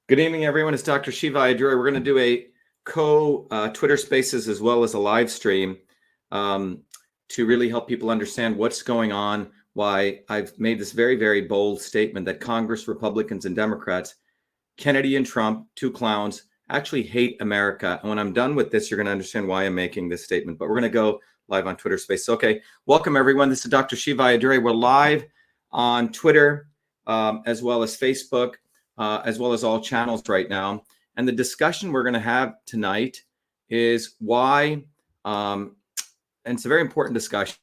Good evening, everyone. It's Dr. Shiva Ayyadurai. We're going to do a Twitter Spaces as well as a live stream to really help people understand what's going on, why I've made this very, very bold statement that Congress, Republicans, and Democrats, Kennedy and Trump, two clowns, actually hate America. And when I'm done with this, you're going to understand why I'm making this statement. But we're going to go live on Twitter Spaces. Okay, welcome, everyone. This is Dr. Shiva Ayyadurai. We're live on Twitter as well as Facebook. As well as all channels right now. And the discussion we're going to have tonight is why, and it's a very important discussion.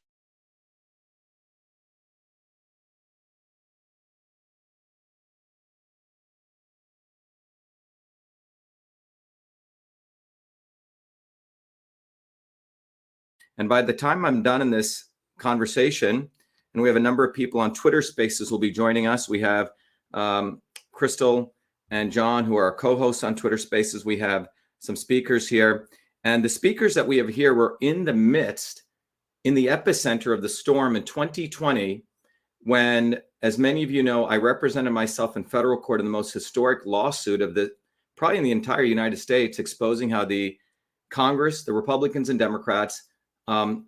And by the time I'm done in this conversation, and we have a number of people on Twitter Spaces will be joining us. We have Crystal and John, who are our co-hosts on Twitter Spaces. We have some speakers here. And the speakers that we have here were in the epicenter of the storm in 2020, when, as many of you know, I represented myself in federal court in the most historic lawsuit of probably in the entire United States, exposing how the Congress, the Republicans and Democrats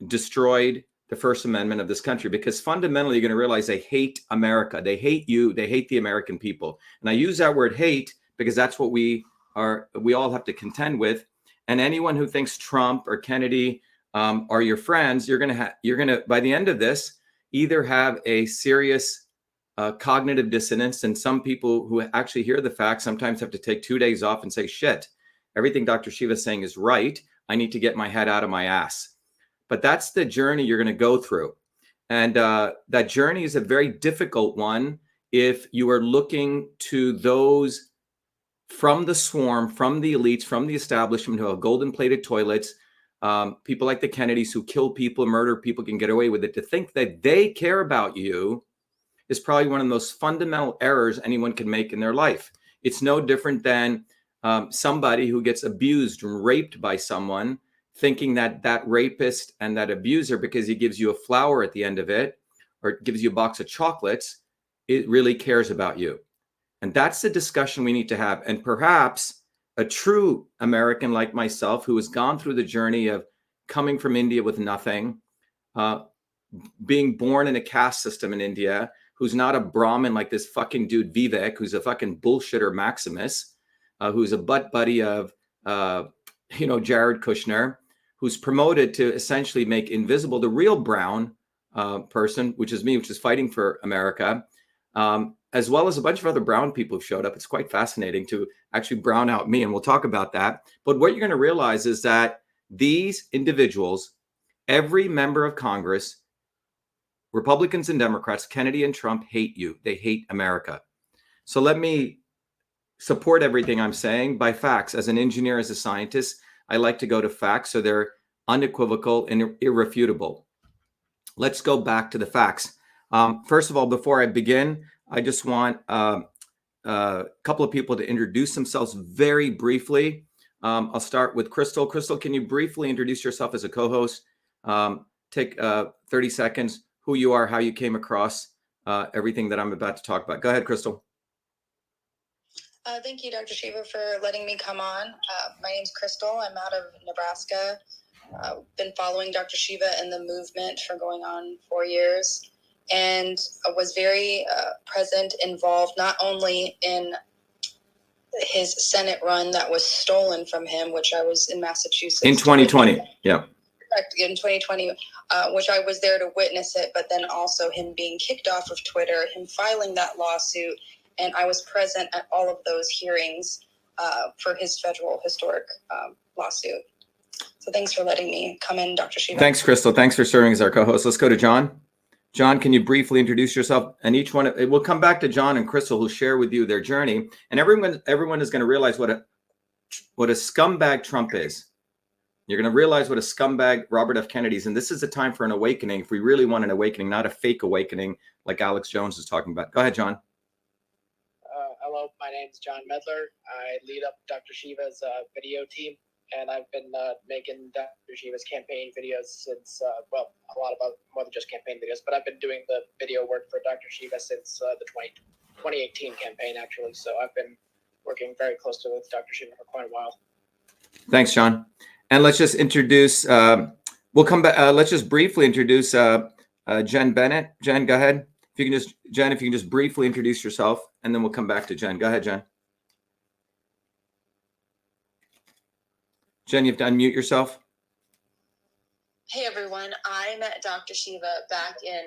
destroyed the First Amendment of this country, because fundamentally you're going to realize they hate America. They hate you. They hate the American people. And I use that word hate because that's what we all have to contend with. And anyone who thinks Trump or Kennedy are your friends, you're going to, by the end of this, either have a serious cognitive dissonance, and some people who actually hear the facts sometimes have to take 2 days off and say, shit, everything Dr. Shiva is saying is right. I need to get my head out of my ass. But that's the journey you're going to go through. And that journey is a very difficult one if you are looking to those from the swarm, from the elites, from the establishment who have golden-plated toilets, people like the Kennedys who kill people, murder people, can get away with it. To think that they care about you is probably one of the most fundamental errors anyone can make in their life. It's no different than somebody who gets abused and raped by someone, thinking that that rapist and that abuser, because he gives you a flower at the end of it, or gives you a box of chocolates, it really cares about you. And that's the discussion we need to have. And perhaps a true American like myself, who has gone through the journey of coming from India with nothing, being born in a caste system in India, who's not a Brahmin like this fucking dude Vivek, who's a fucking bullshitter Maximus, who's a butt buddy of, Jared Kushner, who's promoted to essentially make invisible the real brown person, which is me, which is fighting for America, as well as a bunch of other brown people who showed up. It's quite fascinating to actually brown out me, and we'll talk about that. But what you're going to realize is that these individuals, every member of Congress, Republicans and Democrats, Kennedy and Trump, hate you. They hate America. So let me support everything I'm saying by facts. As an engineer, as a scientist, I like to go to facts so they're unequivocal and irrefutable. Let's go back to the facts. First of all, before I begin, I just want a couple of people to introduce themselves very briefly. I'll start with Crystal. Crystal, can you briefly introduce yourself as a co-host? Take 30 seconds, who you are, how you came across everything that I'm about to talk about. Go ahead, Crystal. Thank you, Dr. Shiva, for letting me come on. My name's Crystal. I'm out of Nebraska. Been following Dr. Shiva and the movement for going on 4 years, and was very present, involved, not only in his Senate run that was stolen from him, which I was in Massachusetts. In 2020, yeah. In 2020, which I was there to witness it, but then also him being kicked off of Twitter, him filing that lawsuit, and I was present at all of those hearings for his federal historic lawsuit. So thanks for letting me come in, Dr. Shiva. Thanks, Crystal. Thanks for serving as our co-host. Let's go to John. John, can you briefly introduce yourself? And each one, we'll come back to John and Crystal, who'll share with you their journey. And everyone is going to realize what a scumbag Trump is. You're going to realize what a scumbag Robert F. Kennedy is. And this is a time for an awakening, if we really want an awakening, not a fake awakening like Alex Jones is talking about. Go ahead, John. Hello, my name is John Medler. I lead up Dr. Shiva's video team, and I've been making Dr. Shiva's campaign videos since, a lot about more than just campaign videos, but I've been doing the video work for Dr. Shiva since the 2018 campaign, actually. So I've been working very closely with Dr. Shiva for quite a while. Thanks, John. And let's just introduce, we'll come back. Let's just briefly introduce Jen Bennett. Jen, go ahead. If you can just briefly introduce yourself, and then we'll come back to Jen. Go ahead, Jen. Jen, you have to unmute yourself. Hey everyone, I met Dr. Shiva back in,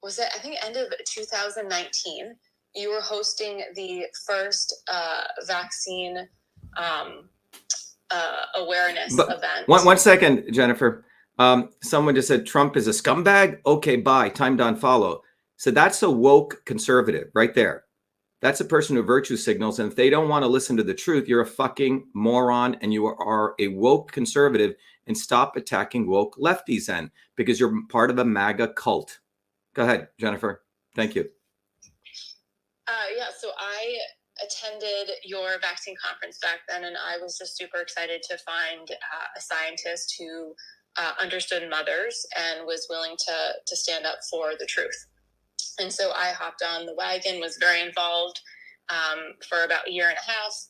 was it, I think, end of 2019. You were hosting the first vaccine awareness event. One second, Jennifer. Someone just said Trump is a scumbag. Okay, bye. Time to unfollow. So that's a woke conservative right there. That's a person who virtue signals. And if they don't want to listen to the truth, you're a fucking moron and you are a woke conservative, and stop attacking woke lefties then, because you're part of a MAGA cult. Go ahead, Jennifer. Thank you. Yeah, so I attended your vaccine conference back then, and I was just super excited to find a scientist who understood mothers and was willing to stand up for the truth. And so I hopped on the wagon, was very involved for about a year and a half,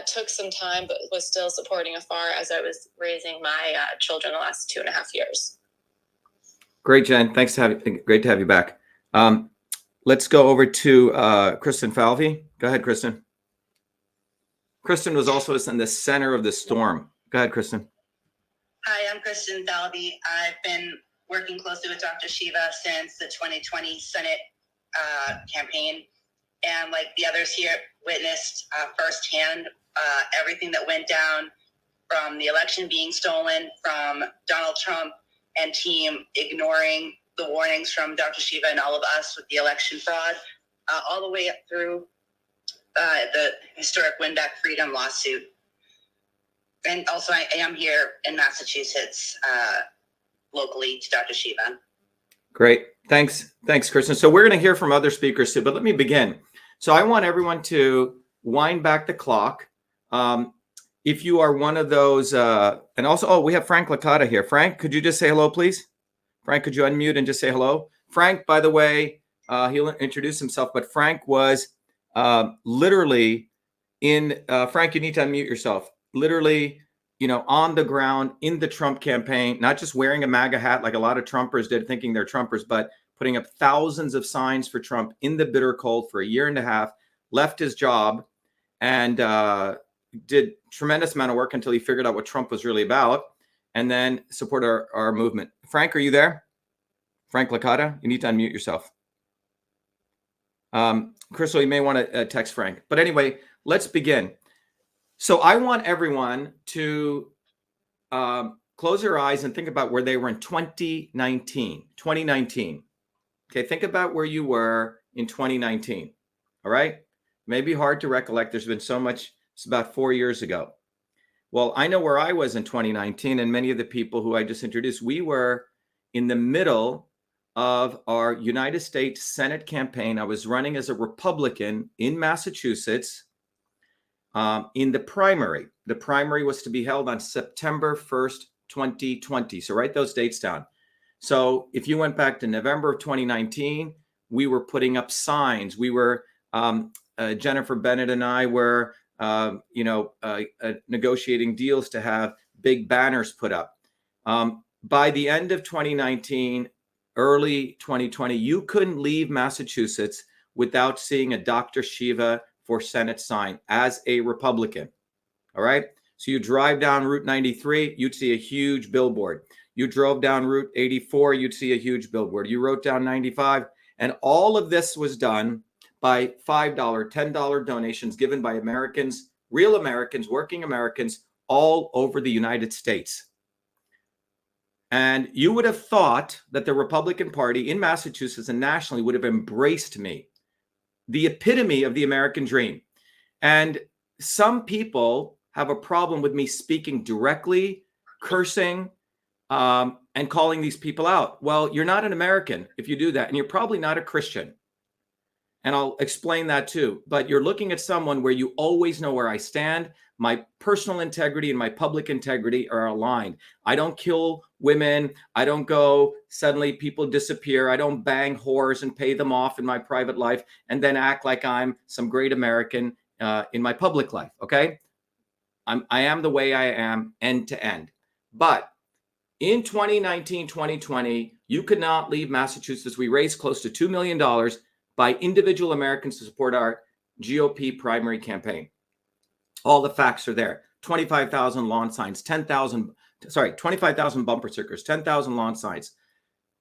took some time, but was still supporting afar as I was raising my children the last 2.5 years. Great, Jen. Thanks to have you. Great to have you back. Let's go over to Kristen Falvey. Go ahead, Kristen. Kristen was also in the center of the storm. Go ahead, Kristen. Hi, I'm Kristen Falvey. I've been working closely with Dr. Shiva since the 2020 Senate campaign. And like the others here, witnessed firsthand everything that went down, from the election being stolen, from Donald Trump and team ignoring the warnings from Dr. Shiva and all of us with the election fraud, all the way up through the historic Win Back Freedom lawsuit. And also I am here in Massachusetts, locally to Dr. Shiva. Great. Thanks, Kristen. So we're going to hear from other speakers too, but let me begin. So I want everyone to wind back the clock. If you are one of those, and also, we have Frank Licata here. Frank, could you just say hello, please? Frank, could you unmute and just say hello? Frank, by the way, he'll introduce himself, but Frank was literally in, Frank, you need to unmute yourself. Literally, on the ground in the Trump campaign, not just wearing a MAGA hat like a lot of Trumpers did, thinking they're Trumpers, but putting up thousands of signs for Trump in the bitter cold for a year and a half, left his job, and did tremendous amount of work until he figured out what Trump was really about, and then support our movement. Frank, are you there? Frank Licata, you need to unmute yourself. Crystal, you may want to text Frank. But anyway, let's begin. So I want everyone to close their eyes and think about where they were in 2019. Okay, think about where you were in 2019. All right? Maybe hard to recollect. There's been so much. It's about 4 years ago. Well, I know where I was in 2019, and many of the people who I just introduced, we were in the middle of our United States Senate campaign. I was running as a Republican in Massachusetts. In the primary. The primary was to be held on September 1st, 2020. So write those dates down. So if you went back to November of 2019, we were putting up signs. We were, Jennifer Bennett and I were, negotiating deals to have big banners put up. By the end of 2019, early 2020, you couldn't leave Massachusetts without seeing a Dr. Shiva for Senate sign as a Republican. All right. So you drive down Route 93, you'd see a huge billboard. You drove down Route 84, you'd see a huge billboard. You wrote down 95. And all of this was done by $5, $10 donations given by Americans, real Americans, working Americans all over the United States. And you would have thought that the Republican Party in Massachusetts and nationally would have embraced me, the epitome of the American dream. And some people have a problem with me speaking directly, cursing, and calling these people out. Well, you're not an American if you do that, and you're probably not a Christian. And I'll explain that too. But you're looking at someone where you always know where I stand. My personal integrity and my public integrity are aligned. I don't kill women. I don't go, suddenly people disappear. I don't bang whores and pay them off in my private life and then act like I'm some great American in my public life. Okay, I am the way I am end to end. But in 2019, 2020, you could not leave Massachusetts. We raised close to $2 million by individual Americans to support our GOP primary campaign. All the facts are there. 25,000 lawn signs, 25,000 bumper stickers, 10,000 lawn signs,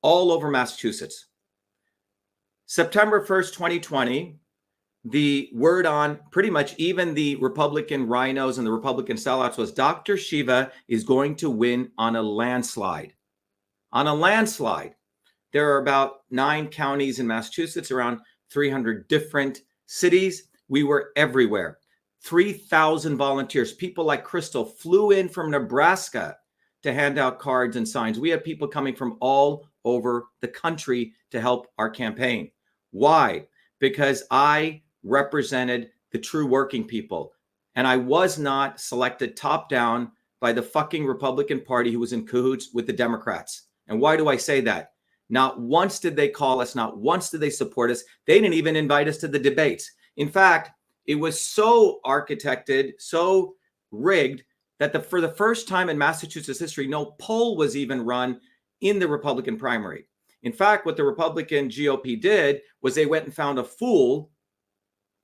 all over Massachusetts. September 1st, 2020, the word on pretty much even the Republican rhinos and the Republican sellouts was Dr. Shiva is going to win on a landslide. On a landslide. There are about 9 counties in Massachusetts, around 300 different cities. We were everywhere. 3,000 volunteers. People like Crystal flew in from Nebraska to hand out cards and signs. We had people coming from all over the country to help our campaign. Why? Because I represented the true working people. And I was not selected top down by the fucking Republican Party who was in cahoots with the Democrats. And why do I say that? Not once did they call us. Not once did they support us. They didn't even invite us to the debates. In fact, it was so architected, so rigged that for the first time in Massachusetts history, no poll was even run in the Republican primary. In fact, what the Republican GOP did was they went and found a fool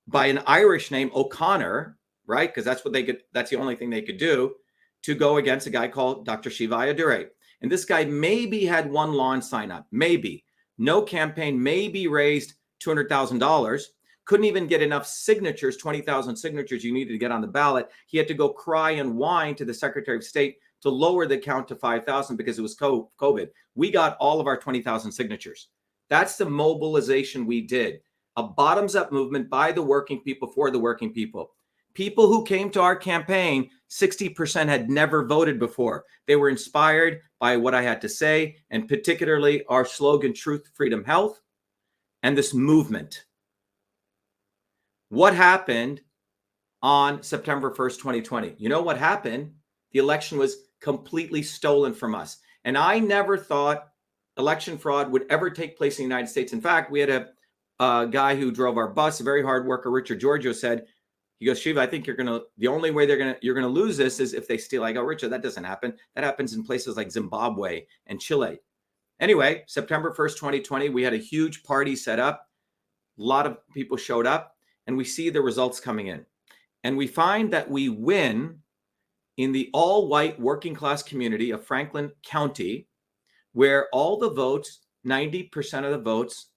by an Irish name, O'Connor, right? Because that's what they could, that's the only thing they could do, to go against a guy called Dr. Shiva Ayyadurai. And this guy maybe had one lawn sign up, maybe. No campaign, maybe raised $200,000. Couldn't even get enough signatures, 20,000 signatures you needed to get on the ballot. He had to go cry and whine to the Secretary of State to lower the count to 5,000 because it was COVID. We got all of our 20,000 signatures. That's the mobilization we did. A bottoms-up movement by the working people for the working people. People who came to our campaign, 60% had never voted before. They were inspired by what I had to say, and particularly our slogan, Truth, Freedom, Health, and this movement. What happened on September 1st, 2020? You know what happened? The election was completely stolen from us. And I never thought election fraud would ever take place in the United States. In fact, we had a guy who drove our bus, a very hard worker, Richard Giorgio, said, he goes, Shiva, I think the only way you're gonna lose this is if they steal. I go, Richard, that doesn't happen. That happens in places like Zimbabwe and Chile. Anyway, September 1st, 2020, we had a huge party set up. A lot of people showed up. And we see the results coming in. And we find that we win in the all-white working class community of Franklin County, where all the votes, 90% of the votes,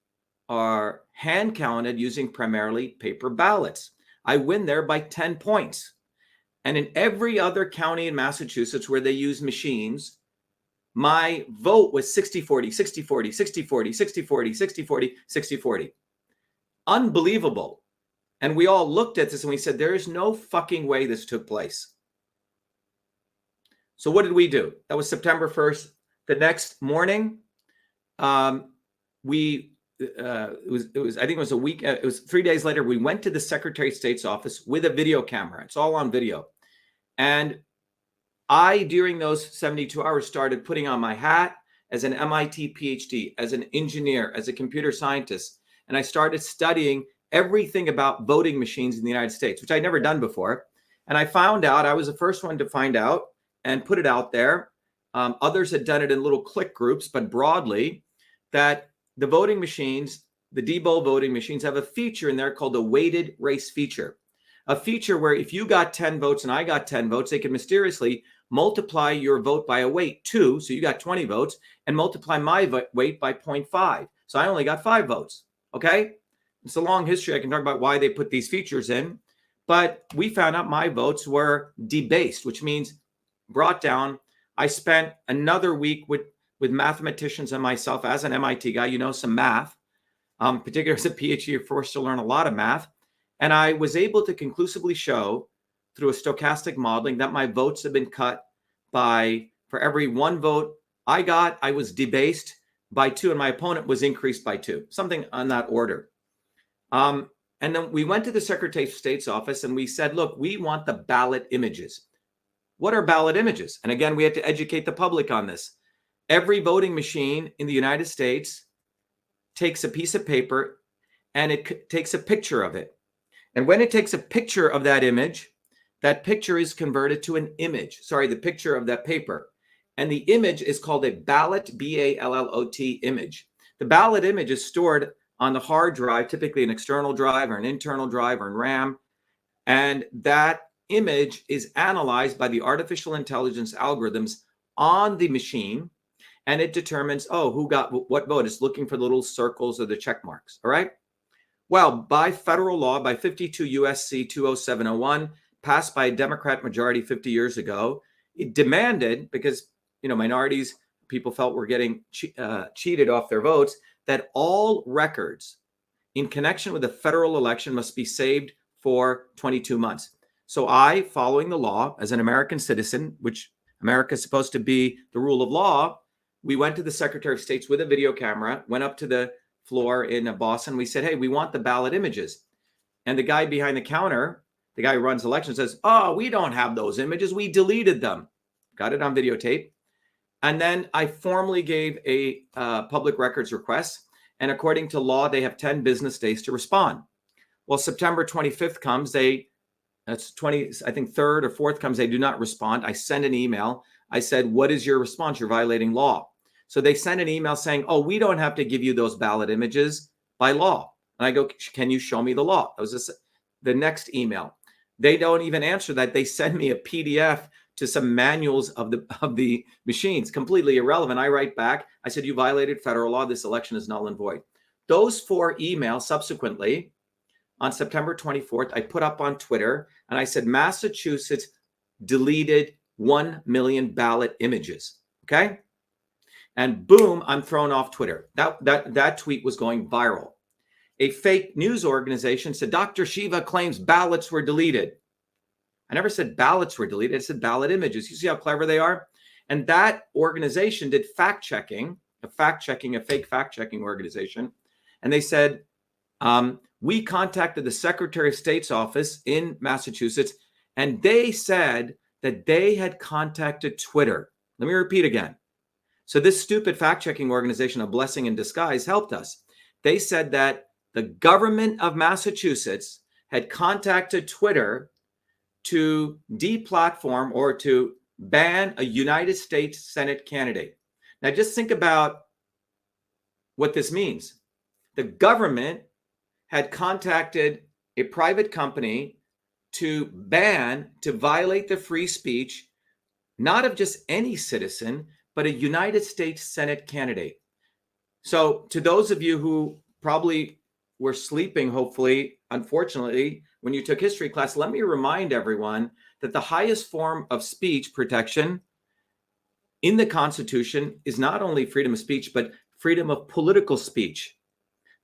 are hand counted using primarily paper ballots. I win there by 10 points. And in every other county in Massachusetts where they use machines, my vote was 60-40, 60-40, 60-40, 60-40, 60-40, 60-40. Unbelievable. And we all looked at this and we said, there is no fucking way this took place. So what did we do? That was September 1st. The next morning, it was a week. It was 3 days later. We went to the Secretary of State's office with a video camera. It's all on video. And I, during those 72 hours, started putting on my hat as an MIT PhD, as an engineer, as a computer scientist. And I started studying everything about voting machines in the United States, which I'd never done before. And I found out, I was the first one to find out and put it out there. Others had done it in little click groups, but broadly, that the voting machines, the Debo voting machines, have a feature in there called a weighted race feature. A feature where if you got 10 votes and I got 10 votes, they can mysteriously multiply your vote by a weight 2. So you got 20 votes, and multiply my weight by 0.5. So I only got 5 votes. Okay. It's a long history. I can talk about why they put these features in, but we found out my votes were debased, which means brought down. I spent another week with mathematicians and myself as an MIT guy, some math, particularly as a PhD, you're forced to learn a lot of math. And I was able to conclusively show through a stochastic modeling that my votes have been cut by, for every 1 vote I got, I was debased by 2, and my opponent was increased by 2, something on that order. And then we went to the Secretary of State's office and we said, look, we want the ballot images. What are ballot images? And again, we had to educate the public on this. Every voting machine in the United States takes a piece of paper and it takes a picture of it. And when it takes a picture of that image, that picture is converted to an image. Sorry, the picture of that paper. And the image is called a ballot, B-A-L-L-O-T image. The ballot image is stored on the hard drive, typically an external drive or an internal drive or in RAM. And that image is analyzed by the artificial intelligence algorithms on the machine. And it determines, oh, who got what vote. It's looking for the little circles or the check marks. All right. Well, by federal law, by 52 USC 20701, passed by a Democrat majority 50 years ago, it demanded, because minorities, people felt were getting cheated off their votes, that all records in connection with a federal election must be saved for 22 months. So I, following the law as an American citizen, which America is supposed to be the rule of law, we went to the Secretary of State with a video camera, went up to the floor in Boston. We said, hey, we want the ballot images. And the guy behind the counter, the guy who runs elections, says, oh, we don't have those images. We deleted them. Got it on videotape. And then I formally gave a public records request. And according to law, they have 10 business days to respond. Well, September 25th comes, that's 20, I think 3rd or 4th comes, they do not respond. I send an email. I said, what is your response? You're violating law. So they send an email saying, oh, we don't have to give you those ballot images by law. And I go, can you show me the law? That was the next email. They don't even answer that. They send me a PDF to some manuals of the machines, completely irrelevant. I write back. I said, you violated federal law. This election is null and void. Those 4 emails subsequently, on September 24th, I put up on Twitter and I said, Massachusetts deleted 1 million ballot images. Okay. And boom, I'm thrown off Twitter. That tweet was going viral. A fake news organization said, Dr.SHIVA claims ballots were deleted. I never said ballots were deleted. I said ballot images. You see how clever they are? And that organization did fact-checking, a fake fact-checking organization. And they said, we contacted the Secretary of State's office in Massachusetts, and they said that they had contacted Twitter. Let me repeat again. So this stupid fact-checking organization, a blessing in disguise, helped us. They said that the government of Massachusetts had contacted Twitter to deplatform or to ban a United States Senate candidate. Now just think about what this means. The government had contacted a private company to violate the free speech, not of just any citizen, but a United States Senate candidate. So to those of you who probably were sleeping, hopefully, unfortunately, when you took history class, let me remind everyone that the highest form of speech protection in the Constitution is not only freedom of speech, but freedom of political speech,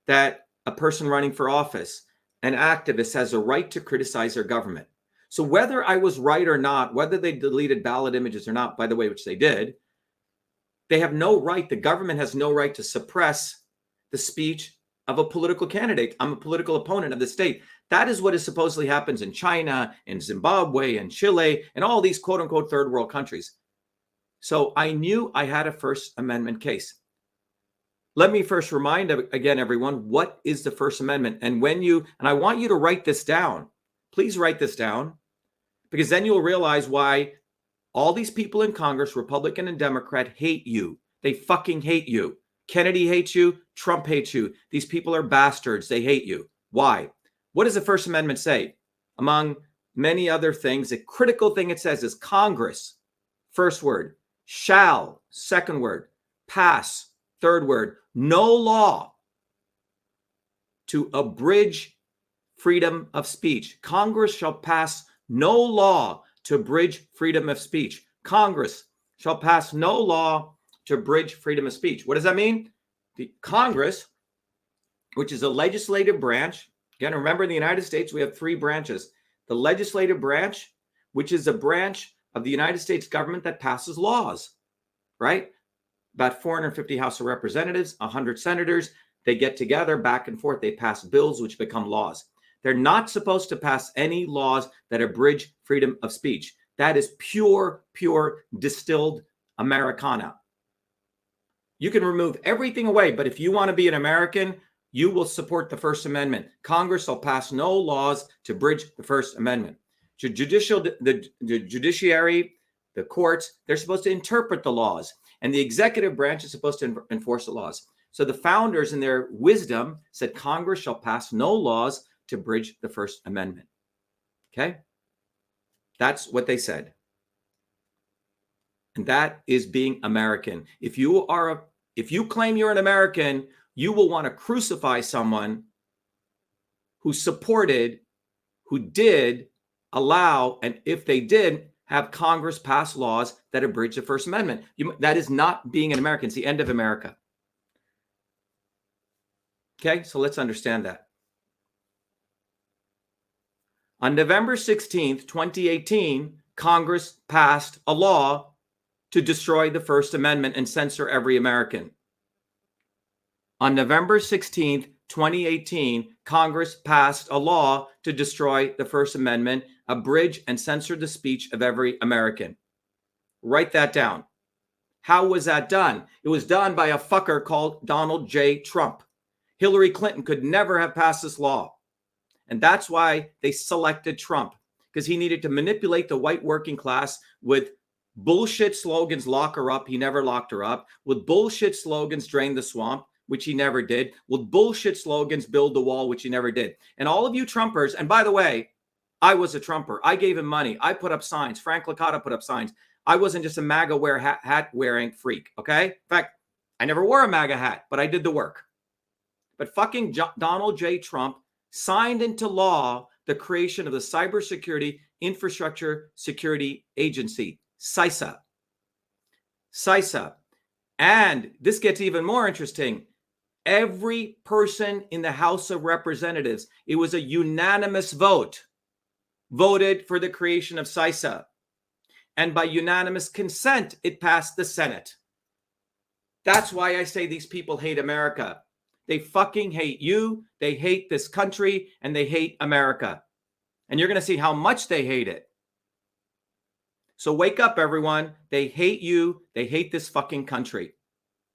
that a person running for office, an activist, has a right to criticize their government. So whether I was right or not, whether they deleted ballot images or not, by the way, which they did, they have no right, the government has no right to suppress the speech of a political candidate. I'm a political opponent of the state. That is what is supposedly happens in China, in Zimbabwe, and Chile, and all these quote unquote third world countries. So I knew I had a First Amendment case. Let me first remind again, everyone, what is the First Amendment? And I want you to write this down. Please write this down, because then you'll realize why all these people in Congress, Republican and Democrat, hate you. They fucking hate you. Kennedy hates you. Trump hates you. These people are bastards. They hate you. Why? What does the First Amendment say? Among many other things, a critical thing it says is Congress, first word, shall, second word, pass, third word, no law to abridge freedom of speech. Congress shall pass no law to abridge freedom of speech. Congress shall pass no law to abridge freedom of speech. What does that mean? The Congress, which is a legislative branch. Again, remember in the United States, we have 3 branches. The legislative branch, which is a branch of the United States government that passes laws, right? About 450 House of Representatives, 100 senators, they get together back and forth. They pass bills which become laws. They're not supposed to pass any laws that abridge freedom of speech. That is pure distilled Americana. You can remove everything away, but if you want to be an American, you will support the First Amendment. Congress shall pass no laws to bridge the First Amendment. The judiciary, the courts, they're supposed to interpret the laws, and the executive branch is supposed to enforce the laws. So the founders, in their wisdom, said Congress shall pass no laws to bridge the First Amendment. Okay? That's what they said. And that is being American. If you claim you're an American, you will want to crucify someone who supported, who did allow, and if they did, have Congress pass laws that abridge the First Amendment. That is not being an American. It's the end of America. Okay, so let's understand that. On November 16th, 2018, Congress passed a law to destroy the First Amendment and censor every American. On November 16th, 2018, Congress passed a law to destroy the First Amendment, abridge and censor the speech of every American. Write that down. How was that done? It was done by a fucker called Donald J. Trump. Hillary Clinton could never have passed this law. And that's why they selected Trump, because he needed to manipulate the white working class with bullshit slogans, lock her up. He never locked her up. With bullshit slogans, drain the swamp, which he never did. With bullshit slogans, build the wall, which he never did. And all of you Trumpers, and by the way, I was a Trumper. I gave him money. I put up signs. Frank Licata put up signs. I wasn't just a MAGA hat wearing freak, okay? In fact, I never wore a MAGA hat, but I did the work. But fucking Donald J. Trump signed into law the creation of the Cybersecurity Infrastructure Security Agency, CISA. CISA. And this gets even more interesting. Every person in the House of Representatives, it was a unanimous vote, voted for the creation of CISA. And by unanimous consent, it passed the Senate. That's why I say these people hate America. They fucking hate you, they hate this country, and they hate America. And you're going to see how much they hate it. So wake up, everyone. They hate you. They hate this fucking country.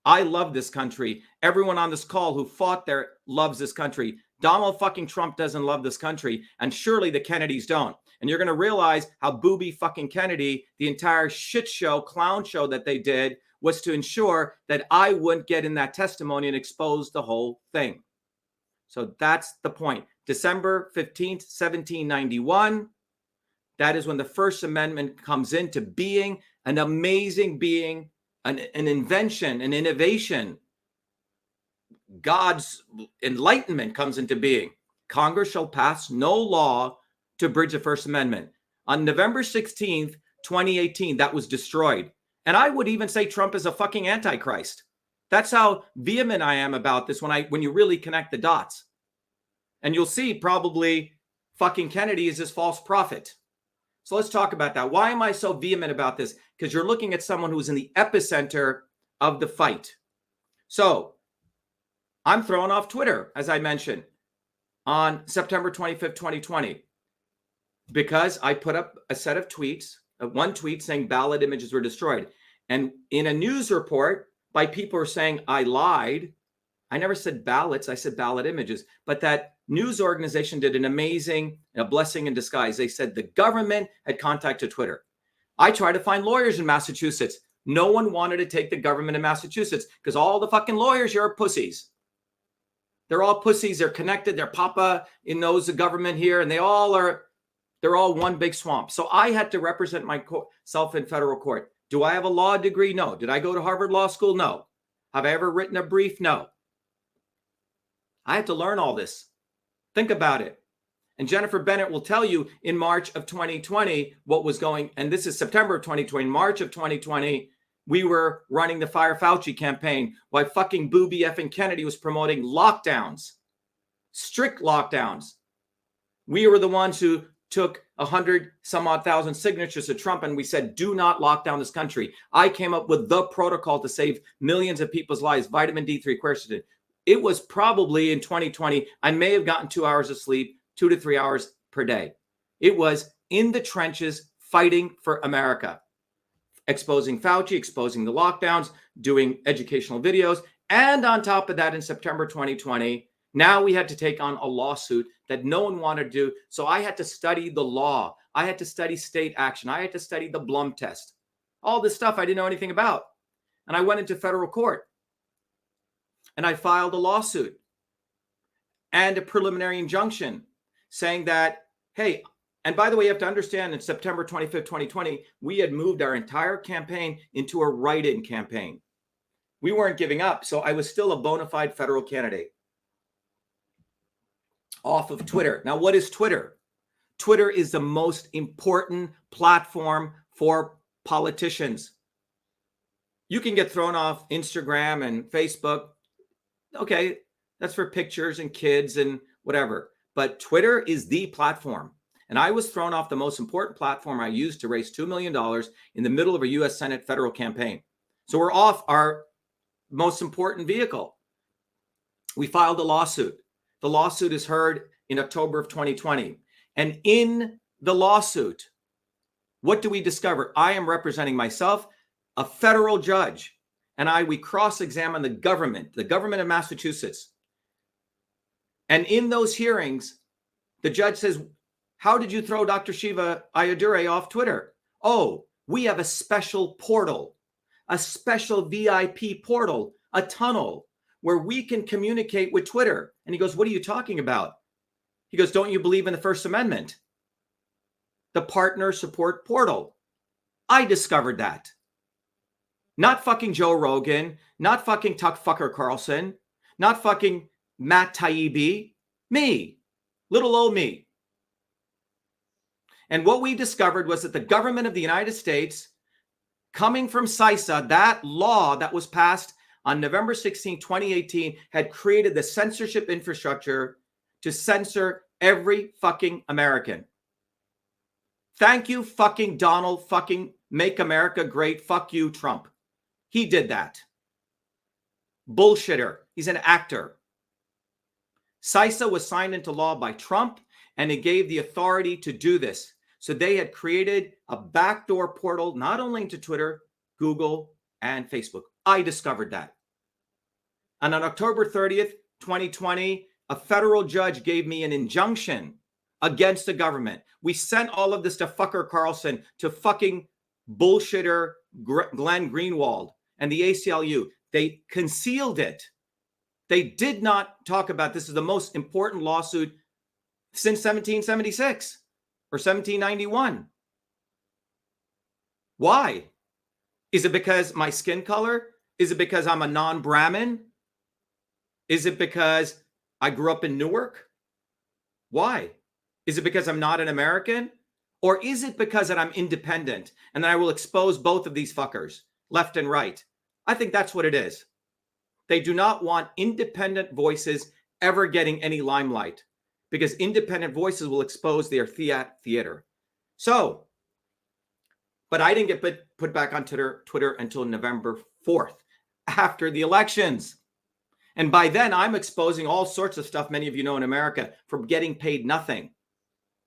I love this country. Everyone on this call who fought there loves this country. Donald fucking Trump doesn't love this country, and surely the Kennedys don't. And you're going to realize how booby fucking Kennedy, the entire shit show, clown show that they did, was to ensure that I wouldn't get in that testimony and expose the whole thing. So that's the point. December 15th, 1791. That is when the First Amendment comes into being, an amazing being, an invention, an innovation. God's enlightenment comes into being. Congress shall pass no law to bridge the First Amendment. On November 16th, 2018, that was destroyed. And I would even say Trump is a fucking antichrist. That's how vehement I am about this when you really connect the dots. And you'll see probably fucking Kennedy is this false prophet. So let's talk about that. Why am I so vehement about this? Because you're looking at someone who's in the epicenter of the fight. So I'm throwing off Twitter, as I mentioned, on September 25th, 2020, because I put up a set of tweets, one tweet saying ballot images were destroyed. And in a news report by people who are saying I lied, I never said ballots, I said ballot images. But that news organization did an amazing, a blessing in disguise. They said the government had contacted Twitter. I tried to find lawyers in Massachusetts. No one wanted to take the government in Massachusetts because all the fucking lawyers here are pussies. They're all pussies. They're connected. Their papa knows the government here, and they're all one big swamp. So I had to represent myself in federal court. Do I have a law degree? No. Did I go to Harvard Law School? No. Have I ever written a brief? No. I had to learn all this. Think about it. And Jennifer Bennett will tell you in March of 2020 what was going, and this is September of 2020, March of 2020, we were running the Fire Fauci campaign while fucking booby effing Kennedy was promoting lockdowns, strict lockdowns. We were the ones who took 100 some odd thousand signatures to Trump and we said, do not lock down this country. I came up with the protocol to save millions of people's lives, vitamin D3 quercetin. It was probably in 2020, I may have gotten 2 hours of sleep, 2 to 3 hours per day. It was in the trenches fighting for America, exposing Fauci, exposing the lockdowns, doing educational videos. And on top of that, in September 2020, Now we had to take on a lawsuit that no one wanted to do. So I had to study the law. I had to study state action. I had to study the Blum test. All this stuff I didn't know anything about. And I went into federal court. And I filed a lawsuit and a preliminary injunction saying that, hey, and by the way, you have to understand, in September 25th, 2020, we had moved our entire campaign into a write-in campaign. We weren't giving up. So I was still a bona fide federal candidate off of Twitter. Now, what is Twitter? Twitter is the most important platform for politicians. You can get thrown off Instagram and Facebook. Okay, that's for pictures and kids and whatever. But Twitter is the platform. And I was thrown off the most important platform I used to raise $2 million in the middle of a U.S. Senate federal campaign. So we're off our most important vehicle. We filed a lawsuit. The lawsuit is heard in October of 2020. And in the lawsuit, what do we discover? I am representing myself, a federal judge, and we cross-examine the government of Massachusetts. And in those hearings, the judge says, how did you throw Dr. Shiva Ayyadurai off Twitter? Oh, we have a special portal, a special VIP portal, a tunnel where we can communicate with Twitter. And he goes, what are you talking about? He goes, don't you believe in the First Amendment? The partner support portal. I discovered that. Not fucking Joe Rogan, not fucking Tucker Carlson, not fucking Matt Taibbi, me, little old me. And what we discovered was that the government of the United States, coming from CISA, that law that was passed on November 16, 2018, had created the censorship infrastructure to censor every fucking American. Thank you, fucking Donald, fucking Make America Great, fuck you, Trump. He did that. Bullshitter. He's an actor. CISA was signed into law by Trump, and it gave the authority to do this. So they had created a backdoor portal, not only into Twitter, Google, and Facebook. I discovered that. And on October 30th, 2020, a federal judge gave me an injunction against the government. We sent all of this to fucker Carlson, to fucking bullshitter Glenn Greenwald and the ACLU. They concealed it. They did not talk about this. Is the most important lawsuit since 1776 or 1791. Why? Is it because my skin color? Is it because I'm a non-Brahmin? Is it because I grew up in Newark? Why? Is it because I'm not an American? Or is it because that I'm independent and that I will expose both of these fuckers, left and right? I think that's what it is. They do not want independent voices ever getting any limelight because independent voices will expose their theater. So, but I didn't get put back on Twitter until November 4th, after the elections. And by then, I'm exposing all sorts of stuff many of you know in America for getting paid nothing.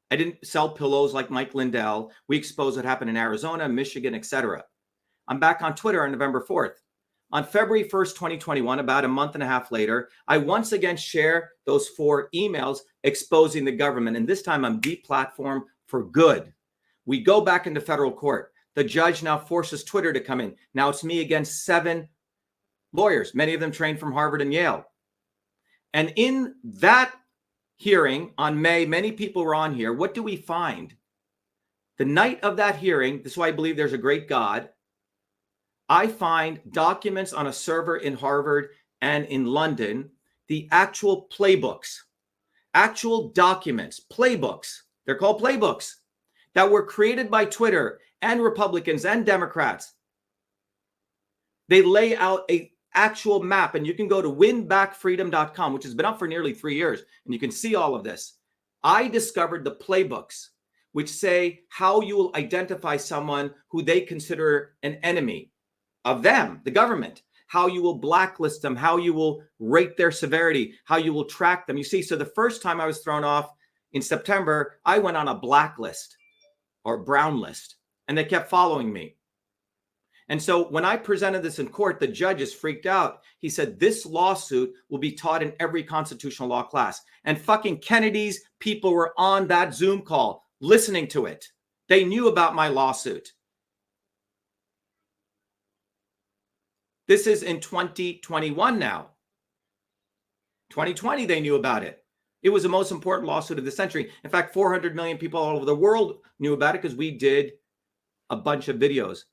I didn't sell pillows like Mike Lindell. We exposed what happened in Arizona, Michigan, etc. I'm back on Twitter on November 4th. On February 1st, 2021, about a month and a half later, I once again share those 4 emails exposing the government. And this time I'm deplatformed for good. We go back into federal court. The judge now forces Twitter to come in. Now it's me against 7 lawyers, many of them trained from Harvard and Yale. And in that hearing on May, many people were on here. What do we find? The night of that hearing, this is why I believe there's a great God, I find documents on a server in Harvard and in London, the actual playbooks, actual documents, playbooks, they're called playbooks, that were created by Twitter and Republicans and Democrats. They lay out an actual map, and you can go to winbackfreedom.com, which has been up for nearly 3 years, and you can see all of this. I discovered the playbooks, which say how you will identify someone who they consider an enemy of them, the government, how you will blacklist them, how you will rate their severity, how you will track them. You see, so the first time I was thrown off in September, I went on a blacklist or brown list, and they kept following me. And so when I presented this in court, the judges freaked out. He said, this lawsuit will be taught in every constitutional law class. And fucking Kennedy's people were on that Zoom call listening to it. They knew about my lawsuit. This is in 2021 now. 2020, they knew about it. It was the most important lawsuit of the century. In fact, 400 million people all over the world knew about it because we did a bunch of videos.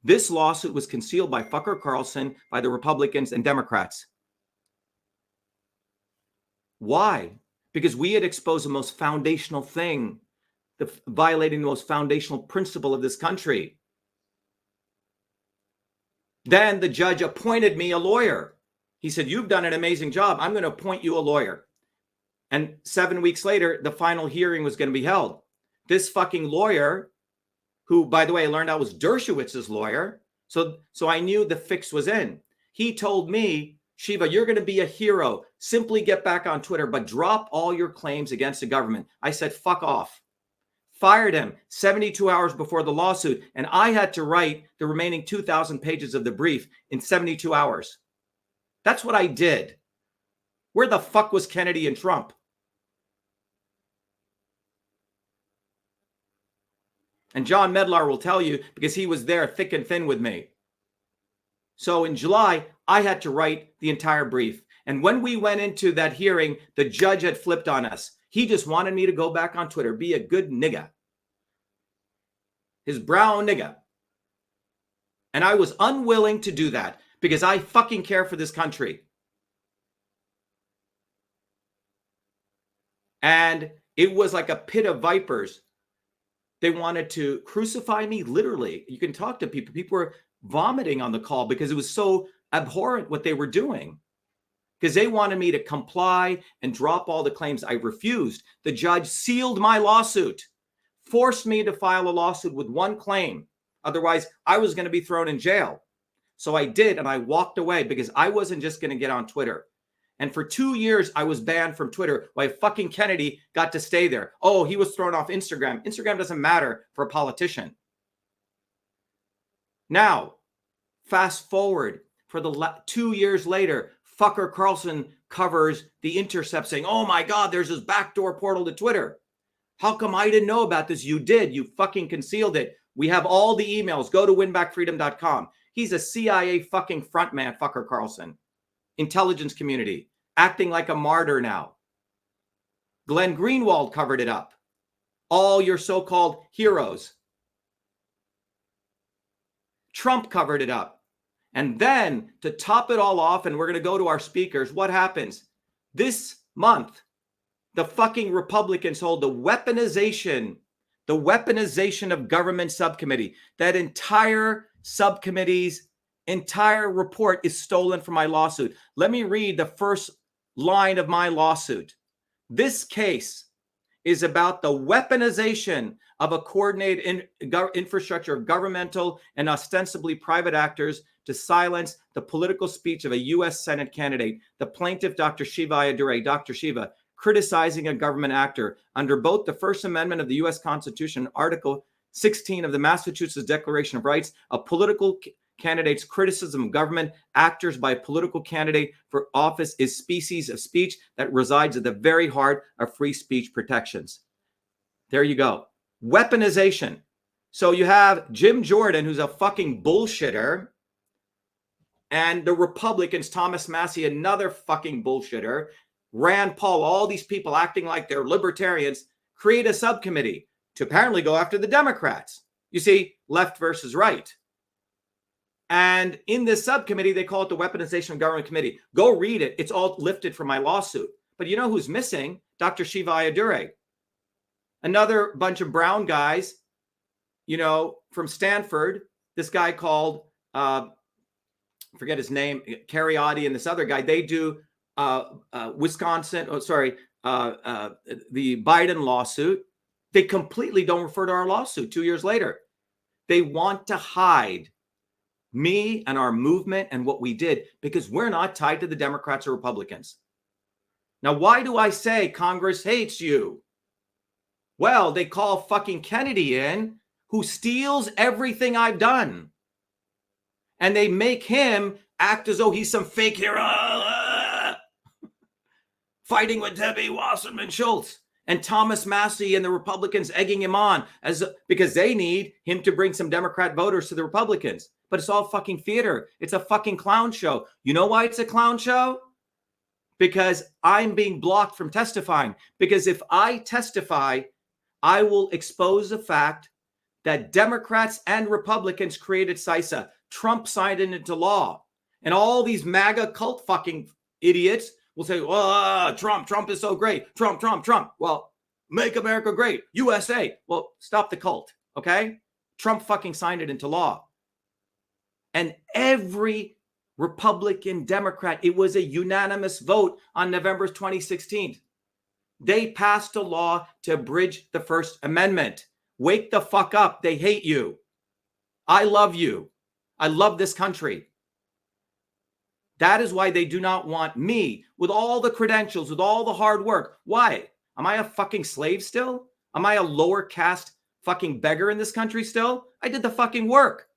This lawsuit was concealed by Fucker Carlson, by the Republicans and Democrats. Why? Because we had exposed the most foundational thing, violating the most foundational principle of this country. Then the judge appointed me a lawyer. He said, you've done an amazing job. I'm going to appoint you a lawyer. And 7 weeks later, the final hearing was going to be held. This fucking lawyer, who, by the way, I learned out was Dershowitz's lawyer. So I knew the fix was in. He told me, Shiva, you're going to be a hero. Simply get back on Twitter, but drop all your claims against the government. I said, fuck off. Fired him 72 hours before the lawsuit. And I had to write the remaining 2,000 pages of the brief in 72 hours. That's what I did. Where the fuck was Kennedy and Trump? And John Medlar will tell you because he was there thick and thin with me. So in July, I had to write the entire brief. And when we went into that hearing, the judge had flipped on us. He just wanted me to go back on Twitter, be a good nigga. His brown nigga. And I was unwilling to do that because I fucking care for this country. And it was like a pit of vipers. They wanted to crucify me, literally. You can talk to people. People were vomiting on the call because it was so abhorrent what they were doing. Because they wanted me to comply and drop all the claims. I refused. The judge sealed my lawsuit, forced me to file a lawsuit with one claim. Otherwise, I was going to be thrown in jail. So I did, and I walked away because I wasn't just going to get on Twitter. And for 2 years, I was banned from Twitter while fucking Kennedy got to stay there. Oh, he was thrown off Instagram. Instagram doesn't matter for a politician. Now, fast forward for the 2 years later, Fucker Carlson covers The Intercept saying, oh my God, there's this backdoor portal to Twitter. How come I didn't know about this? You did. You fucking concealed it. We have all the emails. Go to winbackfreedom.com. He's a CIA fucking frontman, Fucker Carlson. Intelligence community, acting like a martyr now. Glenn Greenwald covered it up. All your so-called heroes. Trump covered it up. And then to top it all off, and we're going to go to our speakers, what happens? This month, the fucking Republicans hold the weaponization of government subcommittee. That entire subcommittee's entire report is stolen from my lawsuit. Let me read the first line of my lawsuit. This case is about the weaponization of a coordinated infrastructure of governmental and ostensibly private actors to silence the political speech of a U.S. Senate candidate, the plaintiff, Dr.SHIVA Ayyadurai, Dr. Shiva, criticizing a government actor under both the First Amendment of the U.S. Constitution, Article 16 of the Massachusetts Declaration of Rights, a political candidate's criticism of government actors by a political candidate for office is species of speech that resides at the very heart of free speech protections. There you go. Weaponization. So you have Jim Jordan, who's a fucking bullshitter, and the Republicans, Thomas Massie, another fucking bullshitter, Rand Paul, all these people acting like they're libertarians, create a subcommittee to apparently go after the Democrats. You see, left versus right. And in this subcommittee, they call it the Weaponization of Government Committee. Go read it. It's all lifted from my lawsuit. But you know who's missing? Dr.SHIVA Ayyadurai. Another bunch of brown guys, you know, from Stanford. This guy called, forget his name, Cariotti, and this other guy. They do Wisconsin, the Biden lawsuit. They completely don't refer to our lawsuit 2 years later. They want to hide me and our movement and what we did because we're not tied to the Democrats or Republicans. Now, why do I say Congress hates you? Well, they call fucking Kennedy in, who steals everything I've done. And they make him act as though he's some fake hero, fighting with Debbie Wasserman Schultz and Thomas Massey and the Republicans egging him on because they need him to bring some Democrat voters to the Republicans. But it's all fucking theater. It's a fucking clown show. You know why it's a clown show? Because I'm being blocked from testifying. Because if I testify, I will expose the fact that Democrats and Republicans created CISA. Trump signed it into law. And all these MAGA cult fucking idiots will say, oh, Trump is so great. Trump. Well, make America great. USA. Well, stop the cult, okay? Trump fucking signed it into law. And every Republican, Democrat, it was a unanimous vote on November 2016. They passed a law to bridge the First Amendment. Wake the fuck up. They hate you. I love you. I love this country. That is why they do not want me with all the credentials, with all the hard work. Why? Am I a fucking slave still? Am I a lower caste fucking beggar in this country still? I did the fucking work.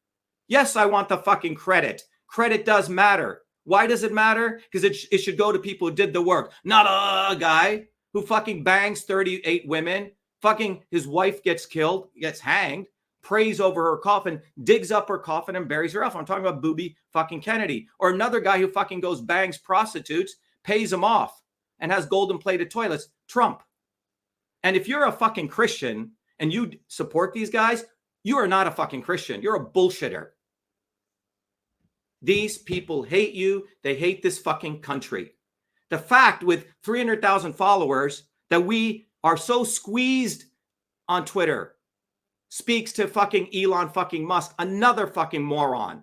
Yes, I want the fucking credit. Credit does matter. Why does it matter? Because it should go to people who did the work, not a guy who fucking bangs 38 women, fucking his wife gets killed, gets hanged, prays over her coffin, digs up her coffin and buries her off. I'm talking about Booby fucking Kennedy. Or another guy who fucking goes bangs prostitutes, pays them off, and has golden plated toilets, Trump. And if you're a fucking Christian and you support these guys, you are not a fucking Christian. You're a bullshitter. These people hate you. They hate this fucking country. The fact with 300,000 followers that we are so squeezed on Twitter speaks to fucking Elon fucking Musk, another fucking moron,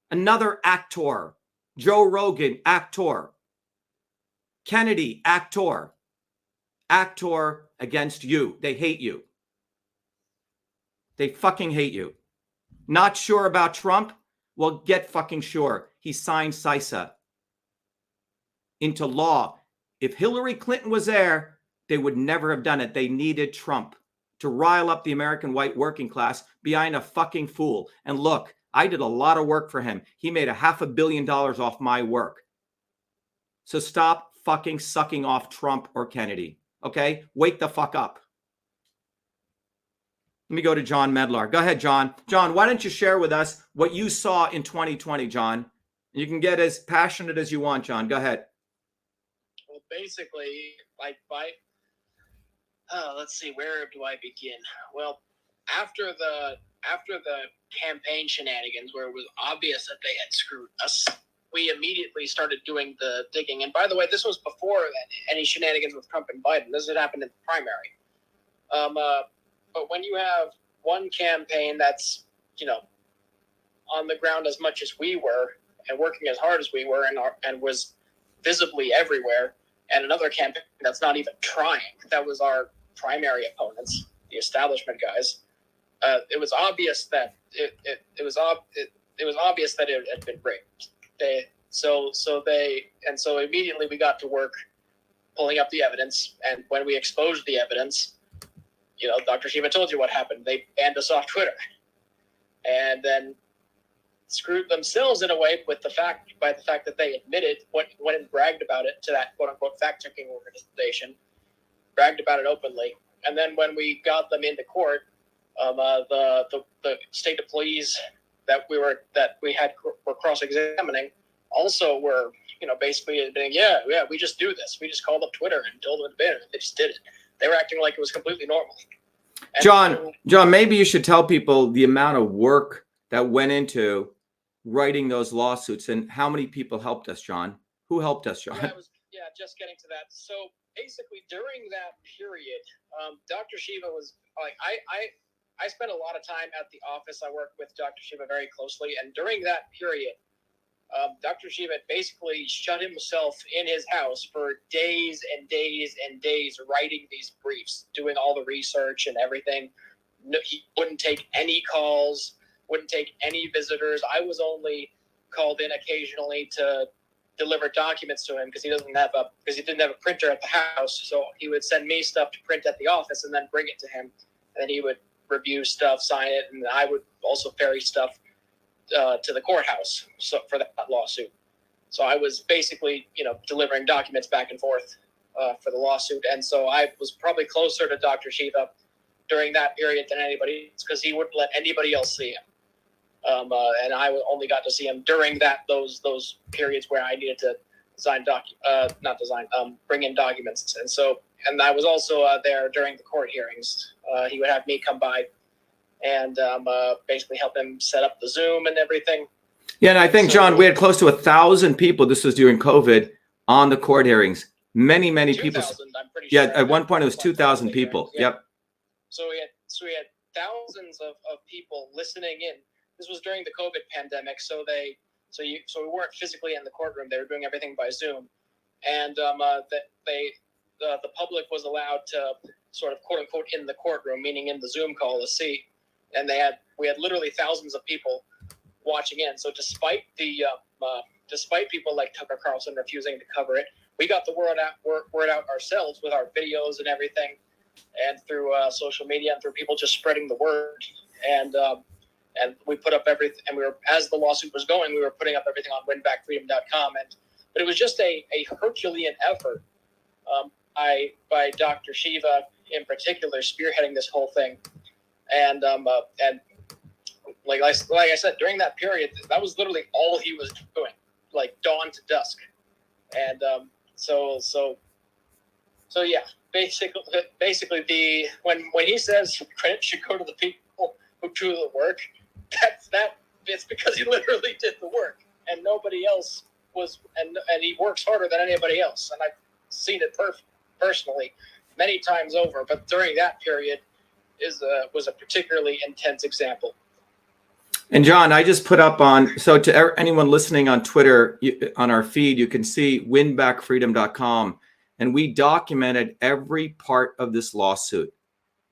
another actor, Joe Rogan, actor, Kennedy, actor against you. They hate you. They fucking hate you. Not sure about Trump? Well, get fucking sure. He signed CISA into law. If Hillary Clinton was there, they would never have done it. They needed Trump to rile up the American white working class behind a fucking fool. And look, I did a lot of work for him. He made $500 million off my work. So stop fucking sucking off Trump or Kennedy. Okay? Wake the fuck up. Let me go to John Medlar. Go ahead, John. John, why don't you share with us what you saw in 2020, John? You can get as passionate as you want, John. Go ahead. Well, basically, let's see, where do I begin? Well, after the campaign shenanigans, where it was obvious that they had screwed us, we immediately started doing the digging. And by the way, this was before any shenanigans with Trump and Biden. This had happened in the primary. But when you have one campaign that's, on the ground as much as we were and working as hard as we were and was visibly everywhere, and another campaign that's not even trying, that was our primary opponents, the establishment guys, it was obvious that it was obvious that it had been rigged. So immediately we got to work pulling up the evidence, and when we exposed the evidence, Dr. Shiva told you what happened. They banned us off Twitter, and then screwed themselves in a way by the fact that they admitted, went and bragged about it to that quote unquote fact checking organization, bragged about it openly, and then when we got them into court, the state employees that we were cross examining also were basically admitting, yeah, we just do this. We just called up Twitter and told them to ban it. They just did it. They were acting like it was completely normal. And John, maybe you should tell people the amount of work that went into writing those lawsuits and how many people helped us, John. Who helped us, John? Just getting to that. So basically, during that period, Dr. Shiva was like, I spent a lot of time at the office. I worked with Dr. Shiva very closely, and during that period, Dr. Shiva basically shut himself in his house for days and days and days, writing these briefs, doing all the research and everything. No, he wouldn't take any calls, wouldn't take any visitors. I was only called in occasionally to deliver documents to him because he didn't have a printer at the house. So he would send me stuff to print at the office and then bring it to him. And then he would review stuff, sign it, and I would also ferry stuff to the courthouse for that lawsuit. So I was basically, delivering documents back and forth for the lawsuit. And so I was probably closer to Dr. Shiva during that period than anybody, because he wouldn't let anybody else see him. And I only got to see him during those periods where I needed to bring in documents. And I was also there during the court hearings. He would have me come by and basically help him set up the Zoom and everything. Yeah, and I think, John, we had close to 1,000 people. This was during COVID on the court hearings. Many people. I'm pretty yeah, sure. at one point it was 2,000 people. Yeah. Yep. So we had thousands of people listening in. This was during the COVID pandemic, so we weren't physically in the courtroom. They were doing everything by Zoom, and the public was allowed to sort of quote unquote in the courtroom, meaning in the Zoom call, a seat, and we had literally thousands of people watching in. So despite people like Tucker Carlson refusing to cover it, we got the word out ourselves with our videos and everything, and through social media and through people just spreading the word. And we put up everything, and as the lawsuit was going, we were putting up everything on winbackfreedom.com. But it was just a Herculean effort by Dr. Shiva in particular, spearheading this whole thing. And like I said, during that period, that was literally all he was doing, like dawn to dusk. And so yeah, basically when he says credit should go to the people who do the work, it's because he literally did the work, and nobody else was, and he works harder than anybody else. And I've seen it personally many times over, but during that period was a particularly intense example. And John, I just put up so to anyone listening on Twitter, on our feed, you can see winbackfreedom.com, and we documented every part of this lawsuit.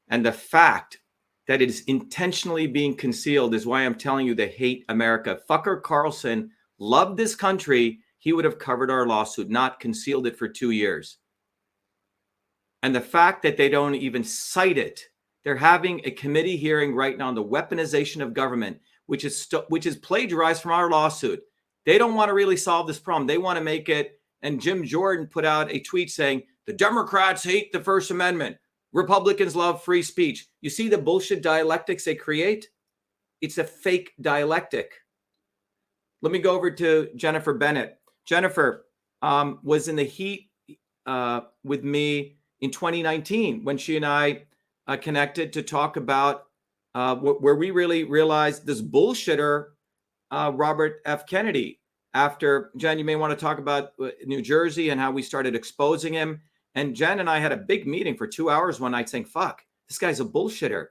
And the fact that it is intentionally being concealed is why I'm telling you they hate America. Tucker Carlson loved this country. He would have covered our lawsuit, not concealed it for 2 years. And the fact that they don't even cite it, they're having a committee hearing right now on the weaponization of government, which is plagiarized from our lawsuit. They don't want to really solve this problem. They want to make it. And Jim Jordan put out a tweet saying, the Democrats hate the First Amendment. Republicans love free speech. You see the bullshit dialectics they create? It's a fake dialectic. Let me go over to Jennifer Bennett. Jennifer was in the heat with me in 2019 when she and I connected to talk about where we really realized this bullshitter, Robert F. Kennedy. After, Jen, you may want to talk about New Jersey and how we started exposing him. And Jen and I had a big meeting for 2 hours one night saying, fuck, this guy's a bullshitter.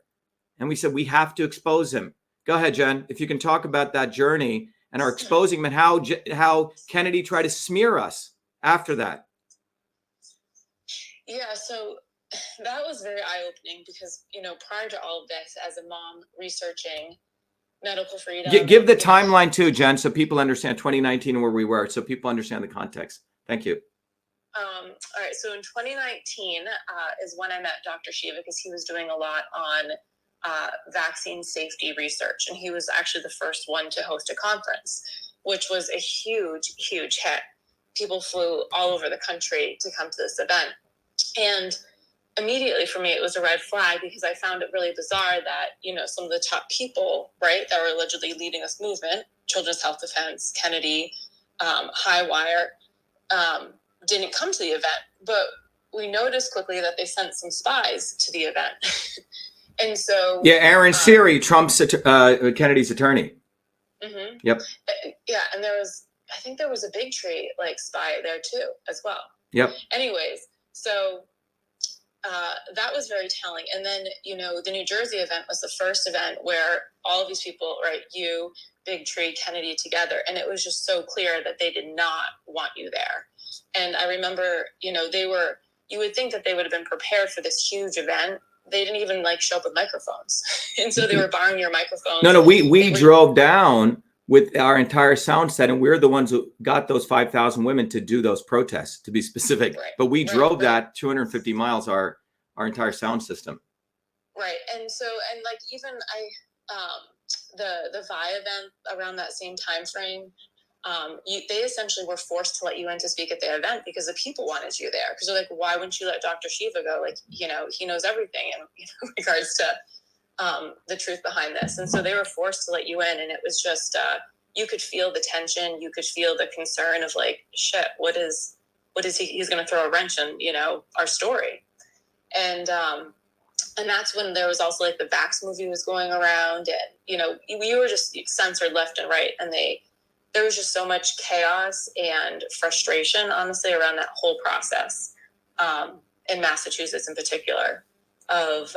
And we said, we have to expose him. Go ahead, Jen, if you can talk about that journey and our exposing him and how Kennedy tried to smear us after that. Yeah, so that was very eye-opening because, prior to all of this, as a mom researching medical freedom. Give the timeline too, Jen, so people understand 2019 and where we were, so people understand the context. Thank you. All right, so in 2019 is when I met Dr. Shiva because he was doing a lot on vaccine safety research, and he was actually the first one to host a conference, which was a huge, huge hit. People flew all over the country to come to this event. And immediately for me, it was a red flag because I found it really bizarre that, some of the top people, right, that were allegedly leading this movement, Children's Health Defense, Kennedy, Highwire, didn't come to the event. But we noticed quickly that they sent some spies to the event. And so... Yeah, Aaron Siri, Trump's Kennedy's attorney. Mm-hmm. Yep. Yeah, and I think there was a Big Tree, spy there too, as well. Yep. Anyways, so... that was very telling. And then, the New Jersey event was the first event where all of these people, right, you, Big Tree, Kennedy together, and it was just so clear that they did not want you there. And I remember, you would think that they would have been prepared for this huge event. They didn't even show up with microphones. And so they were borrowing your microphones. No, we drove down with our entire sound set, and we're the ones who got those 5,000 women to do those protests, to be specific. Right. But we drove that 250 miles, our entire sound system. Right. And so, even the VI event around that same time frame, they essentially were forced to let you in to speak at their event because the people wanted you there. Because they're like, why wouldn't you let Dr. Shiva go? Like, you know, he knows everything in regards to the truth behind this. And so they were forced to let you in. And it was just, you could feel the tension. You could feel the concern of like, shit, what is he's going to throw a wrench in, you know, our story. And that's when there was also like the Vax movie was going around, and, you know, we were just censored left and right. And there was just so much chaos and frustration, honestly, around that whole process, in Massachusetts in particular, of,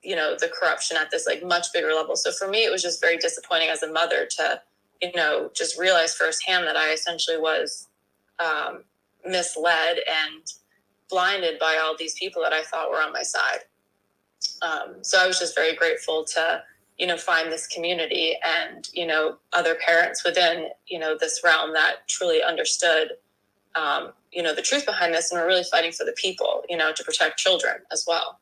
you know, the corruption at this like much bigger level. So for me, it was just very disappointing as a mother to, you know, just realize firsthand that I essentially was misled and blinded by all these people that I thought were on my side. So I was just very grateful to, you know, find this community and, you know, other parents within, you know, this realm that truly understood, you know, the truth behind this, and were really fighting for the people, you know, to protect children as well.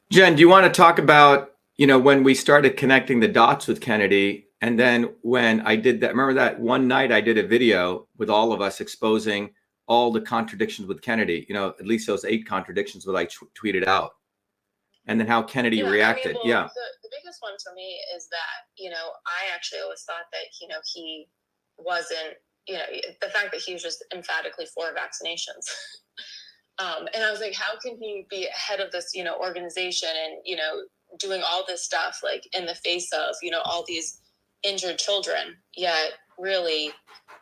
Jen, do you want to talk about, you know, when we started connecting the dots with Kennedy, and then when I did that, remember that one night I did a video with all of us exposing all the contradictions with Kennedy, you know, at least those 8 contradictions that I tweeted out, and then how Kennedy reacted. I mean, well, the biggest one for me is that, you know, I actually always thought that, you know, he wasn't, you know, the fact that he was just emphatically for vaccinations. And I was like, how can he be head of this, you know, organization and, you know, doing all this stuff, like in the face of, you know, all these injured children, yet really,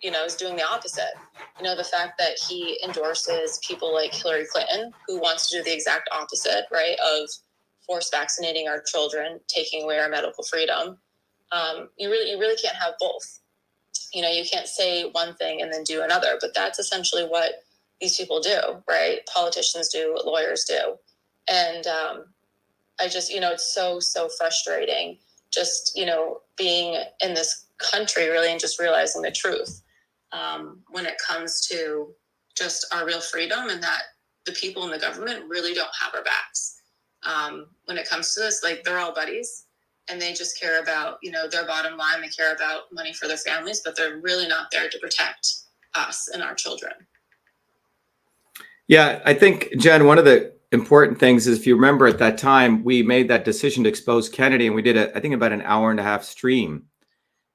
you know, is doing the opposite. You know, the fact that he endorses people like Hillary Clinton, who wants to do the exact opposite, right, of force vaccinating our children, taking away our medical freedom. You really can't have both. You know, you can't say one thing and then do another, but that's essentially what these people do, right? Politicians do, lawyers do. And I just, you know, it's so frustrating just, you know, being in this country really and just realizing the truth when it comes to just our real freedom, and that the people in the government really don't have our backs. When it comes to this, like, they're all buddies and they just care about, you know, their bottom line. They care about money for their families, but they're really not there to protect us and our children. Yeah, I think, Jen, one of the important things is, if you remember at that time, we made that decision to expose Kennedy, and we did I think about an 1.5 hour stream.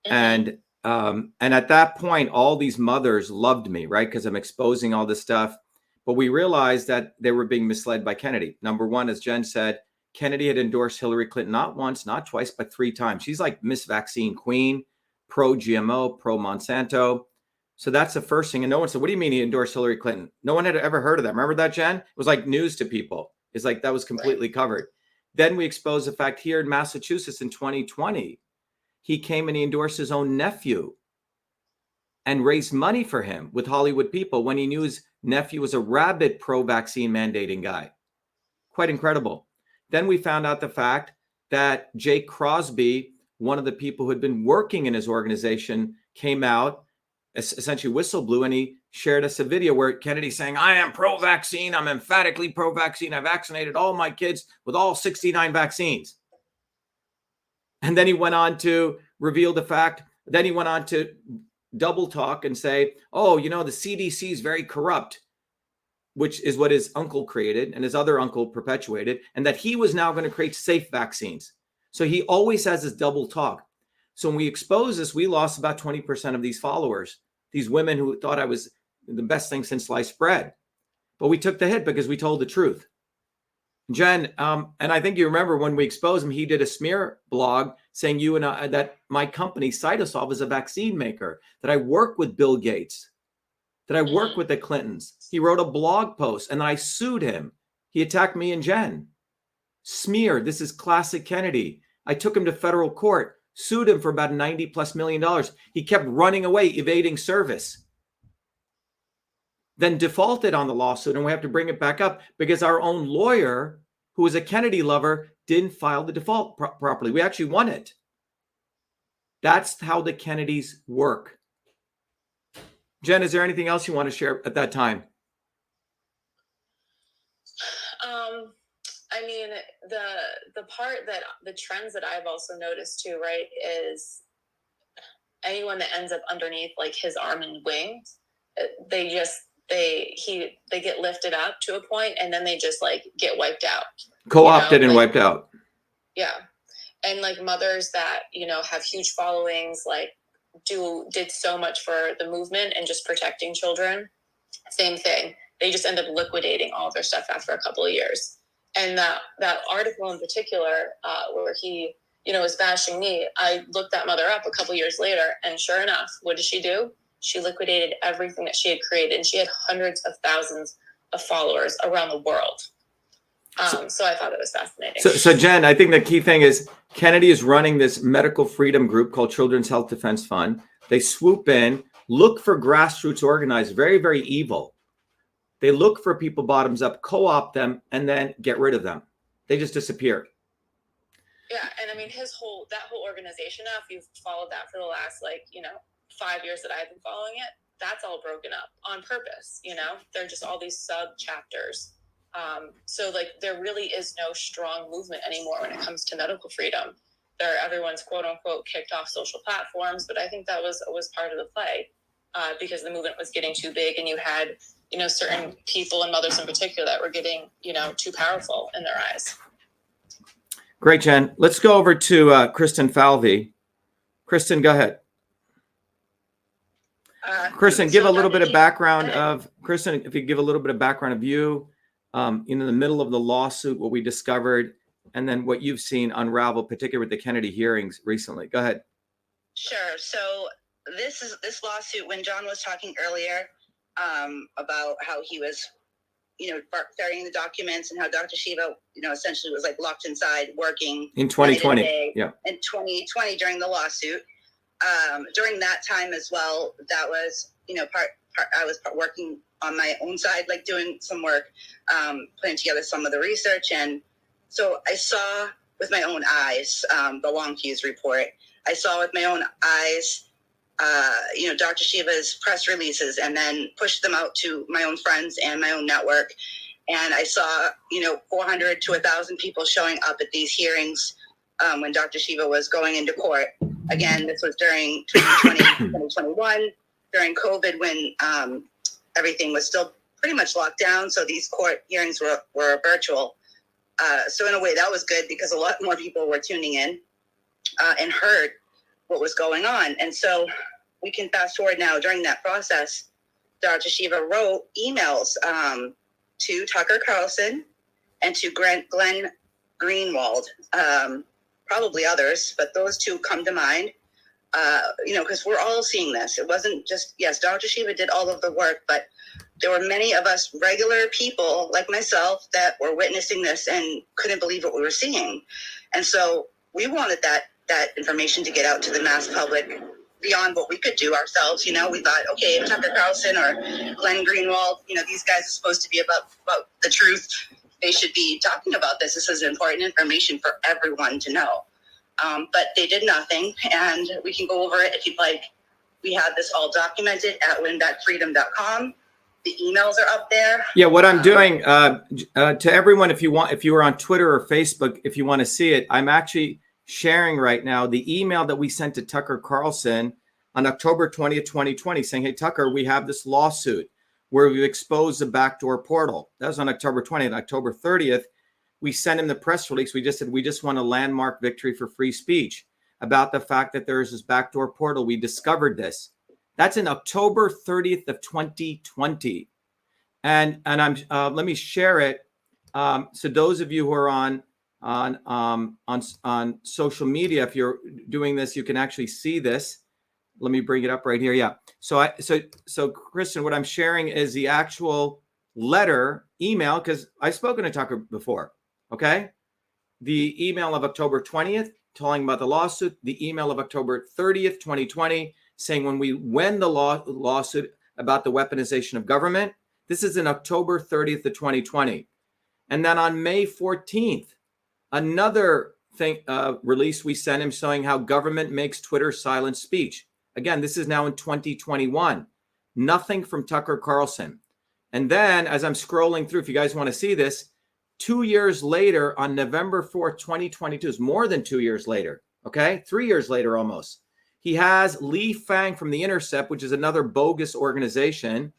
Mm-hmm. And at that point, all these mothers loved me, right? Because I'm exposing all this stuff. But we realized that they were being misled by Kennedy. Number one, as Jen said, Kennedy had endorsed Hillary Clinton not once, not twice, but 3 times. She's like Miss Vaccine Queen, pro GMO, pro Monsanto. So that's the first thing. And no one said, what do you mean he endorsed Hillary Clinton? No one had ever heard of that. Remember that, Jen? It was like news to people. It's like that was completely covered. Then we exposed the fact here in Massachusetts in 2020, he came and he endorsed his own nephew and raised money for him with Hollywood people when he knew his nephew was a rabid pro-vaccine mandating guy. Quite incredible. Then we found out the fact that Jake Crosby, one of the people who had been working in his organization, came out, essentially whistle blew, and he shared us a video where Kennedy's saying, I am pro-vaccine. I'm emphatically pro-vaccine. I vaccinated all my kids with all 69 vaccines. And then he went on to reveal the fact, then he went on to double talk and say, oh, you know, the CDC is very corrupt, which is what his uncle created and his other uncle perpetuated, and that he was now going to create safe vaccines. So he always has this double talk. So when we exposed this, we lost about 20% of these followers, these women who thought I was the best thing since sliced bread. But we took the hit because we told the truth. Jen, and I think you remember when we exposed him, he did a smear blog saying that my company, Cytosolve, is a vaccine maker, that I work with Bill Gates, that I work with the Clintons. He wrote a blog post and I sued him. He attacked me and Jen. Smear, this is classic Kennedy. I took him to federal court, sued him for about $90+ million. He kept running away, evading service. Then defaulted on the lawsuit, and we have to bring it back up because our own lawyer, who was a Kennedy lover, didn't file the default properly. We actually won it. That's how the Kennedys work. Jen, is there anything else you want to share at that time? I mean, the part that the trends that I've also noticed too, right, is anyone that ends up underneath like his arm and wing, they get lifted up to a point and then they just like get wiped out. Co-opted and like, wiped out. Yeah. And like mothers that, have huge followings, like did so much for the movement and just protecting children. Same thing. They just end up liquidating all of their stuff after a couple of years. And that article in particular, where he, was bashing me, I looked that mother up a couple of years later, and sure enough, what did she do? She liquidated everything that she had created, and she had hundreds of thousands of followers around the world. So I thought it was fascinating. So Jen, I think the key thing is Kennedy is running this medical freedom group called Children's Health Defense Fund. They swoop in, look for grassroots organized, very, very evil. They look for people bottoms up, co-opt them, and then get rid of them. They just disappeared. Yeah, and I mean that whole organization now, if you've followed that for the last 5 years that I've been following it, that's all broken up on purpose. They're just all these sub chapters. So there really is no strong movement anymore when it comes to medical freedom. Everyone's quote unquote kicked off social platforms, but I think that was part of the play, because the movement was getting too big, and you had certain people and mothers in particular that were getting too powerful in their eyes. Great, Jen. Let's go over to Kristen Falvey. Kristen, go ahead. Kristen, give a little bit of background of Kristen. If you give a little bit of background of you, in the middle of the lawsuit, what we discovered, and then what you've seen unravel, particularly with the Kennedy hearings recently. Go ahead. Sure. So this lawsuit, when John was talking earlier about how he was, burying the documents, and how Dr. Shiva, essentially was locked inside working in 2020. In 2020 during the lawsuit. During that time as well, that was, I was working on my own side, doing some work, putting together some of the research. And so I saw with my own eyes, the Long Fuse report. I saw with my own eyes, Dr. Shiva's press releases, and then pushed them out to my own friends and my own network. And I saw, 400 to 1,000 people showing up at these hearings when Dr. Shiva was going into court. Again, this was during 2020, 2021, during COVID, when everything was still pretty much locked down. So these court hearings were virtual. So in a way, that was good, because a lot more people were tuning in and heard what was going on. And so we can fast forward now. During that process, Dr. Shiva wrote emails to Tucker Carlson and to Glenn Greenwald, probably others, but those two come to mind, because we're all seeing this. It wasn't just, yes, Dr. Shiva did all of the work, but there were many of us regular people like myself that were witnessing this and couldn't believe what we were seeing. And so we wanted that information to get out to the mass public beyond what we could do ourselves. We thought, okay, if Tucker Carlson or Glenn Greenwald, these guys are supposed to be about the truth, they should be talking about this. This is important information for everyone to know. But they did nothing, and we can go over it if you'd like. We have this all documented at winbackfreedom.com. The emails are up there. Yeah, what I'm doing to everyone, if you were on Twitter or Facebook, if you want to see it, I'm actually sharing right now the email that we sent to Tucker Carlson on October 20th, 2020, saying, hey, Tucker, we have this lawsuit where we've exposed the backdoor portal. That was on October 20th. October 30th, we sent him the press release. We just said, we just won a landmark victory for free speech about the fact that there is this backdoor portal. We discovered this. That's in October 30th of 2020. And I'm let me share it. So those of you who are on social media, if you're doing this, you can actually see this. Let me bring it up right here. Yeah. So Kristen, what I'm sharing is the actual letter email, because I've spoken to Tucker before. Okay. The email of October 20th telling about the lawsuit, the email of October 30th, 2020, saying when we win the lawsuit about the weaponization of government. This is in October 30th of 2020. And then on May 14th, another thing release we sent him showing how government makes Twitter silent speech. Again, this is now in 2021. Nothing from Tucker Carlson. And then as I'm scrolling through, if you guys want to see this, 2 years later, on November 4th, 2022, is more than 2 years later, okay? 3 years later almost. He has Li Fang from The Intercept, which is another bogus organization.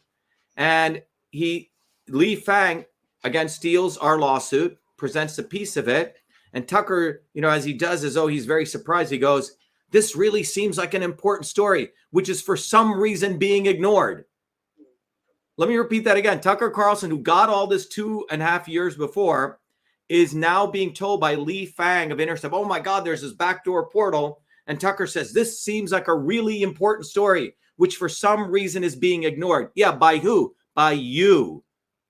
And Li Fang, again, steals our lawsuit, presents a piece of it. And Tucker, as he does, as though he's very surprised, he goes, this really seems like an important story, which is for some reason being ignored. Let me repeat that again. Tucker Carlson, who got all this 2.5 years before, is now being told by Li Fang of Intercept, oh my God, there's this backdoor portal. And Tucker says, this seems like a really important story, which for some reason is being ignored. Yeah, by who? By you.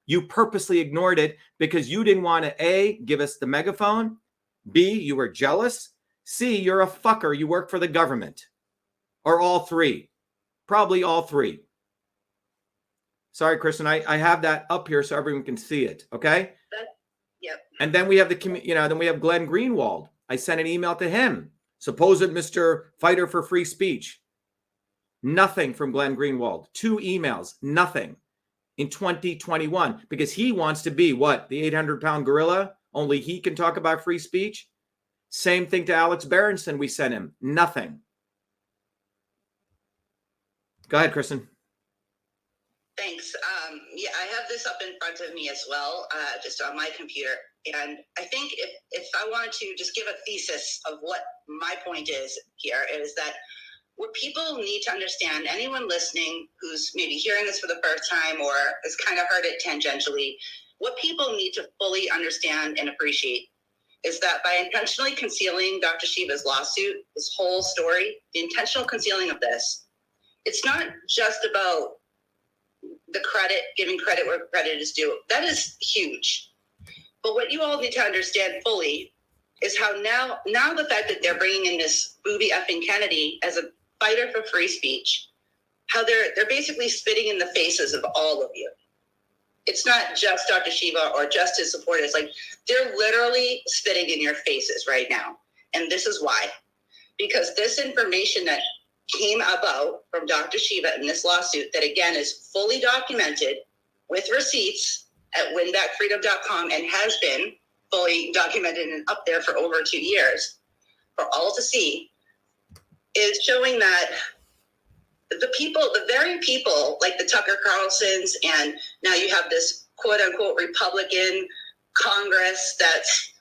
You purposely ignored it because you didn't want to, A, give us the megaphone. B, you were jealous. C, you're a fucker. You work for the government. Or all three. Probably all three. Sorry, Kristen, I have that up here so everyone can see it, okay? Yep. And then we have then we have Glenn Greenwald. I sent an email to him. Supposed Mr. Fighter for Free Speech. Nothing from Glenn Greenwald. 2 emails, nothing in 2021 because he wants to be what? The 800-pound gorilla? Only he can talk about free speech? Same thing to Alex Berenson. We sent him nothing. Go ahead, Kristen. Thanks. Yeah, I have this up in front of me as well, just on my computer. And I think if I wanted to just give a thesis of what my point is here, is that what people need to understand, anyone listening who's maybe hearing this for the first time or has kind of heard it tangentially, what people need to fully understand and appreciate is that by intentionally concealing Dr. Shiva's lawsuit, this whole story, the intentional concealing of this, it's not just about the credit, giving credit where credit is due. That is huge. But what you all need to understand fully is how now the fact that they're bringing in this booby effing Kennedy as a fighter for free speech, how they're basically spitting in the faces of all of you. It's not just Dr. Shiva or just his supporters. Like, they're literally spitting in your faces right now. And this is why. Because this information that came about from Dr. Shiva in this lawsuit that, again, is fully documented with receipts at winbackfreedom.com and has been fully documented and up there for over 2 years for all to see, is showing that the very people like the Tucker Carlsons, and now you have this quote unquote Republican Congress that's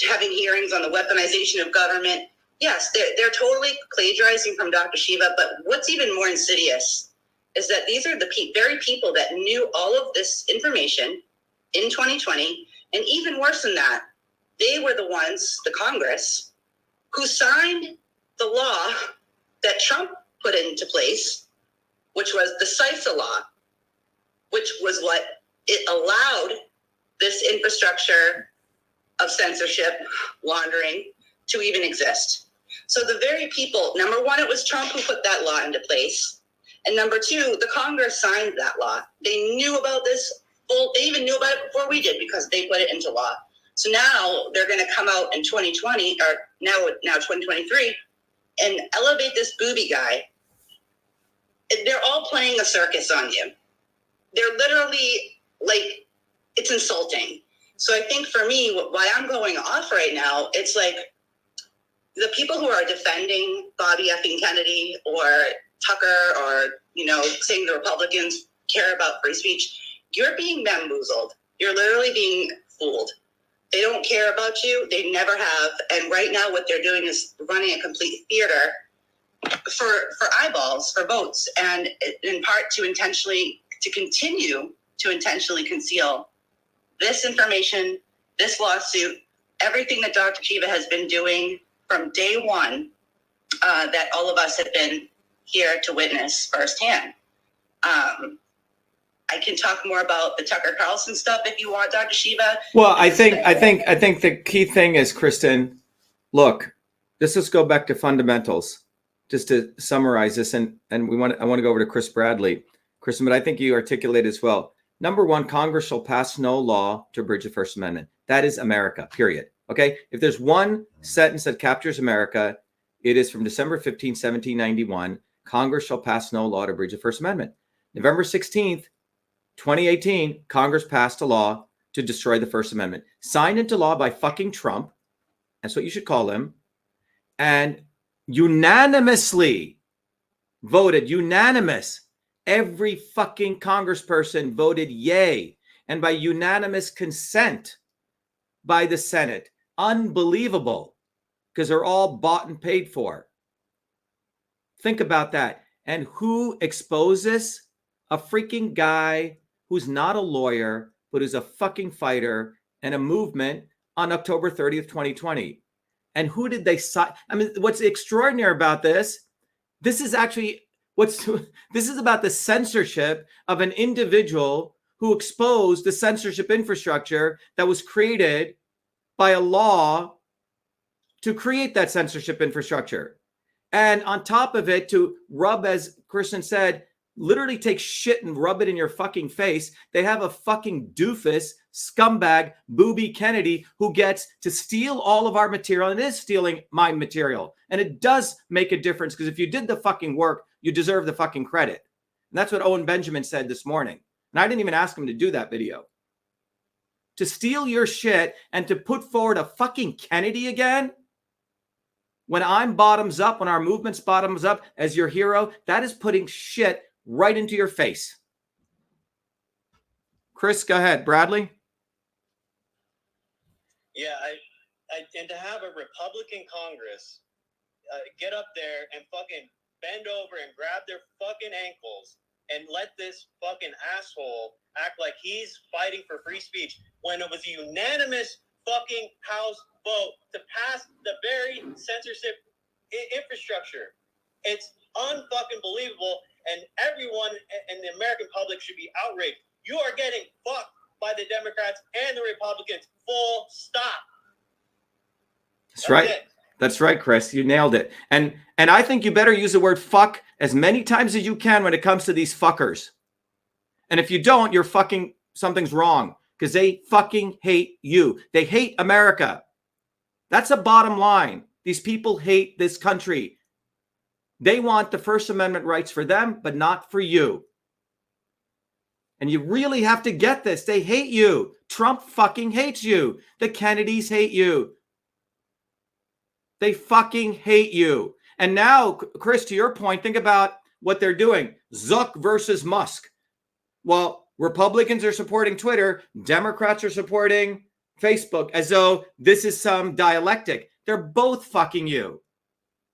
having hearings on the weaponization of government. Yes, they're totally plagiarizing from Dr. Shiva, but what's even more insidious is that these are the very people that knew all of this information in 2020, and even worse than that, they were the ones, the Congress, who signed the law that Trump put into place, which was the CISA law, which was what it allowed this infrastructure of censorship, laundering, to even exist. So the very people, number one, it was Trump who put that law into place. And number two, the Congress signed that law. They knew about this. They even knew about it before we did because they put it into law. So now they're going to come out in 2020 or now 2023 and elevate this booby guy. They're all playing a circus on you. They're literally like, it's insulting. So I think for me, why I'm going off right now, it's like the people who are defending Bobby effing Kennedy or Tucker or, saying the Republicans care about free speech, you're being bamboozled. You're literally being fooled. They don't care about you. They never have. And right now what they're doing is running a complete theater for eyeballs, for votes, and in part to continue to intentionally conceal this information, this lawsuit, everything that Dr. Shiva has been doing from day one, that all of us have been here to witness firsthand. I can talk more about the Tucker Carlson stuff if you want, Dr. Shiva. Well, I think the key thing is, Kristen, look, let's go back to fundamentals, just to summarize this, and I want to go over to Chris Bradley, Kristen, but I think you articulate as well. Number one, Congress shall pass no law to abridge the First Amendment. That is America, period. Okay? If there's one sentence that captures America, it is from December 15, 1791, Congress shall pass no law to abridge the First Amendment. November 16th, 2018, Congress passed a law to destroy the First Amendment, signed into law by fucking Trump. That's what you should call him. And unanimously voted, unanimous. Every fucking congressperson voted yay. And by unanimous consent by the Senate. Unbelievable. Because they're all bought and paid for. Think about that. And who exposes? A freaking guy who's not a lawyer, but who's a fucking fighter and a movement on October 30th, 2020. And who did they sign? I mean, what's extraordinary about this? This is actually this is about the censorship of an individual who exposed the censorship infrastructure that was created by a law to create that censorship infrastructure. And on top of it, to rub, as Kristen said, literally take shit and rub it in your fucking face. They have a fucking doofus, scumbag, Booby Kennedy, who gets to steal all of our material, and is stealing my material. And it does make a difference, because if you did the fucking work, you deserve the fucking credit. And that's what Owen Benjamin said this morning. And I didn't even ask him to do that video. To steal your shit and to put forward a fucking Kennedy again, when I'm bottoms up, when our movement's bottoms up as your hero, that is putting shit right into your face. Chris, go ahead. Bradley? Yeah, and to have a Republican Congress get up there and fucking bend over and grab their fucking ankles and let this fucking asshole act like he's fighting for free speech when it was a unanimous fucking House vote to pass the very censorship infrastructure. It's unfucking believable, and everyone in the American public should be outraged. You are getting fucked by the Democrats and the Republicans. Full stop. That's right. It. That's right, Chris. You nailed it. And I think you better use the word fuck as many times as you can when it comes to these fuckers. And if you don't, you're fucking, something's wrong, because they fucking hate you. They hate America. That's a bottom line. These people hate this country. They want the First Amendment rights for them, but not for you. And you really have to get this. They hate you. Trump fucking hates you. The Kennedys hate you. They fucking hate you. And now, Chris, to your point, think about what they're doing. Zuck versus Musk. Well, Republicans are supporting Twitter. Democrats are supporting Facebook, as though this is some dialectic. They're both fucking you.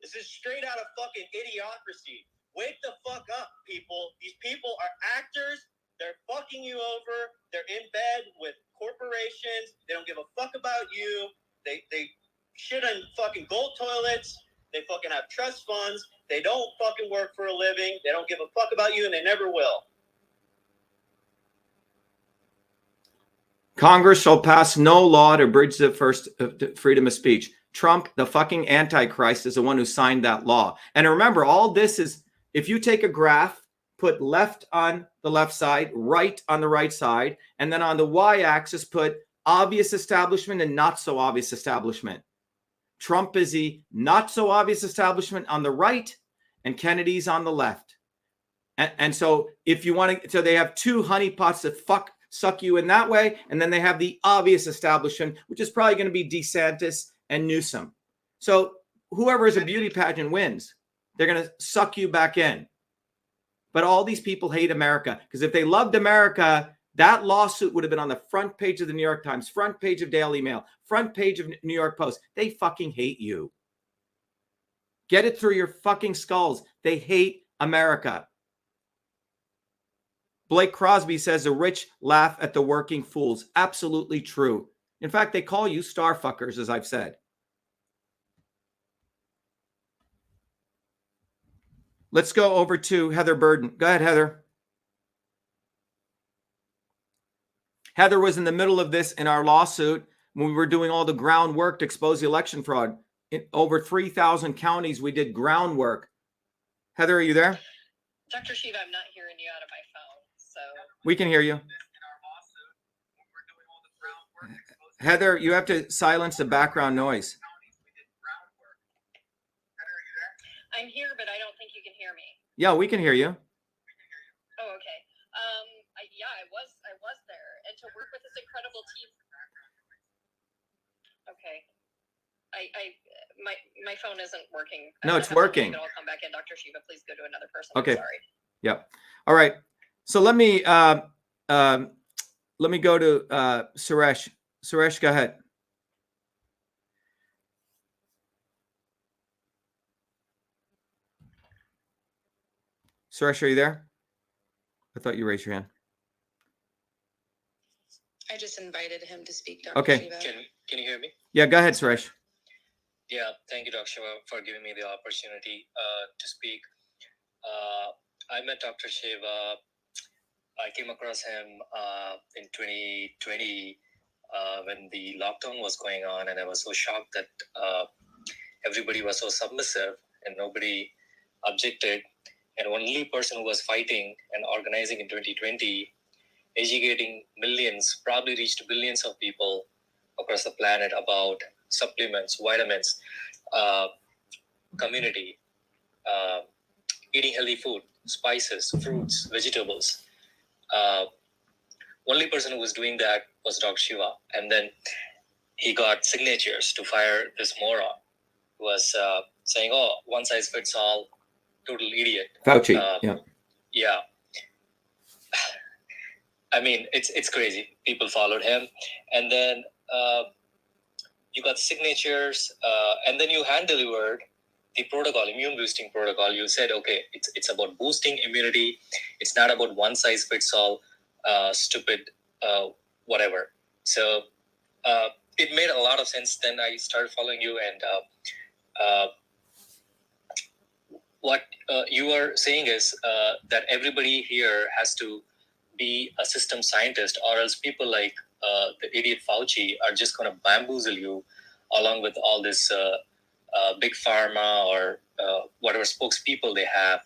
This is straight out of fucking idiocracy. Wake the fuck up, people. These people are actors. They're fucking you over. They're in bed with corporations. They don't give a fuck about you. They shit on fucking gold toilets. They fucking have trust funds. They don't fucking work for a living. They don't give a fuck about you, and they never will. Congress shall pass no law to bridge the first freedom of speech. Trump, the fucking Antichrist, is the one who signed that law. And remember, all this is, if you take a graph, put left on the left side, right on the right side, and then on the y-axis, put obvious establishment and not so obvious establishment. Trump is the not so obvious establishment on the right, and Kennedy's on the left. And so if you want to, so they have two honeypots that suck you in that way, and then they have the obvious establishment, which is probably going to be DeSantis and Newsom. So whoever is a beauty pageant wins. They're going to suck you back in. But all these people hate America, because if they loved America, that lawsuit would have been on the front page of the New York Times, front page of Daily Mail, front page of New York Post. They fucking hate you. Get it through your fucking skulls. They hate America. Blake Crosby says the rich laugh at the working fools. Absolutely true. In fact, they call you star fuckers, as I've said. Let's go over to Heather Burden. Go ahead, Heather. Heather was in the middle of this in our lawsuit when we were doing all the groundwork to expose the election fraud. In over 3,000 counties, we did groundwork. Heather, are you there? Dr. Shiva, I'm not hearing you out of my phone, so. We can hear you. Heather, you have to silence the background noise. I'm here, but I don't think you can hear me. Yeah, we can hear you. Oh, okay. I was there, and to work with this incredible incredible team. Okay. My phone isn't working. No, it's working. I'll come back in. Dr. Shiva, please go to another person. Okay. I'm sorry. Yep. All right. So let me go to Suresh. Suresh, go ahead. Suresh, are you there? I thought you raised your hand. I just invited him to speak, Dr. Okay. Shiva. Can you hear me? Yeah, go ahead, Suresh. Yeah, thank you, Dr. Shiva, for giving me the opportunity to speak. I met Dr. Shiva. I came across him in 2020 when the lockdown was going on, and I was so shocked that everybody was so submissive and nobody objected. And only person who was fighting and organizing in 2020, educating millions, probably reached billions of people across the planet about supplements, vitamins, community, eating healthy food, spices, fruits, vegetables. Only person who was doing that was Dr. Shiva. And then he got signatures to fire this moron who was saying, oh, one size fits all, total idiot. Fauci. Yeah. I mean, it's crazy. People followed him. And then you got signatures, and then you hand-delivered the protocol, immune boosting protocol. You said, okay, it's about boosting immunity. It's not about one size fits all, stupid, whatever. So it made a lot of sense. Then I started following you, and what you are saying is that everybody here has to be a system scientist, or else people like the idiot Fauci are just going to bamboozle you along with all this big pharma or whatever spokespeople they have.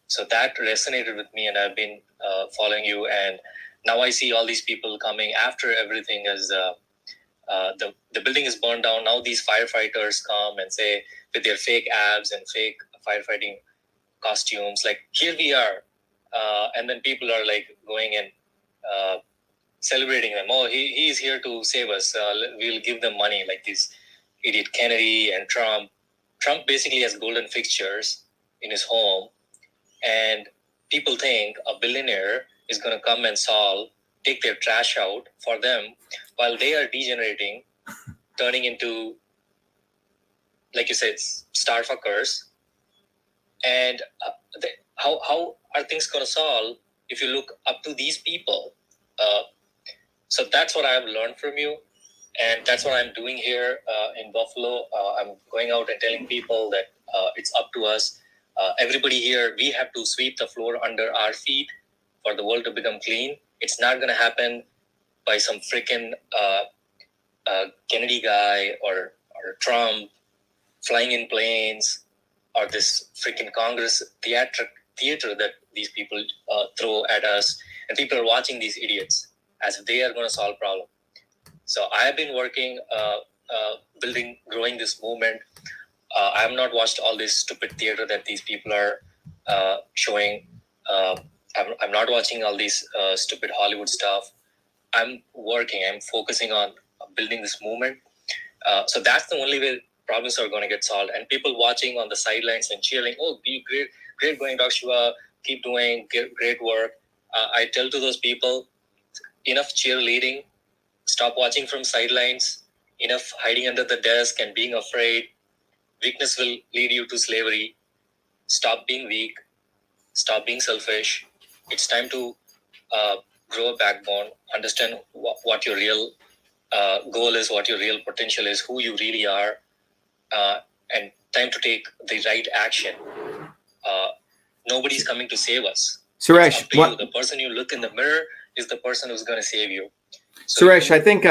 So that resonated with me, and I've been following you. And now I see all these people coming after everything as the building is burned down. Now these firefighters come and say with their fake abs and fake firefighting costumes, like, here we are. And then people are like going and celebrating them. Oh, he's here to save us. We'll give them money, like this idiot Kennedy and Trump. Trump basically has golden fixtures in his home, and people think a billionaire is going to come and take their trash out for them while they are degenerating, turning into, like you said, star fuckers. And how are things going to solve if you look up to these people? So that's what I've learned from you. And that's what I'm doing here in Buffalo. I'm going out and telling people that it's up to us. Everybody here, we have to sweep the floor under our feet for the world to become clean. It's not going to happen by some freaking Kennedy guy or Trump flying in planes, or this freaking Congress theater that these people throw at us. And people are watching these idiots as if they are going to solve problem. So I have been working, growing this movement. I have not watched all this stupid theater that these people are showing. I'm not watching all these stupid Hollywood stuff. I'm focusing on building this movement. So that's the only way problems are going to get solved. And people watching on the sidelines and cheering, oh, be great going, Dr. Shiva, keep doing great work. I tell to those people, enough cheerleading, stop watching from sidelines, enough hiding under the desk and being afraid. Weakness will lead you to slavery. Stop being weak. Stop being selfish. It's time to grow a backbone, understand what your real goal is, what your real potential is, who you really are, and time to take the right action. Nobody's coming to save us. Suresh, the person you look in the mirror is the person who's going to save you. So Suresh, I think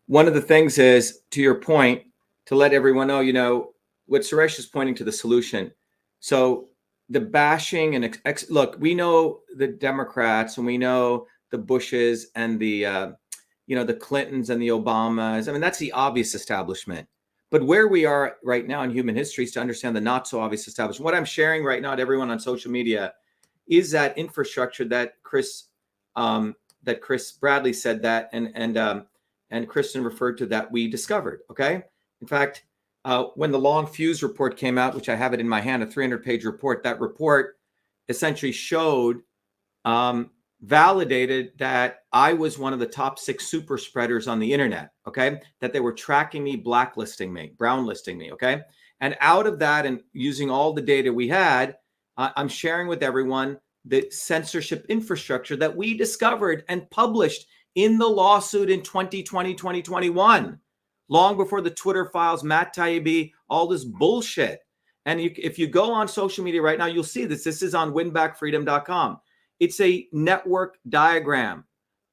one of the things is, to your point, to let everyone know, what Suresh is pointing to the solution. So the bashing and look, we know the Democrats and we know the Bushes and the Clintons and the Obamas. I mean, that's the obvious establishment. But where we are right now in human history is to understand the not so obvious establishment. What I'm sharing right now to everyone on social media is that infrastructure that Chris that Chris Bradley said that, and Kristen referred to that we discovered. Okay. In fact, when the Long Fuse report came out, which I have it in my hand, a 300-page report, that report essentially showed, validated that I was one of the top 6 super spreaders on the internet. Okay. That they were tracking me, blacklisting me, brownlisting me. Okay. And out of that, and using all the data we had, I'm sharing with everyone the censorship infrastructure that we discovered and published in the lawsuit in 2020, 2021, long before the Twitter files, Matt Taibbi, all this bullshit. And if you go on social media right now, you'll see this. This is on winbackfreedom.com. It's a network diagram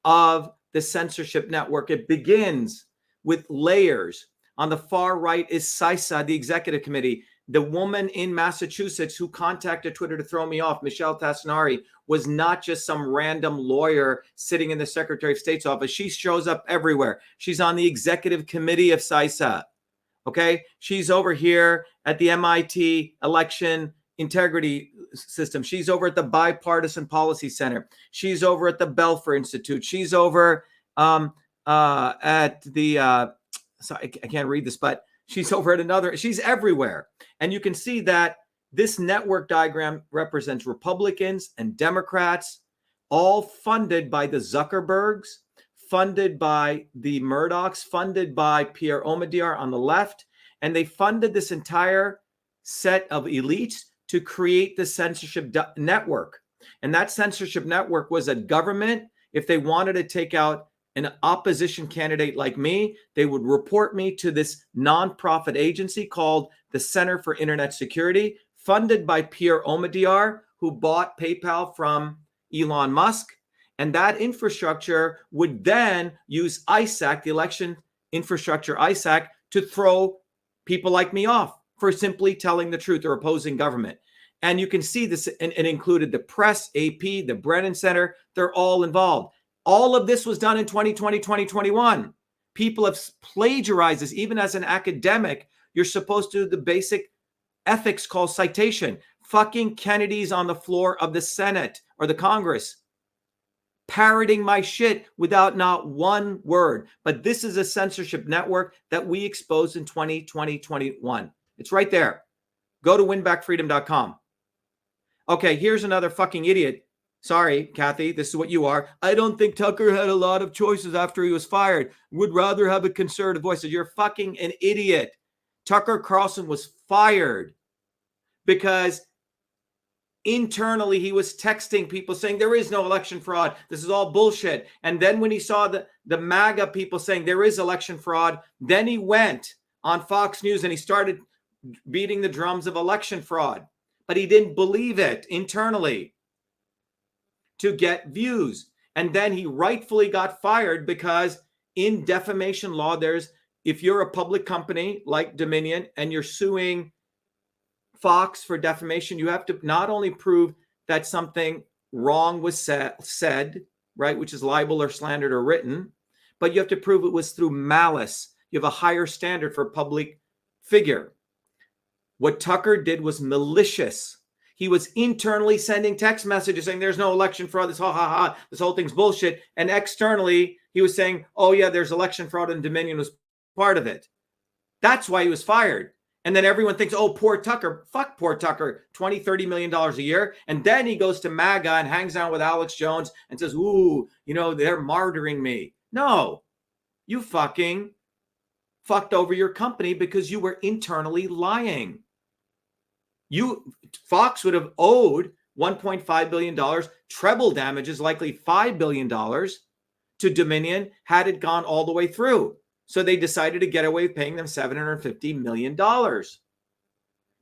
of the censorship network. It begins with layers. On the far right is CISA, the executive committee. The woman in Massachusetts who contacted Twitter to throw me off, Michelle Tassinari, was not just some random lawyer sitting in the Secretary of State's office. She shows up everywhere. She's on the executive committee of CISA. Okay. She's over here at the MIT election integrity system. She's over at the Bipartisan Policy Center. She's over at the Belfer Institute. She's over at the, sorry, I can't read this, but she's over at another, she's everywhere. And you can see that this network diagram represents Republicans and Democrats, all funded by the Zuckerbergs, funded by the Murdochs, funded by Pierre Omidyar on the left. And they funded this entire set of elites to create the censorship network. And that censorship network was a government. If they wanted to take out an opposition candidate like me, they would report me to this nonprofit agency called the Center for Internet Security, funded by Pierre Omidyar, who bought PayPal from Elon Musk. And that infrastructure would then use ISAC, the election infrastructure ISAC, to throw people like me off for simply telling the truth or opposing government. And you can see this, and it included the press, AP, the Brennan Center. They're all involved. All of this was done in 2020, 2021. People have plagiarized this. Even as an academic, you're supposed to do the basic ethics called citation. Fucking Kennedy's on the floor of the Senate or the Congress, parroting my shit without not one word. But this is a censorship network that we exposed in 2020, 21. It's right there. Go to winbackfreedom.com. Okay, here's another fucking idiot. Sorry, Kathy, this is what you are. I don't think Tucker had a lot of choices after he was fired. Would rather have a conservative voice. You're fucking an idiot. Tucker Carlson was fired because internally he was texting people saying there is no election fraud. This is all bullshit. And then when he saw the MAGA people saying there is election fraud, then he went on Fox News and he started beating the drums of election fraud. But he didn't believe it internally to get views. And then he rightfully got fired because in defamation law, if you're a public company like Dominion and you're suing Fox for defamation, you have to not only prove that something wrong was said, right, which is libel or slandered or written, but you have to prove it was through malice. You have a higher standard for a public figure. What Tucker did was malicious. He was internally sending text messages saying there's no election fraud. This this whole thing's bullshit. And externally, he was saying, oh yeah, there's election fraud and Dominion was part of it. That's why he was fired. And then everyone thinks, oh, poor Tucker. Fuck poor Tucker. $20-30 million a year. And then he goes to MAGA and hangs out with Alex Jones and says, ooh, they're martyring me. No, you fucking fucked over your company because you were internally lying. Fox would have owed $1.5 billion, treble damages, likely $5 billion to Dominion had it gone all the way through. So they decided to get away with paying them $750 million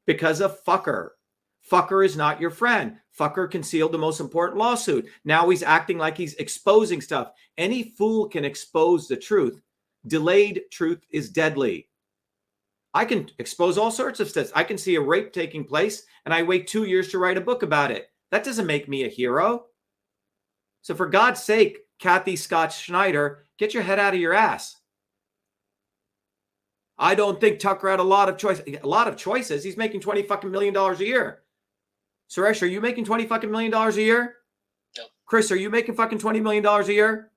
because of Fucker. Fucker is not your friend. Fucker concealed the most important lawsuit. Now he's acting like he's exposing stuff. Any fool can expose the truth. Delayed truth is deadly. I can expose all sorts of stuff. I can see a rape taking place and I wait 2 years to write a book about it. That doesn't make me a hero. So for God's sake, Kathy Scott Schneider, get your head out of your ass. I don't think Tucker had a lot of choices. He's making $20 fucking million a year. Suresh, are you making $20 fucking million a year? No. Chris, are you making fucking $20 million a year?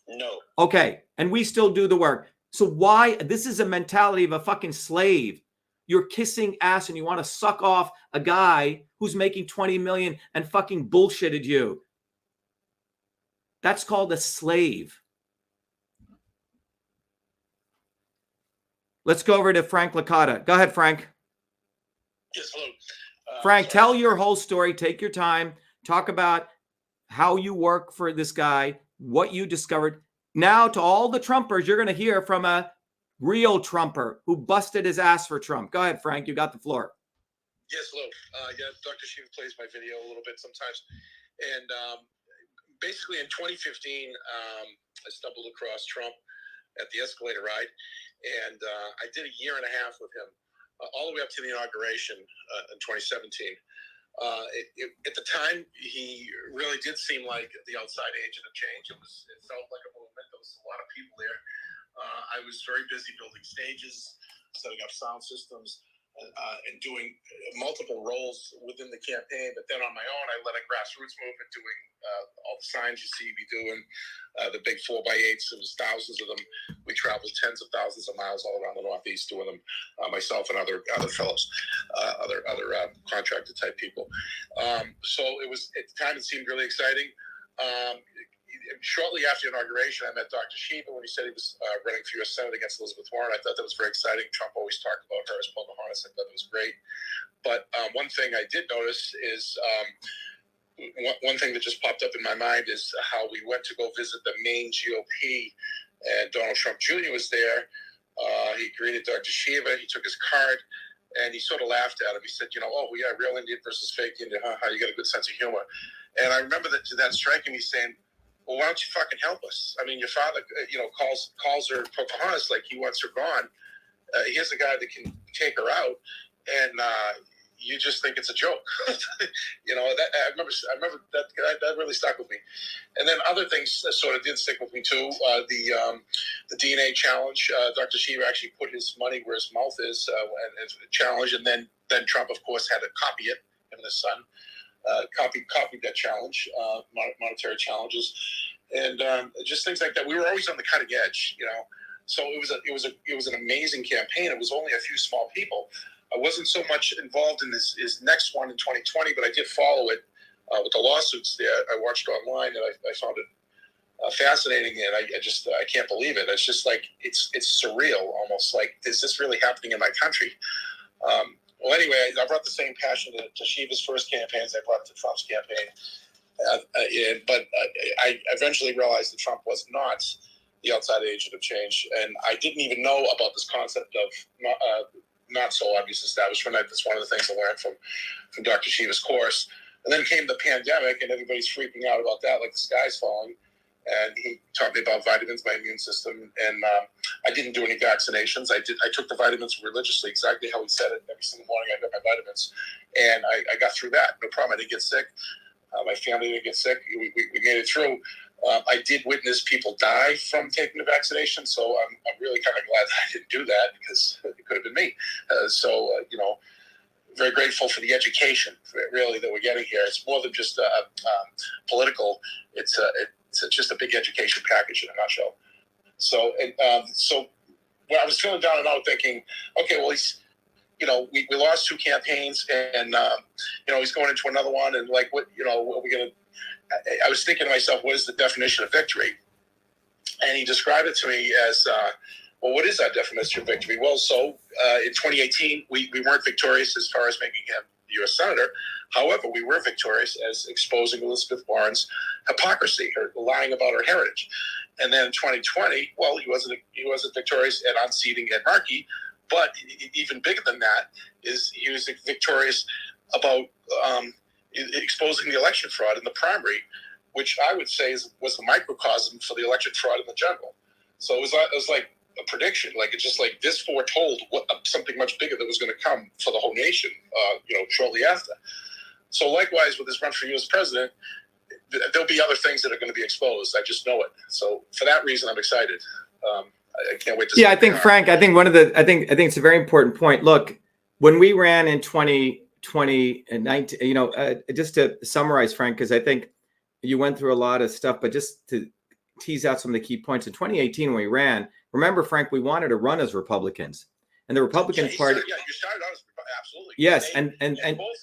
No. Okay. And we still do the work. So why? This is a mentality of a fucking slave. You're kissing ass and you want to suck off a guy who's making 20 million and fucking bullshitted you. That's called a slave. Let's go over to Frank Licata. Go ahead, Frank. Yes, hello. Frank, tell your whole story. Take your time. Talk about how you work for this guy, what you discovered. Now, to all the Trumpers, you're going to hear from a real Trumper who busted his ass for Trump. Go ahead, Frank. You got the floor. Yes, hello. Yeah, Dr. Shiva plays my video a little bit sometimes. And basically in 2015, I stumbled across Trump at the escalator ride. And I did a year and a half with him, all the way up to the inauguration in 2017. At the time, he really did seem like the outside agent of change. It felt like a movement. There was a lot of people there. I was very busy building stages, setting up sound systems, and doing multiple roles within the campaign. But then on my own, I led a grassroots movement, doing all the signs you see me doing, the big 4x8s. There was thousands of them. We traveled tens of thousands of miles all around the Northeast doing them, myself and other fellows, other contractor type people. So it was, at the time, it seemed really exciting. Shortly after inauguration, I met Dr. Shiva when he said he was running for U.S. Senate against Elizabeth Warren. I thought that was very exciting. Trump always talked about her as Pocahontas. I thought that was great. But one thing I did notice is one thing that just popped up in my mind is how we went to go visit the main GOP, and Donald Trump Jr. was there. He greeted Dr. Shiva. He took his card, and he sort of laughed at him. He said, oh, yeah, real Indian versus fake Indian. How you got a good sense of humor. And I remember that striking me, saying, well, why don't you fucking help us? I mean, your father, calls her Pocahontas like he wants her gone. Here's a guy that can take her out, and you just think it's a joke. I remember that really stuck with me. And then other things sort of did stick with me too. The DNA challenge. Dr. Shiva actually put his money where his mouth is, and challenge, and then Trump, of course, had to copy it, him and his son. Copied that challenge, monetary challenges, and just things like that. We were always on the cutting edge, So it was an amazing campaign. It was only a few small people. I wasn't so much involved in his next one in 2020, but I did follow it with the lawsuits there. I watched online, and I found it fascinating, and I can't believe it. It's just like it's surreal, almost like, is this really happening in my country? Well, anyway, I brought the same passion to Shiva's first campaign as I brought to Trump's campaign. But I eventually realized that Trump was not the outside agent of change. And I didn't even know about this concept of not so obvious establishment. That's one of the things I learned from Dr. Shiva's course. And then came the pandemic, and everybody's freaking out about that, like the sky's falling. And he taught me about vitamins, my immune system, and I didn't do any vaccinations. I took the vitamins religiously, exactly how he said it. Every single morning I got my vitamins, and I got through that. No problem. I didn't get sick. My family didn't get sick. We made it through. I did witness people die from taking the vaccination, so I'm really kind of glad that I didn't do that, because it could have been me. Very grateful for the education, really, that we're getting here. It's more than just political. It's just a big education package in a nutshell. So when I was feeling down and out, thinking, okay, well, he's, we lost two campaigns, and he's going into another one, and like, what are we gonna? I was thinking to myself, what is the definition of victory? And he described it to me as, well, what is that definition of victory? Well, so in 2018, we weren't victorious as far as making him the U.S. Senator. However, we were victorious as exposing Elizabeth Warren's hypocrisy, her lying about her heritage. And then in 2020, well, he wasn't victorious at unseating Ed Markey, but even bigger than that is he was victorious about exposing the election fraud in the primary, which I would say was a microcosm for the election fraud in the general. So it was like a prediction, like it's just like this foretold something much bigger that was going to come for the whole nation, shortly after. So likewise with this run for U.S. president, there'll be other things that are going to be exposed. I just know it. So for that reason, I'm excited. I can't wait to see. Yeah, I think Frank, I think it's a very important point. Look, when we ran in 2020, 2019, just to summarize, Frank, because I think you went through a lot of stuff, but just to tease out some of the key points. In 2018, when we ran, remember, Frank, we wanted to run as Republicans, and the Republican Party. You started out as absolutely. Yes, and both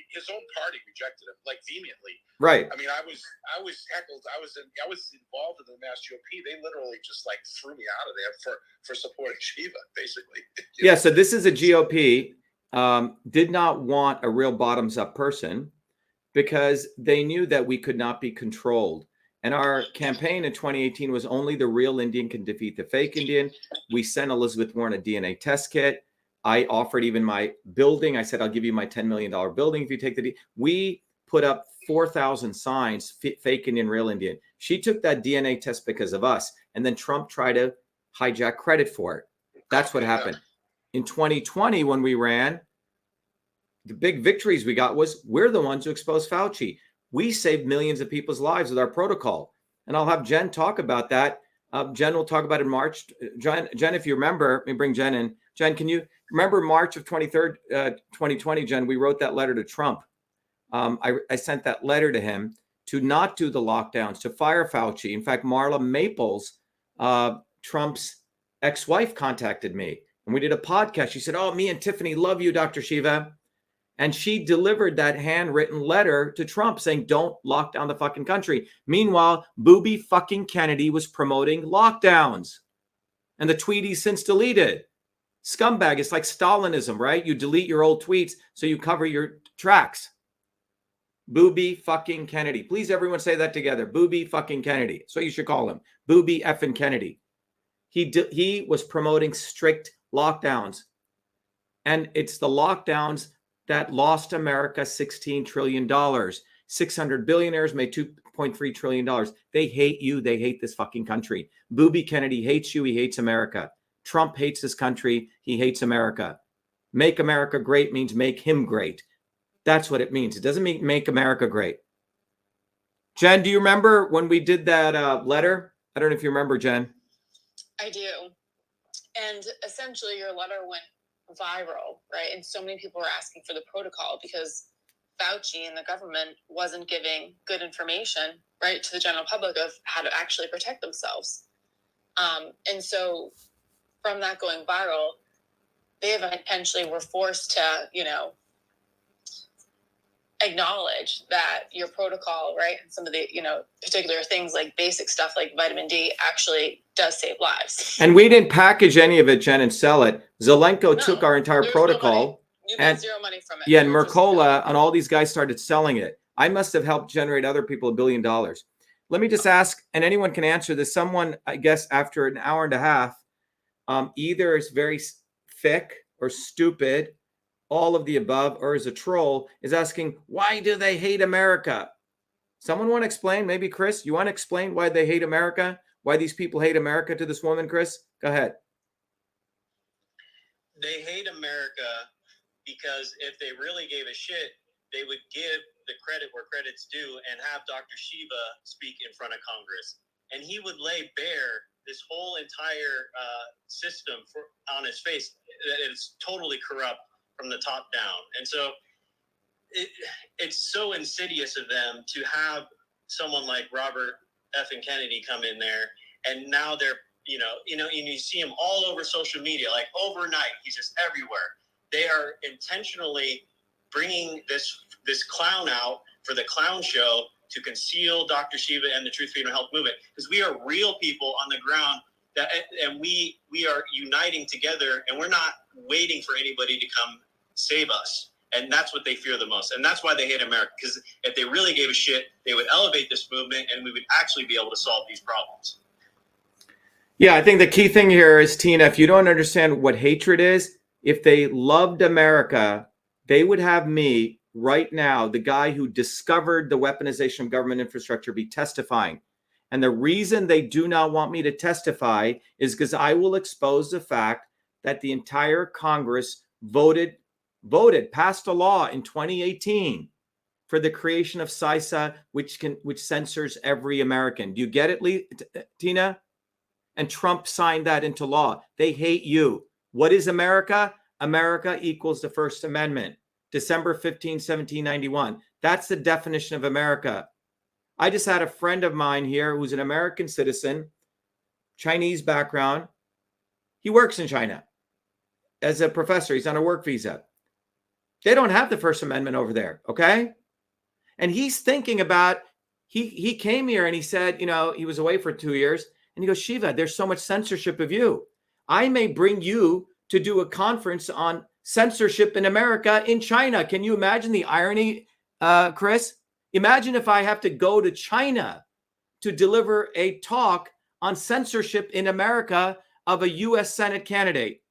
his own party rejected him like vehemently. Right. I mean, I was heckled. I was involved in the Mass GOP. They literally just like threw me out of there for supporting Shiva, basically. Yeah. So this is a GOP did not want a real bottoms up person because they knew that we could not be controlled. And our campaign in 2018 was only the real Indian can defeat the fake Indian. We sent Elizabeth Warren a DNA test kit. I offered even my building. I said, I'll give you my $10 million building if you take the we put up 4,000 signs, fake Indian, real Indian. She took that DNA test because of us. And then Trump tried to hijack credit for it. That's what happened. In 2020, when we ran, the big victories we got was we're the ones who exposed Fauci. We saved millions of people's lives with our protocol. And I'll have Jen talk about that. Jen will talk about it in March. Jen, if you remember, let me bring Jen in. Jen, can you remember March of 2020, Jen, we wrote that letter to Trump. I sent that letter to him to not do the lockdowns, to fire Fauci. In fact, Marla Maples, Trump's ex-wife, contacted me. And we did a podcast. She said, oh, me and Tiffany love you, Dr. Shiva. And she delivered that handwritten letter to Trump saying, don't lock down the fucking country. Meanwhile, Booby fucking Kennedy was promoting lockdowns. And the tweet he's since deleted. Scumbag. It's like Stalinism, right? You delete your old tweets so you cover your tracks. Booby fucking Kennedy. Please, everyone say that together. Booby fucking Kennedy. That's what you should call him. Booby effing Kennedy. He was promoting strict lockdowns. And it's the lockdowns that lost America $16 trillion. 600 billionaires made $2.3 trillion. They hate you. They hate this fucking country. Booby Kennedy hates you. He hates America. Trump hates this country. He hates America. Make America great means make him great. That's what it means. It doesn't mean make America great. Jen, do you remember when we did that letter? I don't know if you remember, Jen. I do. And essentially your letter went viral, right? And so many people were asking for the protocol because Fauci and the government wasn't giving good information, right, to the general public of how to actually protect themselves. And so from that going viral, they eventually were forced to, acknowledge that your protocol, right, and some of the, particular things like basic stuff like vitamin D actually does save lives. And we didn't package any of it, Jen, and sell it. Zelenko took our entire protocol. You got zero money from it. Yeah, and Mercola and all these guys started selling it. I must have helped generate other people $1 billion. Let me just ask, and anyone can answer this. Someone, I guess, after an hour and a half, either is very thick or stupid, all of the above, or is a troll, is asking, why do they hate America? Someone want to explain? Maybe Chris, you want to explain why they hate America? Why these people hate America to this woman, Chris? Go ahead. They hate America because if they really gave a shit, they would give the credit where credit's due and have Dr. Shiva speak in front of Congress. And he would lay bare this whole entire system on his face that it's totally corrupt from the top down. And so it's so insidious of them to have someone like Robert F. and Kennedy come in there. And now they're, and you see him all over social media, like overnight, he's just everywhere. They are intentionally bringing this clown out for the clown show to conceal Dr. Shiva and the Truth, Freedom, Health movement, because we are real people on the ground and we are uniting together, and we're not waiting for anybody to come save us. And that's what they fear the most. And that's why they hate America, because if they really gave a shit, they would elevate this movement and we would actually be able to solve these problems. Yeah, I think the key thing here is, Tina, if you don't understand what hatred is, if they loved America, they would have me right now, the guy who discovered the weaponization of government infrastructure, be testifying. And the reason they do not want me to testify is because I will expose the fact that the entire Congress passed a law in 2018 for the creation of CISA, which censors every American. Do you get it, Tina? And Trump signed that into law. They hate you. What is America? America equals the First Amendment. December 15, 1791. That's the definition of America. I just had a friend of mine here who's an American citizen, Chinese background. He works in China as a professor. He's on a work visa. They don't have the First Amendment over there, okay? And he's thinking about, he came here and he said, you know, he was away for 2 years. And he goes, Shiva, there's so much censorship of you. I may bring you to do a conference on censorship in America in China. Can you imagine the irony, Chris? Imagine if I have to go to China to deliver a talk on censorship in America of a U.S. Senate candidate.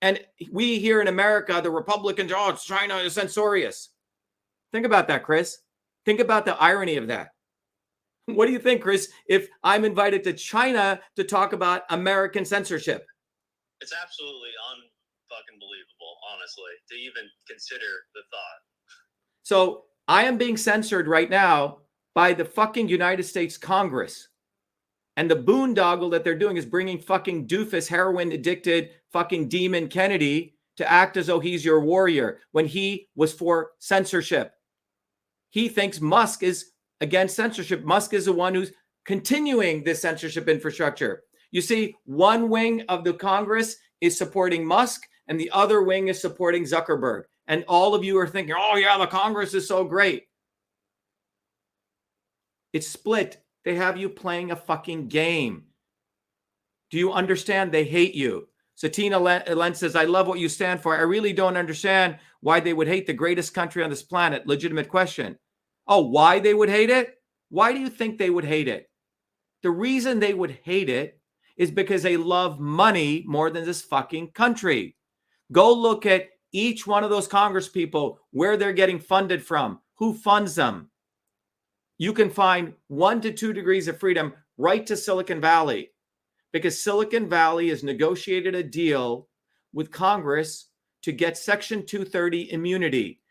And we here in America, the Republicans, oh, it's China is censorious. Think about that, Chris. Think about the irony of that. What do you think, Chris, if I'm invited to China to talk about American censorship? It's absolutely unfucking believable, honestly, to even consider the thought. So I am being censored right now by the fucking United States Congress. And the boondoggle that they're doing is bringing fucking doofus, heroin addicted fucking demon Kennedy to act as though he's your warrior when he was for censorship. He thinks Musk is against censorship. Musk is the one who's continuing this censorship infrastructure. You see, one wing of the Congress is supporting Musk and the other wing is supporting Zuckerberg. And all of you are thinking, oh yeah, the Congress is so great. It's split. They have you playing a fucking game. Do you understand? They hate you. Satina Len says, I love what you stand for. I really don't understand why they would hate the greatest country on this planet. Legitimate question. Oh, why they would hate it? Why do you think they would hate it? The reason they would hate it is because they love money more than this fucking country. Go look at each one of those Congress people, where they're getting funded from, who funds them. You can find 1 to 2 degrees of freedom right to Silicon Valley, because Silicon Valley has negotiated a deal with Congress to get Section 230 immunity.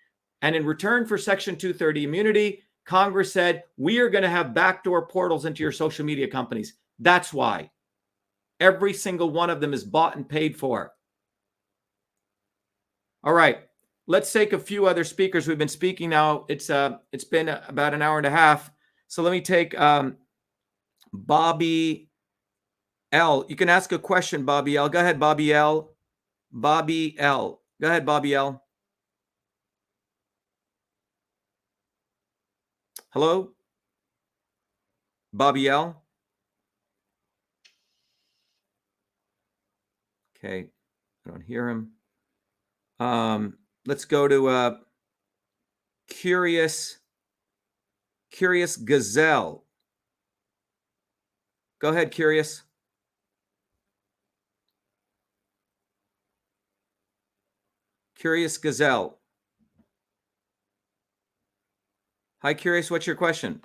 And in return for Section 230 immunity, Congress said, we are going to have backdoor portals into your social media companies. That's why. Every single one of them is bought and paid for. All right. Let's take a few other speakers. We've been speaking now. It's been about an hour and a half. So let me take Bobby L. You can ask a question, Bobby L. Go ahead, Bobby L. Bobby L. Go ahead, Bobby L. Hello? Bobby L. Okay. I don't hear him. Let's go to Curious Gazelle. Go ahead, Curious. Curious Gazelle. Hi, Curious. What's your question?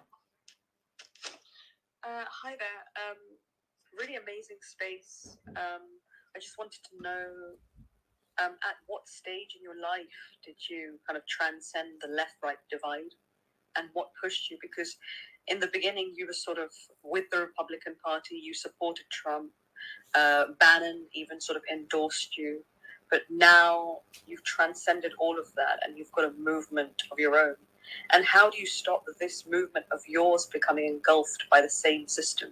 Hi there. Really amazing space. I just wanted to know, at what stage in your life did you kind of transcend the left-right divide, and what pushed you? Because in the beginning, you were sort of with the Republican Party, you supported Trump, Bannon even sort of endorsed you, but now you've transcended all of that and you've got a movement of your own. And how do you stop this movement of yours becoming engulfed by the same system?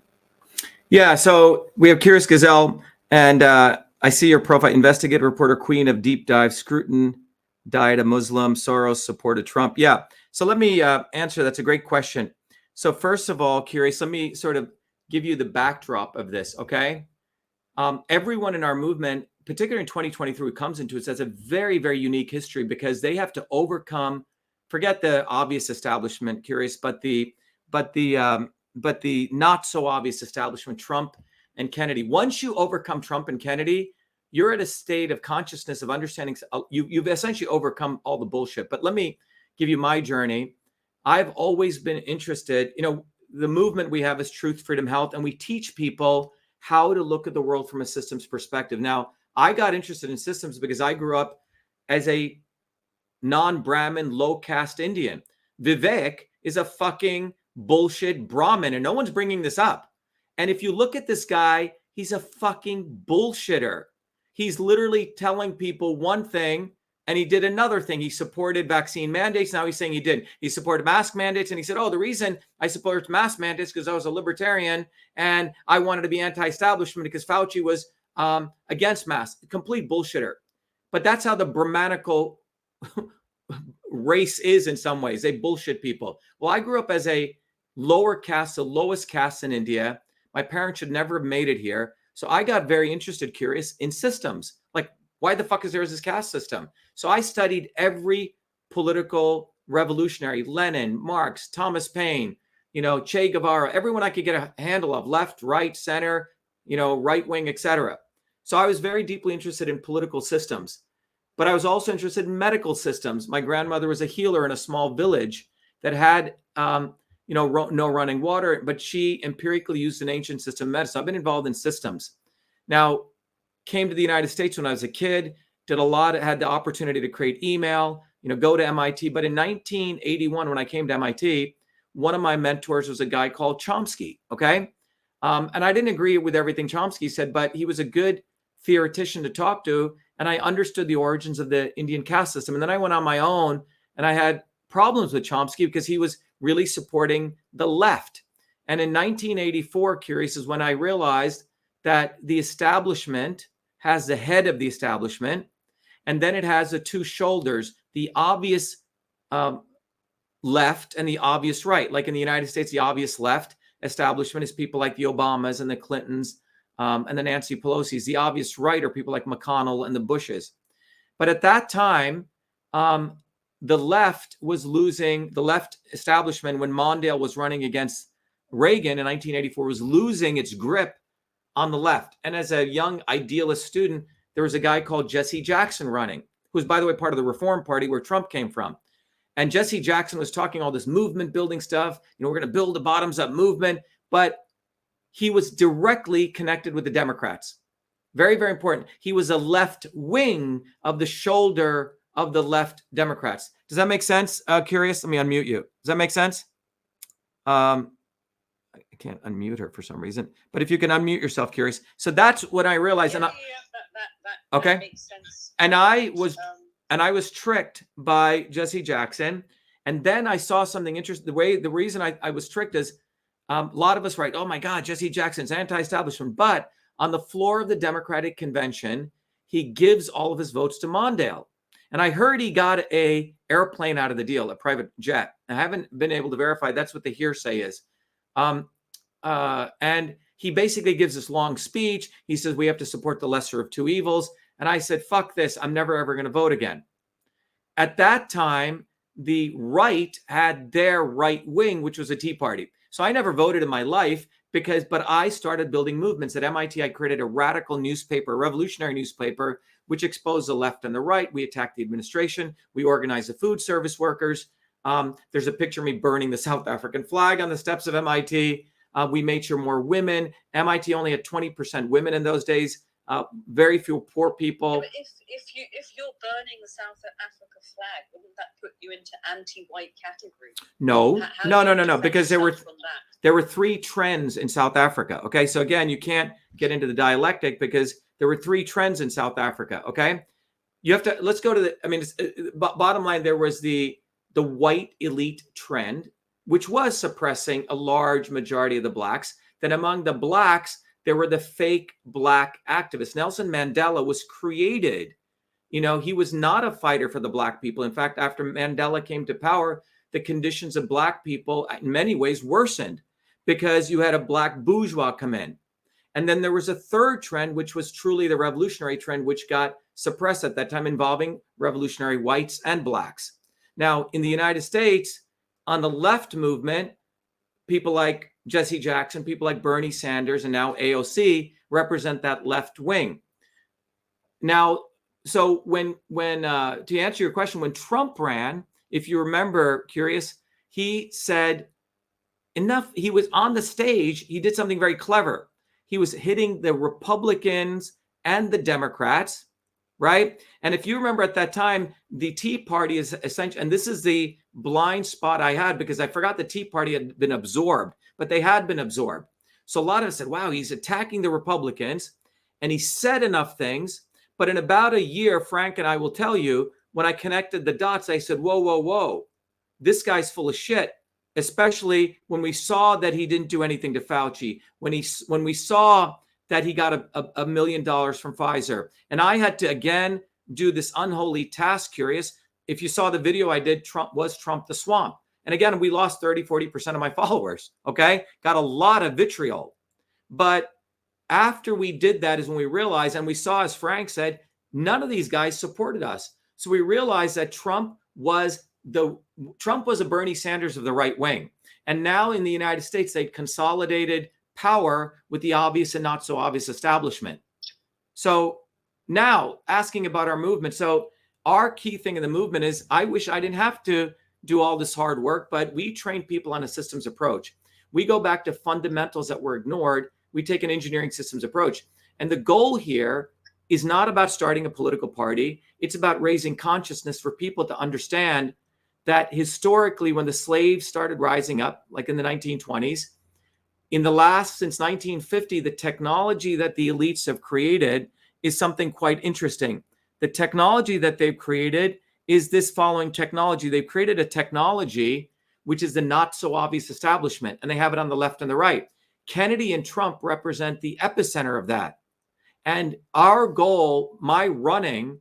Yeah, so we have Curious Gazelle, and I see your profile. Investigative reporter, queen of deep dive, Scruton, died a Muslim, Soros supported Trump. Yeah, so let me answer. That's a great question. So first of all, Curious, let me sort of give you the backdrop of this, okay? Everyone in our movement, particularly in 2023, comes into it, has a very, very unique history because they have to overcome, forget the obvious establishment, Curious, but the not so obvious establishment, Trump and Kennedy. Once you overcome Trump and Kennedy, you're at a state of consciousness of understanding. You've essentially overcome all the bullshit. But let me give you my journey. I've always been interested, the movement we have is Truth, Freedom, Health, and we teach people how to look at the world from a systems perspective. Now, I got interested in systems because I grew up as a non-Brahmin, low-caste Indian. Vivek is a fucking bullshit Brahmin, and no one's bringing this up. And if you look at this guy, he's a fucking bullshitter. He's literally telling people one thing And he did another thing. He supported vaccine mandates. Now he's saying he didn't. He supported mask mandates. And he said, oh, the reason I supported mask mandates because I was a libertarian and I wanted to be anti-establishment because Fauci was against masks. Complete bullshitter. But that's how the Brahmanical race is in some ways. They bullshit people. Well, I grew up as a lower caste, the lowest caste in India. My parents should never have made it here. So I got very interested, curious in systems. Like, why the fuck is there this caste system? So I studied every political revolutionary, Lenin, Marx, Thomas Paine, Che Guevara, everyone I could get a handle of, left, right, center, right wing, etc. So I was very deeply interested in political systems, but I was also interested in medical systems. My grandmother was a healer in a small village that had, no running water, but she empirically used an ancient system of medicine. I've been involved in systems. Now, came to the United States when I was a kid, did a lot, had the opportunity to create email, go to MIT. But in 1981, when I came to MIT, one of my mentors was a guy called Chomsky, okay? And I didn't agree with everything Chomsky said, but he was a good theoretician to talk to, and I understood the origins of the Indian caste system. And then I went on my own, and I had problems with Chomsky because he was really supporting the left. And in 1984, curious, is when I realized that the establishment has the head of the establishment, and then it has the two shoulders, the obvious left and the obvious right. Like in the United States, the obvious left establishment is people like the Obamas and the Clintons and the Nancy Pelosi's. The obvious right are people like McConnell and the Bushes. But at that time, the left was losing, the left establishment, when Mondale was running against Reagan in 1984, was losing its grip on the left. And as a young idealist student, there was a guy called Jesse Jackson running, who was, by the way, part of the Reform Party where Trump came from. And Jesse Jackson was talking all this movement building stuff. We're going to build a bottoms up movement. But he was directly connected with the Democrats. Very, very important. He was a left wing of the shoulder of the left Democrats. Does that make sense? Curious? Let me unmute you. Does that make sense? I can't unmute her for some reason, but if you can unmute yourself, curious. So that's what I realized. That makes sense. And I was tricked by Jesse Jackson. And then I saw something interesting. The reason I was tricked is a lot of us write, oh my God, Jesse Jackson's anti-establishment. But on the floor of the Democratic convention, he gives all of his votes to Mondale. And I heard he got a airplane out of the deal, a private jet. I haven't been able to verify. That's what the hearsay is. And he basically gives this long speech. He says, we have to support the lesser of two evils. And I said, fuck this. I'm never, ever going to vote again. At that time, the right had their right wing, which was a Tea Party. So I never voted in my life but I started building movements. At MIT, I created a radical newspaper, a revolutionary newspaper, which exposed the left and the right. We attacked the administration. We organized the food service workers. There's a picture of me burning the South African flag on the steps of MIT. We made sure more women. MIT only had 20% women in those days. Very few poor people. Yeah, but if you're burning the South Africa flag, wouldn't that put you into anti-white category? No, no. Because there were three trends in South Africa. Okay, so again, you can't get into the dialectic because there were three trends in South Africa. Okay, you have to. Let's go to the. Bottom line, there was the white elite trend, which was suppressing a large majority of the blacks. Then among the blacks, there were the fake black activists. Nelson Mandela was created. He was not a fighter for the black people. In fact, after Mandela came to power, the conditions of black people in many ways worsened because you had a black bourgeois come in. And then there was a third trend, which was truly the revolutionary trend, which got suppressed at that time, involving revolutionary whites and blacks. Now, in the United States, on the left movement, people like Jesse Jackson, people like Bernie Sanders, and now AOC represent that left wing. Now, so when to answer your question, when Trump ran, if you remember, curious, he said enough. He was on the stage. He did something very clever. He was hitting the Republicans and the Democrats, right? And if you remember at that time, the Tea Party is essentially, and this is the blind spot I had because I forgot the Tea Party had been absorbed, but they had been absorbed. So a lot of us said, wow, he's attacking the Republicans, and he said enough things. But in about a year, Frank and I will tell you, when I connected the dots, I said, whoa, whoa, whoa, this guy's full of shit. Especially when we saw that he didn't do anything to Fauci, when we saw that he got $1 million from Pfizer. And I had to, again, do this unholy task, Curious. If you saw the video I did, Trump the swamp. And again, we lost 30-40% of my followers, okay? Got a lot of vitriol. But after we did that is when we realized, and we saw, as Frank said, none of these guys supported us. So we realized that Trump was a Bernie Sanders of the right wing. And now in the United States, they'd consolidated power with the obvious and not so obvious establishment. So now asking about our movement. So our key thing in the movement is, I wish I didn't have to do all this hard work, but we train people on a systems approach. We go back to fundamentals that were ignored. We take an engineering systems approach. And the goal here is not about starting a political party. It's about raising consciousness for people to understand that historically, when the slaves started rising up, like in the 1920s, since 1950, the technology that the elites have created is something quite interesting. The technology that they've created is this following technology. They've created a technology which is the not so obvious establishment, and they have it on the left and the right. Kennedy and Trump represent the epicenter of that. And our goal, my running,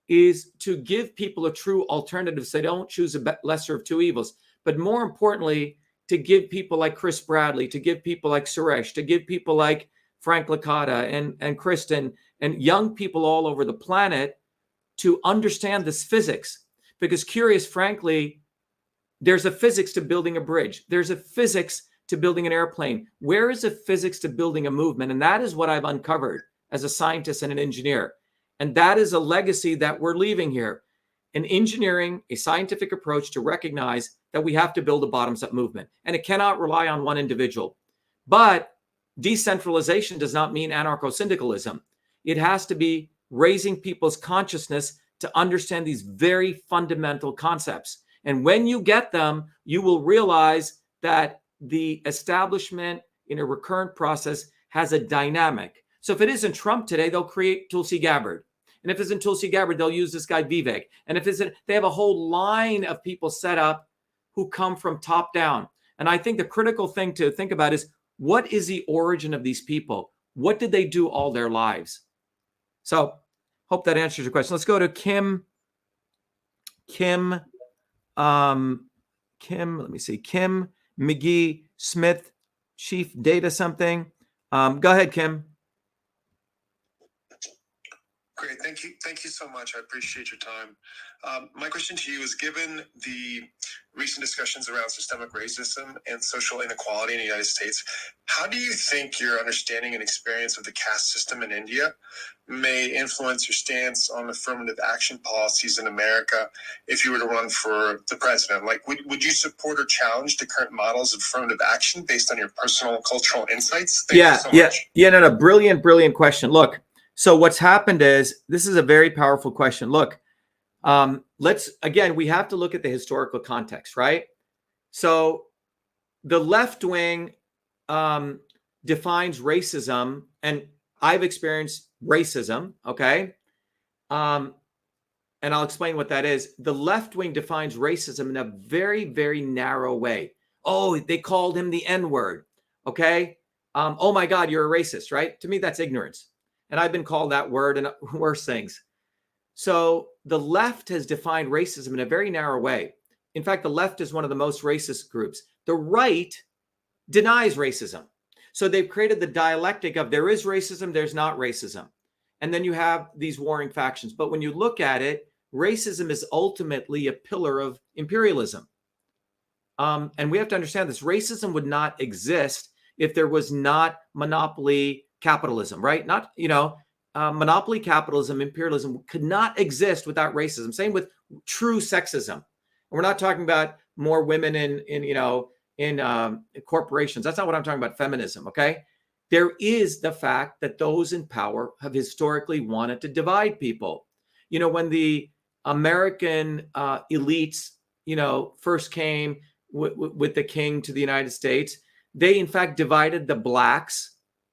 is to give people a true alternative so they don't choose a lesser of two evils. But more importantly, to give people like Chris Bradley, to give people like Suresh, to give people like Frank Licata and Kristen and young people all over the planet to understand this physics. Because curious, frankly, there's a physics to building a bridge. There's a physics to building an airplane. Where is the physics to building a movement? And that is what I've uncovered as a scientist and an engineer. And that is a legacy that we're leaving here. An engineering, a scientific approach to recognize that we have to build a bottoms-up movement. And it cannot rely on one individual. But decentralization does not mean anarcho-syndicalism. It has to be raising people's consciousness to understand these very fundamental concepts. And when you get them, you will realize that the establishment in a recurrent process has a dynamic. So if it isn't Trump today, they'll create Tulsi Gabbard. And if it isn't Tulsi Gabbard, they'll use this guy Vivek. And if they have a whole line of people set up who come from top down. And I think the critical thing to think about is, what is the origin of these people? What did they do all their lives? So hope that answers your question. Let's go to Kim, let me see, Kim McGee Smith, Chief Data something. Go ahead, Kim. Great. Thank you so much. I appreciate your time. My question to you is, given the recent discussions around systemic racism and social inequality in the United States, how do you think your understanding and experience of the caste system in India may influence your stance on affirmative action policies in America if you were to run for the president? Like, would you support or challenge the current models of affirmative action based on your personal cultural insights? Thank you so much. No, brilliant question. Look, so what's happened is, this is a very powerful question. Look, we have to look at the historical context, right? So the left wing defines racism, and I've experienced racism, okay? And I'll explain what that is. The left wing defines racism in a very, very narrow way. Oh, they called him the N-word, okay? Oh my God, you're a racist, right? To me, that's ignorance. And I've been called that word and worse things. So the left has defined racism in a very narrow way. In fact, the left is one of the most racist groups. The right denies racism. So they've created the dialectic of there is racism, there's not racism. And then you have these warring factions. But when you look at it, racism is ultimately a pillar of imperialism. And we have to understand this. Racism would not exist if there was not monopoly capitalism, right? Monopoly capitalism, imperialism could not exist without racism. Same with true sexism. And we're not talking about more women in corporations. That's not what I'm talking about. Feminism. Okay. There is the fact that those in power have historically wanted to divide people. When the American elites, first came with the king to the United States, they in fact divided the blacks,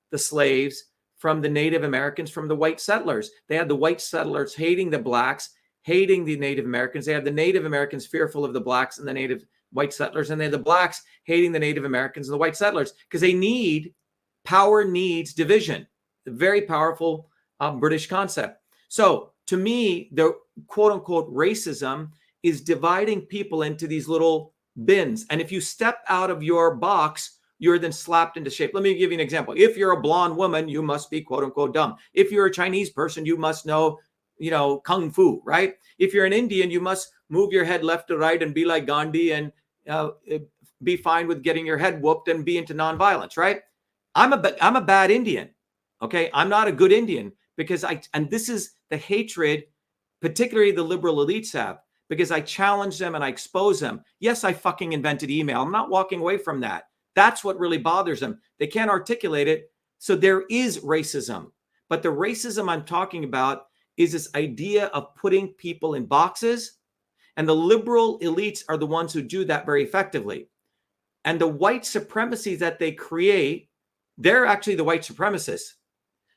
the slaves, from the Native Americans, from the white settlers. They had the white settlers hating the blacks hating the Native Americans. They have the Native Americans fearful of the blacks and the native white settlers, and they have the blacks hating the Native Americans and the white settlers, because they need, power needs division. A very powerful British concept. So to me, the quote unquote racism is dividing people into these little bins. And if you step out of your box, you're then slapped into shape. Let me give you an example. If you're a blonde woman, you must be quote unquote dumb. If you're a Chinese person, you must know, kung fu, right? If you're an Indian, you must move your head left to right and be like Gandhi and be fine with getting your head whooped and be into nonviolence, right? I'm a bad Indian. Okay. I'm not a good Indian because and this is the hatred, particularly the liberal elites have, because I challenge them and I expose them. Yes, I fucking invented email. I'm not walking away from that. That's what really bothers them. They can't articulate it. So there is racism. But the racism I'm talking about is this idea of putting people in boxes. And the liberal elites are the ones who do that very effectively. And the white supremacy that they create, they're actually the white supremacists.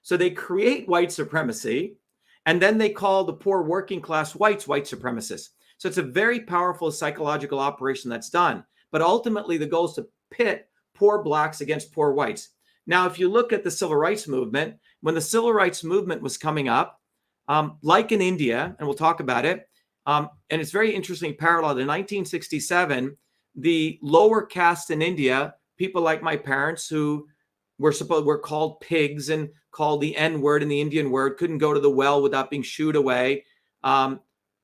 So they create white supremacy, and then they call the poor working class whites white supremacists. So it's a very powerful psychological operation that's done. But ultimately, the goal is to pit poor blacks against poor whites. Now, if you look at the civil rights movement, when the civil rights movement was coming up, like in India, and we'll talk about it, and it's very interesting parallel. In 1967, the lower caste in India, people like my parents who were called pigs and called the N-word and the Indian word, couldn't go to the well without being shooed away.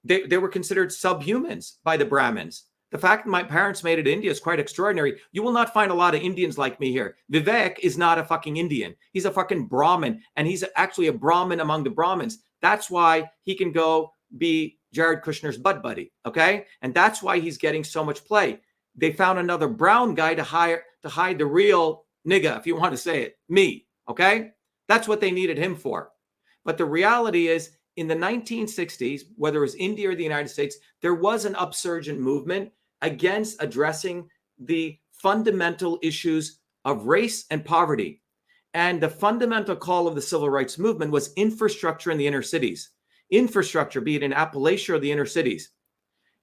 They were considered subhumans by the Brahmins. The fact that my parents made it to India is quite extraordinary. You will not find a lot of Indians like me here. Vivek is not a fucking Indian. He's a fucking Brahmin, and he's actually a Brahmin among the Brahmins. That's why he can go be Jared Kushner's bud buddy, okay? And that's why he's getting so much play. They found another brown guy to hide the real nigga, if you want to say it, me, okay? That's what they needed him for. But the reality is, in the 1960s, whether it was India or the United States, there was an upsurgent movement against addressing the fundamental issues of race and poverty. And the fundamental call of the civil rights movement was infrastructure in the inner cities. Infrastructure, be it in Appalachia or the inner cities.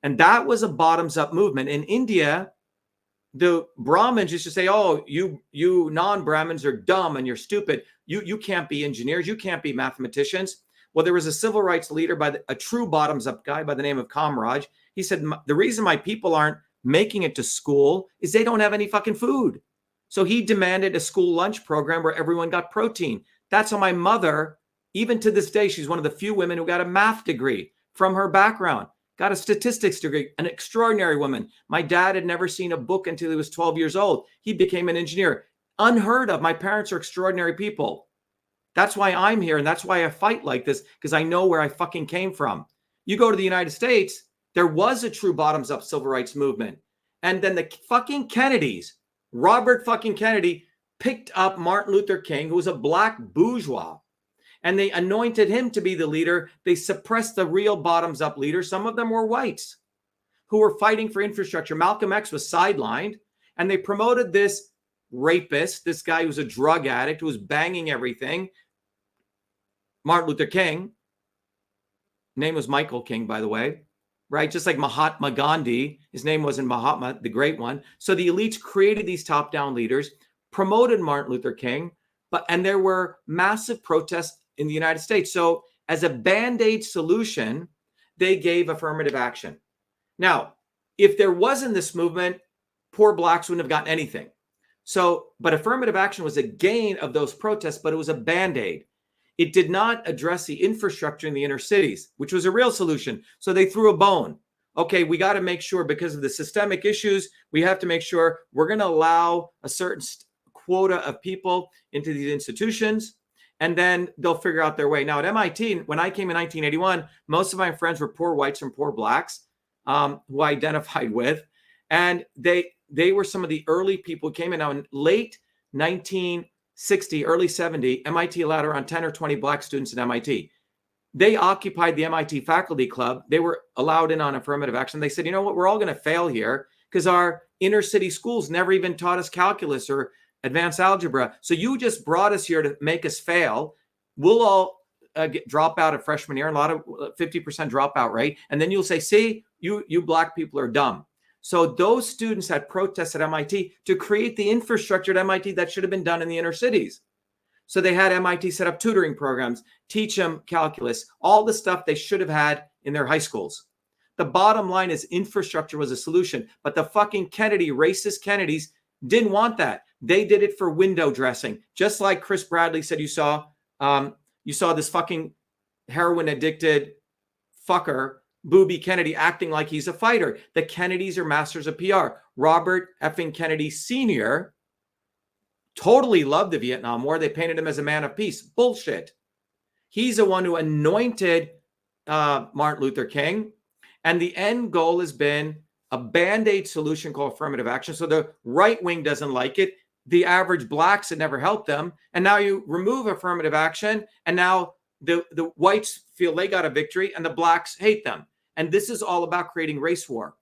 And that was a bottoms-up movement. In India, the Brahmins used to say, oh, you non-Brahmins are dumb and you're stupid. You can't be engineers. You can't be mathematicians. Well, there was a civil rights leader, a true bottoms-up guy by the name of Kamraj. He said, the reason my people aren't making it to school is they don't have any fucking food. So he demanded a school lunch program where everyone got protein. That's how my mother, even to this day, she's one of the few women who got a math degree from her background, got a statistics degree, an extraordinary woman. My dad had never seen a book until he was 12 years old. He became an engineer. Unheard of. My parents are extraordinary people. That's why I'm here, and that's why I fight like this, because I know where I fucking came from. You go to the United States, there was a true bottoms-up civil rights movement. And then the fucking Kennedys, Robert fucking Kennedy, picked up Martin Luther King, who was a black bourgeois, and they anointed him to be the leader. They suppressed the real bottoms-up leaders. Some of them were whites who were fighting for infrastructure. Malcolm X was sidelined, and they promoted this rapist, this guy who was a drug addict, who was banging everything. Martin Luther King, name was Michael King, by the way, right? Just like Mahatma Gandhi, his name wasn't Mahatma, the great one. So the elites created these top-down leaders, promoted Martin Luther King, and there were massive protests in the United States. So as a Band-Aid solution, they gave affirmative action. Now, if there wasn't this movement, poor blacks wouldn't have gotten anything. So, but affirmative action was a gain of those protests, but it was a Band-Aid. It did not address the infrastructure in the inner cities, which was a real solution. So they threw a bone. Okay, we got to make sure, because of the systemic issues, we have to make sure we're going to allow a certain quota of people into these institutions, and then they'll figure out their way. Now at MIT, when I came in 1981, most of my friends were poor whites and poor blacks who I identified with. And they were some of the early people who came in. Now in late 1960, early 70, MIT allowed around 10 or 20 black students at MIT. They occupied the MIT faculty club. They were allowed in on affirmative action. They said, you know what, we're all going to fail here because our inner city schools never even taught us calculus or advanced algebra. So you just brought us here to make us fail. We'll all drop out of freshman year, and a lot of 50% dropout rate. And then you'll say, see, you black people are dumb. So those students had protests at MIT to create the infrastructure at MIT that should have been done in the inner cities. So they had MIT set up tutoring programs, teach them calculus, all the stuff they should have had in their high schools. The bottom line is infrastructure was a solution, but the fucking racist Kennedys didn't want that. They did it for window dressing. Just like Chris Bradley said, you saw this fucking heroin addicted fucker, Booby Kennedy, acting like he's a fighter. The Kennedys are masters of PR. Robert effing Kennedy Sr. totally loved the Vietnam War. They painted him as a man of peace. Bullshit. He's the one who anointed Martin Luther King. And the end goal has been a Band-Aid solution called affirmative action. So the right wing doesn't like it. The average blacks, it never helped them. And now you remove affirmative action. And now the whites feel they got a victory and the blacks hate them. And this is all about creating race war.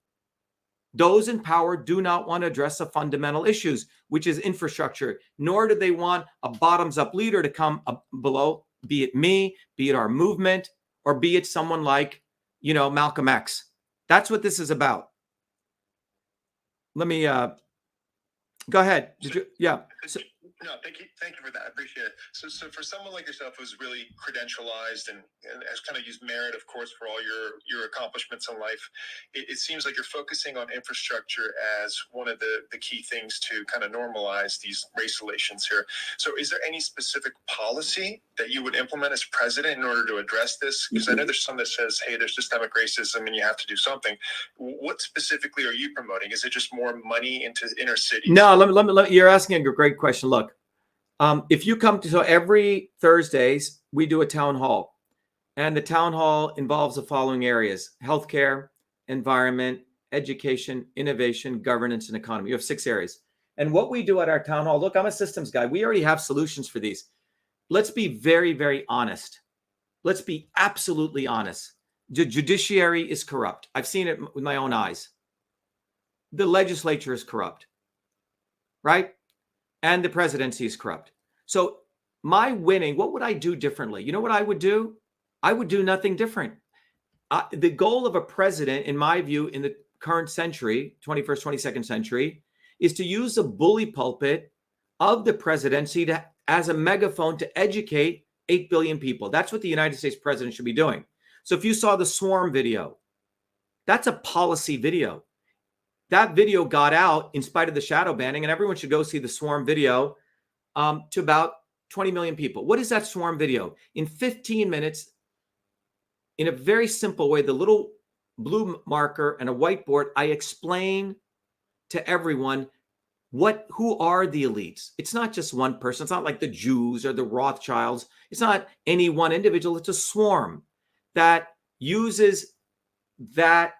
Those in power do not want to address the fundamental issues, which is infrastructure, nor do they want a bottoms-up leader to come up below, be it me, be it our movement, or be it someone like, Malcolm X. That's what this is about. Let me go ahead. No, thank you for that. I appreciate it. So for someone like yourself who's really credentialized and has kind of used merit, of course, for all your accomplishments in life, it seems like you're focusing on infrastructure as one of the key things to kind of normalize these race relations here. So is there any specific policy that you would implement as president in order to address this? Because I know there's some that says, hey, there's systemic racism and you have to do something. What specifically are you promoting? Is it just more money into inner cities? No, let me, you're asking a great question. Look, if you come to, so every Thursdays, we do a town hall. And the town hall involves the following areas: healthcare, environment, education, innovation, governance, and economy. You have 6 areas. And what we do at our town hall, look, I'm a systems guy. We already have solutions for these. Let's be very, very honest. Let's be absolutely honest. The judiciary is corrupt. I've seen it with my own eyes. The legislature is corrupt, right? And the presidency is corrupt. So my winning, what would I do differently? You know what I would do? I would do nothing different. The goal of a president, in my view, in the current century, 21st, 22nd century, is to use the bully pulpit of the presidency as a megaphone to educate 8 billion people. That's what the United States president should be doing. So if you saw the swarm video, that's a policy video. That video got out in spite of the shadow banning, and everyone should go see the swarm video to about 20 million people. What is that swarm video? In 15 minutes, in a very simple way, the little blue marker and a whiteboard, I explain to everyone who are the elites. It's not just one person. It's not like the Jews or the Rothschilds. It's not any one individual. It's a swarm that uses that.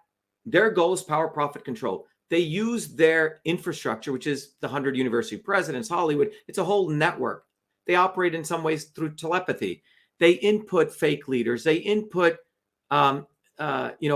Their goal is power, profit, control. They use their infrastructure, which is the 100 university presidents, Hollywood. It's a whole network. They operate in some ways through telepathy. They input fake leaders. They input,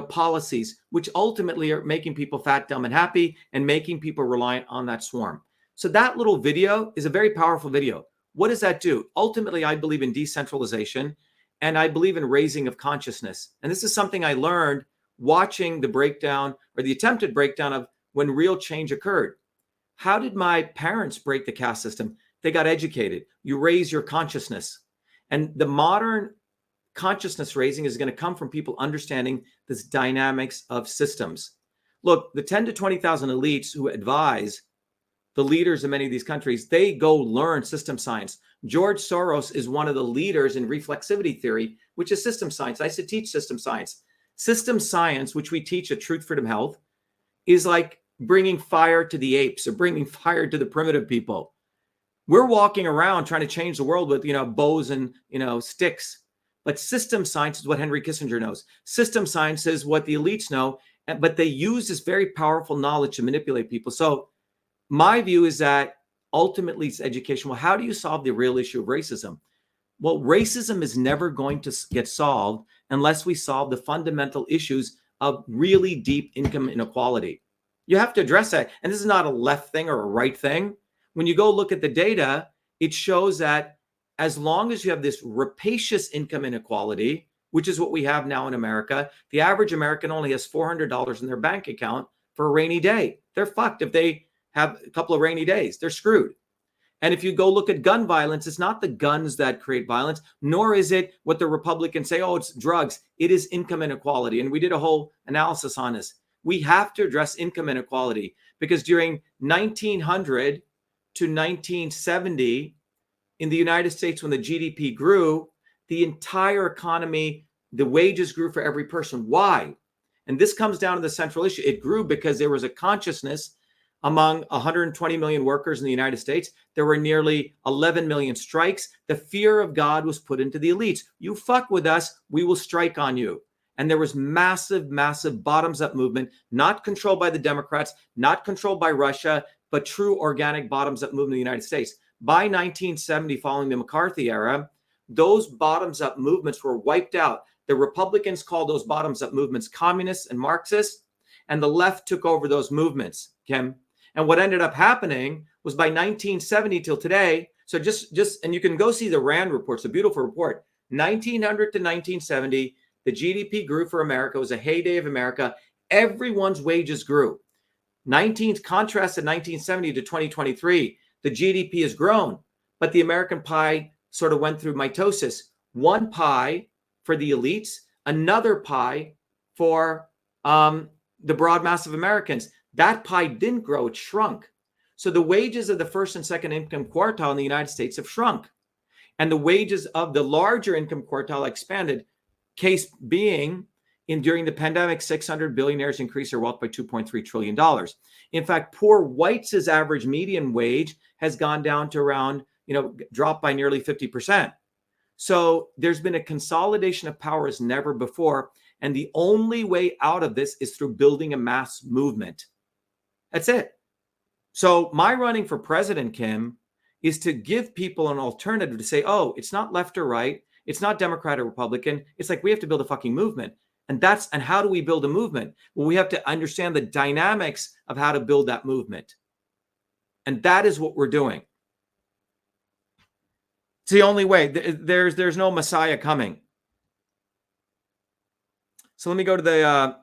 policies, which ultimately are making people fat, dumb, and happy, and making people reliant on that swarm. So that little video is a very powerful video. What does that do? Ultimately, I believe in decentralization, and I believe in raising of consciousness. And this is something I learned watching the breakdown or the attempted breakdown of when real change occurred. How did my parents break the caste system? They got educated. You raise your consciousness. And the modern consciousness raising is going to come from people understanding this dynamics of systems. Look, the 10 to 20,000 elites who advise the leaders in many of these countries, they go learn system science. George Soros is one of the leaders in reflexivity theory, which is system science. I used to teach system science. System science, which we teach at Truth, Freedom, Health, is like bringing fire to the apes or bringing fire to the primitive people. We're walking around trying to change the world with, bows and, sticks. But system science is what Henry Kissinger knows. System science is what the elites know, but they use this very powerful knowledge to manipulate people. So my view is that ultimately it's education. Well, how do you solve the real issue of racism? Well, racism is never going to get solved unless we solve the fundamental issues of really deep income inequality. You have to address that. And this is not a left thing or a right thing. When you go look at the data, it shows that as long as you have this rapacious income inequality, which is what we have now in America, the average American only has $400 in their bank account for a rainy day. They're fucked if they have a couple of rainy days. They're screwed. And if you go look at gun violence, it's not the guns that create violence, nor is it what the Republicans say, oh, it's drugs. It is income inequality. And we did a whole analysis on this. We have to address income inequality because during 1900 to 1970, in the United States, when the GDP grew, the entire economy, the wages grew for every person. Why? And this comes down to the central issue. It grew because there was a consciousness among 120 million workers in the United States. There were nearly 11 million strikes. The fear of God was put into the elites. You fuck with us, we will strike on you. And there was massive, massive bottoms-up movement, not controlled by the Democrats, not controlled by Russia, but true organic bottoms-up movement in the United States. By 1970, following the McCarthy era, those bottoms-up movements were wiped out. The Republicans called those bottoms-up movements communists and Marxists, and the left took over those movements, Kim. And what ended up happening was by 1970 till today, so just and you can go see the RAND report, it's a beautiful report. 1900 to 1970, the GDP grew for America. It was a heyday of America. Everyone's wages grew. Contrasted 1970 to 2023, the GDP has grown, but the American pie sort of went through mitosis. One pie for the elites, another pie for the broad mass of Americans. That pie didn't grow, it shrunk. So the wages of the first and second income quartile in the United States have shrunk. And the wages of the larger income quartile expanded. Case being, during the pandemic, 600 billionaires increased their wealth by $2.3 trillion. In fact, poor whites' average median wage has gone down to around, dropped by nearly 50%. So there's been a consolidation of power as never before. And the only way out of this is through building a mass movement. That's it. So my running for president, Kim, is to give people an alternative to say, oh, it's not left or right. It's not Democrat or Republican. It's like we have to build a fucking movement. And how do we build a movement? Well, we have to understand the dynamics of how to build that movement. And that is what we're doing. It's the only way. There's no Messiah coming. So let me go to the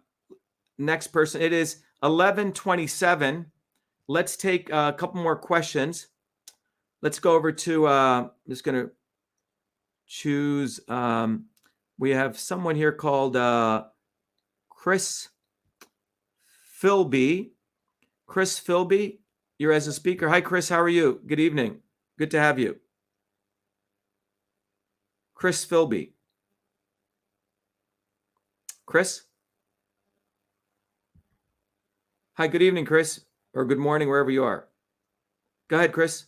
next person. It is 11:27. Let's take a couple more questions. Let's go over to, I'm just going to choose, we have someone here called Chris Philby. Chris Philby, you're as a speaker. Hi, Chris. How are you? Good evening. Good to have you. Chris Philby. Chris? Hi, good evening, Chris. Or good morning, wherever you are. Go ahead, Chris.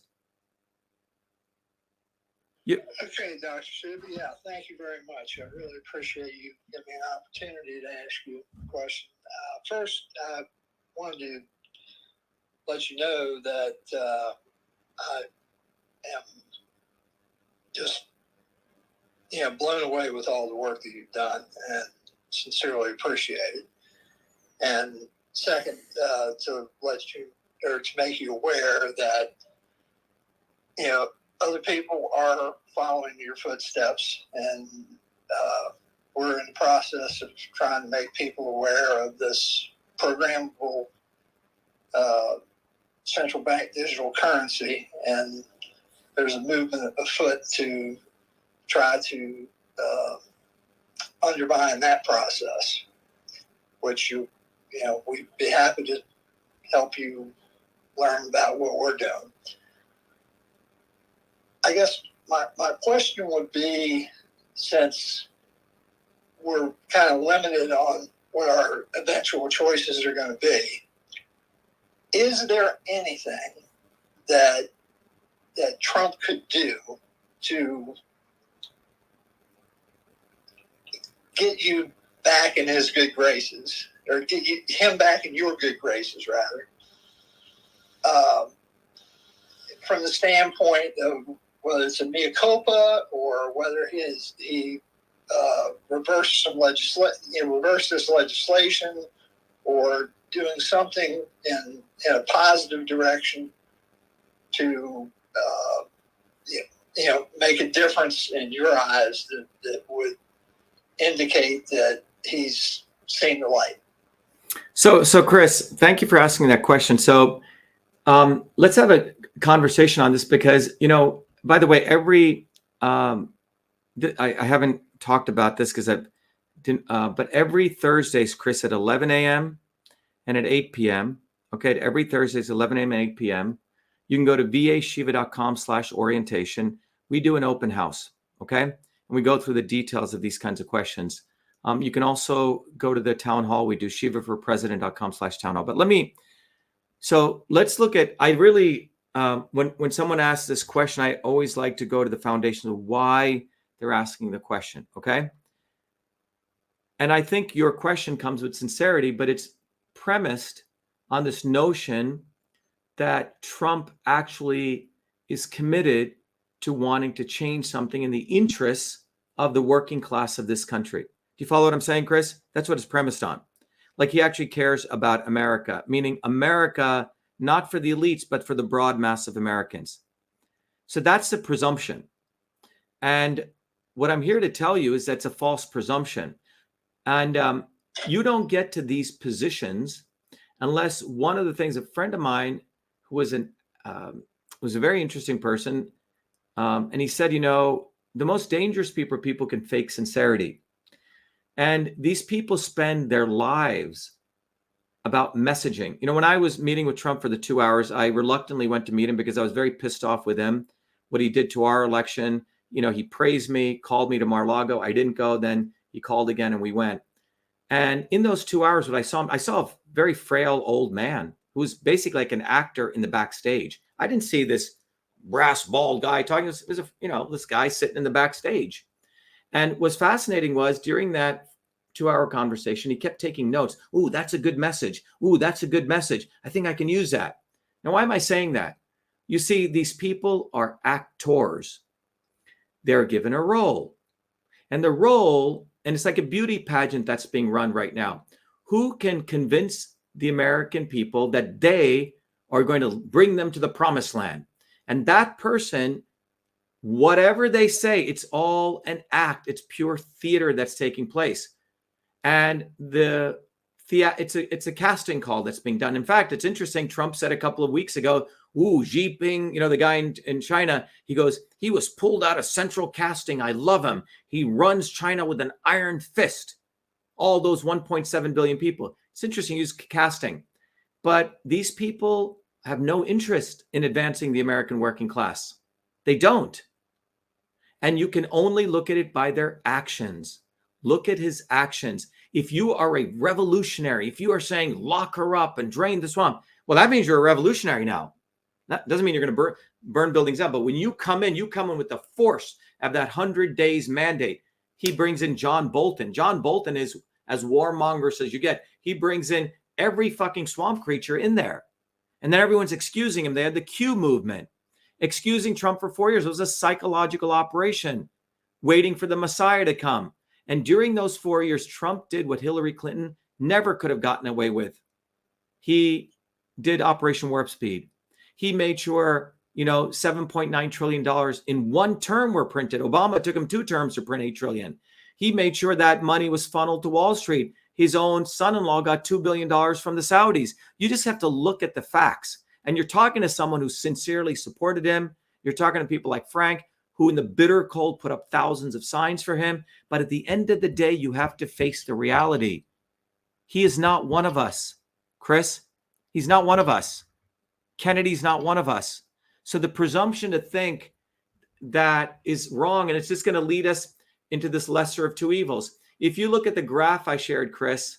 Okay, Dr. Shiva. Yeah, thank you very much. I really appreciate you giving me an opportunity to ask you a question. First, I wanted to let you know that I am just, blown away with all the work that you've done and sincerely appreciate it. And second, to make you aware that, other people are following your footsteps, and we're in the process of trying to make people aware of this programmable central bank digital currency, and there's a movement afoot to try to undermine that process, which we'd be happy to help you learn about what we're doing. I guess my question would be, since we're kind of limited on what our eventual choices are going to be, is there anything that Trump could do to get you back in his good graces, or get him back in your good graces, rather, from the standpoint of whether it's a mea culpa or whether he reversed this legislation, or doing something in a positive direction to make a difference in your eyes that would indicate that he's seen the light? So Chris, thank you for asking that question. So let's have a conversation on this because, by the way, I haven't talked about this because I didn't, but every Thursdays, Chris, at 11 a.m. and at 8 p.m., okay, every Thursdays, 11 a.m. and 8 p.m., you can go to vashiva.com/orientation. We do an open house, okay? And we go through the details of these kinds of questions. You can also go to the town hall. We do shivaforpresident.com/town hall. But let's look at, I really, when someone asks this question, I always like to go to the foundation of why they're asking the question, okay? And I think your question comes with sincerity, but it's premised on this notion that Trump actually is committed to wanting to change something in the interests of the working class of this country. Do you follow what I'm saying, Chris? That's what it's premised on. Like he actually cares about America, meaning America, not for the elites, but for the broad mass of Americans. So that's the presumption. And what I'm here to tell you is that's a false presumption. And you don't get to these positions unless one of the things, a friend of mine who was a very interesting person, and he said, the most dangerous people can fake sincerity. And these people spend their lives about messaging. When I was meeting with Trump for the 2 hours, I reluctantly went to meet him because I was very pissed off with him, what he did to our election. He praised me, called me to Mar-a-Lago. I didn't go. Then he called again and we went. And in those 2 hours, when I saw him, I saw a very frail old man who was basically like an actor in the backstage. I didn't see this brass bald guy talking. It was this guy sitting in the backstage. And what's fascinating was during that 2-hour conversation, he kept taking notes. Ooh, that's a good message. Ooh, that's a good message. I think I can use that. Now, why am I saying that? You see, these people are actors. They're given a role. And the role, and it's like a beauty pageant that's being run right now. Who can convince the American people that they are going to bring them to the promised land? And that person, whatever they say, it's all an act. It's pure theater that's taking place. And it's a casting call that's being done. In fact, it's interesting. Trump said a couple of weeks ago, ooh, Xi Jinping, the guy in China, he goes, he was pulled out of central casting. I love him. He runs China with an iron fist. All those 1.7 billion people. It's interesting, use casting. But these people have no interest in advancing the American working class. They don't. And you can only look at it by their actions. Look at his actions. If you are a revolutionary, if you are saying lock her up and drain the swamp, well, that means you're a revolutionary now. That doesn't mean you're going to burn buildings up. But when you come in with the force of that 100 days mandate. He brings in John Bolton. John Bolton is as warmongers as you get. He brings in every fucking swamp creature in there. And then everyone's excusing him. They had the Q movement. Excusing Trump for 4 years. It was a psychological operation, waiting for the Messiah to come. And during those 4 years, Trump did what Hillary Clinton never could have gotten away with. He did Operation Warp Speed. He made sure, $7.9 trillion in one term were printed. Obama took him 2 terms to print $8 trillion. He made sure that money was funneled to Wall Street. His own son-in-law got $2 billion from the Saudis. You just have to look at the facts. And you're talking to someone who sincerely supported him. You're talking to people like Frank, who in the bitter cold put up thousands of signs for him. But at the end of the day, you have to face the reality. He is not one of us, Chris. He's not one of us. Kennedy's not one of us. So the presumption to think that is wrong, and it's just going to lead us into this lesser of two evils. If you look at the graph I shared, Chris,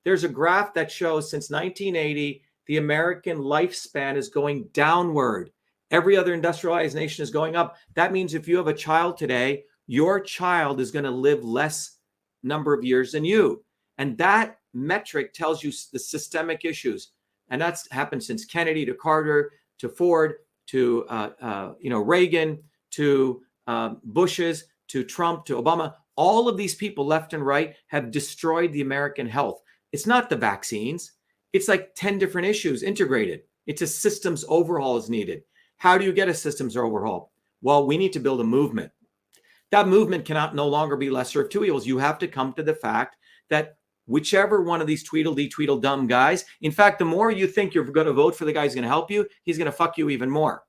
there's a graph that shows since 1980, the American lifespan is going downward. Every other industrialized nation is going up. That means if you have a child today, your child is going to live less number of years than you. And that metric tells you the systemic issues. And that's happened since Kennedy to Carter to Ford to Reagan to Bush's to Trump to Obama. All of these people left and right have destroyed the American health. It's not the vaccines. It's like 10 different issues integrated. It's a systems overhaul is needed. How do you get a systems overhaul? Well, we need to build a movement. That movement cannot no longer be lesser of two evils. You have to come to the fact that whichever one of these Tweedledum guys, in fact, the more you think you're going to vote for the guy who's going to help you, he's going to fuck you even more.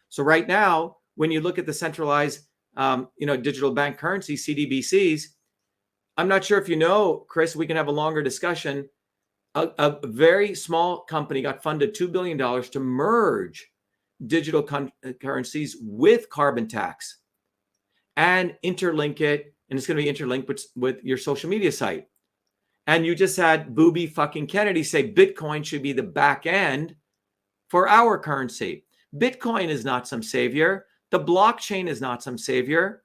So right now, when you look at the centralized, digital bank currency, CDBCs, I'm not sure if you know, Chris, we can have a longer discussion. A very small company got funded $2 billion to merge digital currencies with carbon tax and interlink it. And it's going to be interlinked with your social media site. And you just had Booby fucking Kennedy say Bitcoin should be the back end for our currency. Bitcoin is not some savior. The blockchain is not some savior,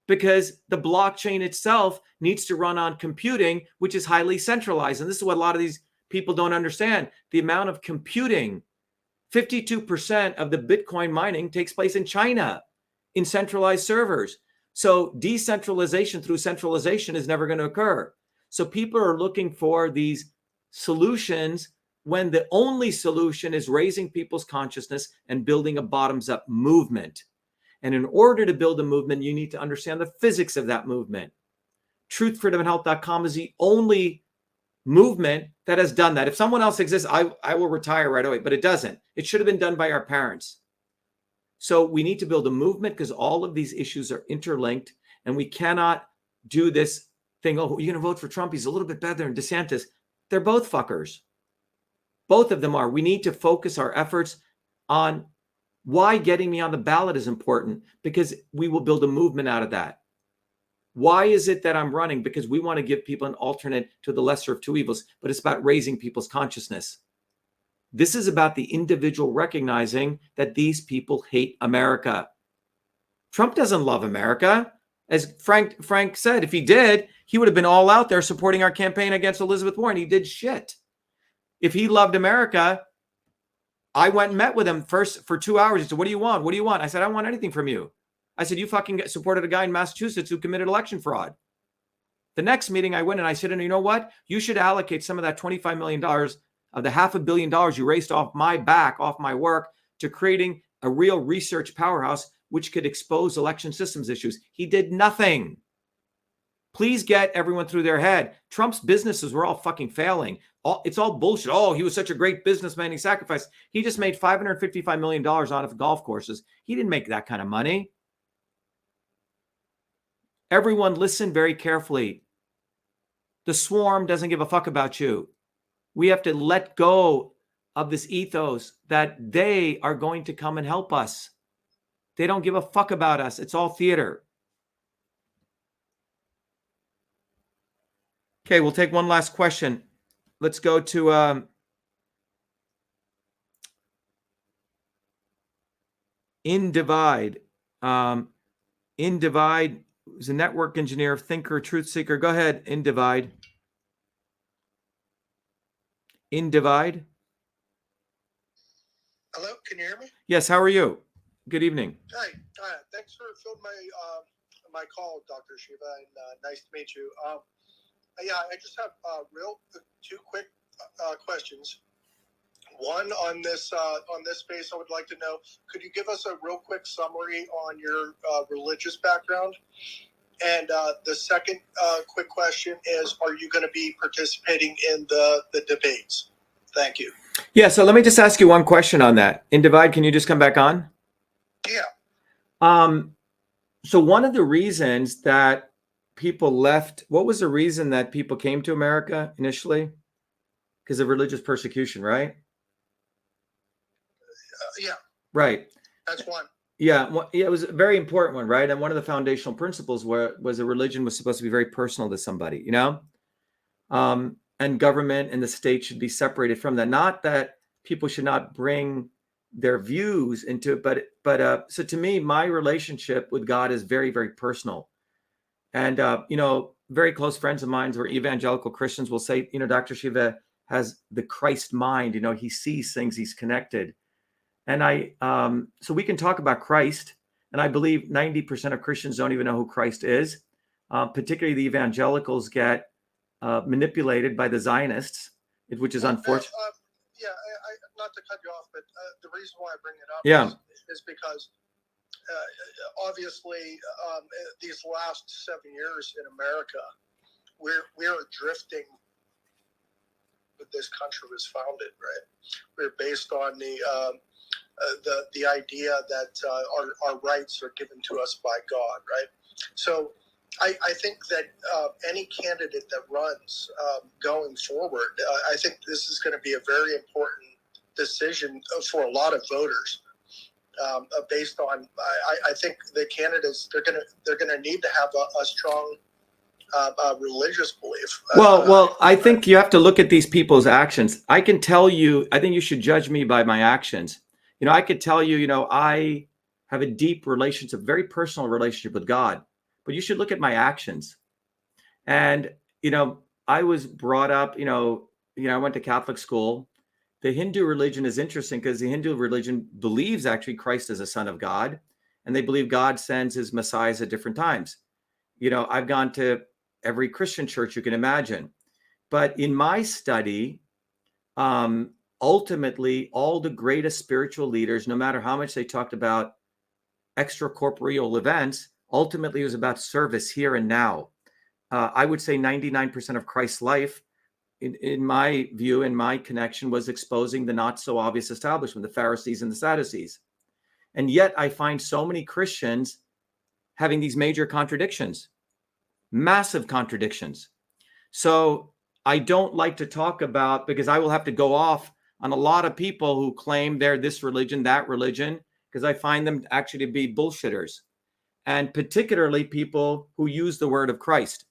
because the blockchain itself needs to run on computing, which is highly centralized. And this is what a lot of these people don't understand. The amount of computing, 52% of the Bitcoin mining takes place in China in centralized servers. So decentralization through centralization is never going to occur. So people are looking for these solutions when the only solution is raising people's consciousness and building a bottoms-up movement. And in order to build a movement, you need to understand the physics of that movement. TruthFreedomAndHealth.com is the only movement that has done that. If someone else exists, I will retire right away, but it doesn't. It should have been done by our parents. So we need to build a movement because all of these issues are interlinked, and we cannot do this thing. Oh, you're going to vote for Trump? He's a little bit better than DeSantis. They're both fuckers. Both of them are. We need to focus our efforts on why getting me on the ballot is important, because we will build a movement out of that. Why is it that I'm running? Because we want to give people an alternate to the lesser of two evils, but it's about raising people's consciousness. This is about the individual recognizing that these people hate America. Trump doesn't love America. As Frank said, if he did, he would have been all out there supporting our campaign against Elizabeth Warren. He did shit. If he loved America, I went and met with him first for 2 hours. He said, what do you want? What do you want? I said, I don't want anything from you. I said, you fucking supported a guy in Massachusetts who committed election fraud. The next meeting I went and I said, and you know what? You should allocate some of that $25 million of the $500 million you raised off my back, off my work, to creating a real research powerhouse which could expose election systems issues. He did nothing. Please get everyone through their head. Trump's businesses were all fucking failing. It's all bullshit. Oh, he was such a great businessman. He sacrificed. He just made $555 million out of golf courses. He didn't make that kind of money. Everyone listen very carefully. The swarm doesn't give a fuck about you. We have to let go of this ethos that they are going to come and help us. They don't give a fuck about us. It's all theater. Okay, we'll take one last question. Let's go to Individe. Individe is a network engineer, thinker, truth seeker. Go ahead, Individe. Individe. Hello, can you hear me? Yes, how are you? Good evening. Hi, thanks for filling my call, Dr. Shiva, and nice to meet you. Yeah, I just have two quick questions. One on this space, I would like to know, could you give us a real quick summary on your religious background? And the second quick question is, are you going to be participating in the debates? Thank you. Yeah, so let me just ask you one question on that. Individe, can you just come back on? Yeah. So one of the reasons that people left, what was the reason that people came to America initially? Because of religious persecution, right? Yeah. Right. That's one. Yeah, well, it was a very important one, right? And one of the foundational principles was a religion was supposed to be very personal to somebody, you know? And government and the state should be separated from that. Not that people should not bring their views into it, but so to me, my relationship with God is very, very personal. And, very close friends of mine who are evangelical Christians will say, Dr. Shiva has the Christ mind, he sees things, he's connected. And so we can talk about Christ. And I believe 90% of Christians don't even know who Christ is. Particularly the evangelicals get manipulated by the Zionists, which is unfortunate. Yeah, I not to cut you off, but the reason why I bring it up is because obviously, these last 7 years in America, we're drifting. This country was founded, right? We're based on the idea that our rights are given to us by God, right? So I think that any candidate that runs going forward, I think this is going to be a very important decision for a lot of voters. Based on, I think the candidates they're gonna need to have a strong religious belief. Well, I think you have to look at these people's actions. I can tell you, I think you should judge me by my actions. I could tell you, I have a deep relationship, very personal relationship with God, but you should look at my actions. And, I was brought up, I went to Catholic school. The Hindu religion is interesting because the Hindu religion believes actually Christ is a son of God, and they believe God sends his messiahs at different times. I've gone to every Christian church you can imagine. But in my study, ultimately, all the greatest spiritual leaders, no matter how much they talked about extracorporeal events, ultimately it was about service here and now. I would say 99% of Christ's life, in my view, in my connection, was exposing the not so obvious establishment, the Pharisees and the Sadducees. And yet I find so many Christians having these major contradictions, massive contradictions. So I don't like to talk about, because I will have to go off on a lot of people who claim they're this religion, that religion, because I find them actually to be bullshitters, and particularly people who use the word of Christ.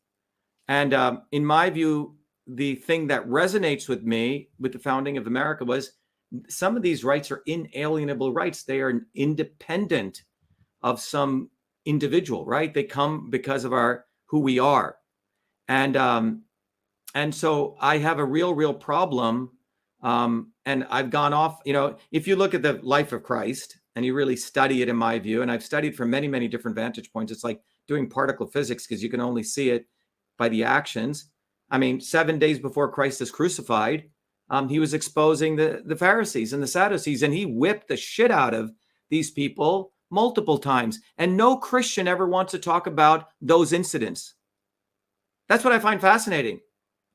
And in my view, the thing that resonates with me with the founding of America was some of these rights are inalienable rights. They are independent of some individual, right? They come because of who we are. And so I have a real problem. And I've gone off, if you look at the life of Christ and you really study it, in my view, and I've studied from many, many different vantage points, it's like doing particle physics because you can only see it by the actions. 7 days before Christ is crucified, he was exposing the Pharisees and the Sadducees, and he whipped the shit out of these people multiple times. And no Christian ever wants to talk about those incidents. That's what I find fascinating.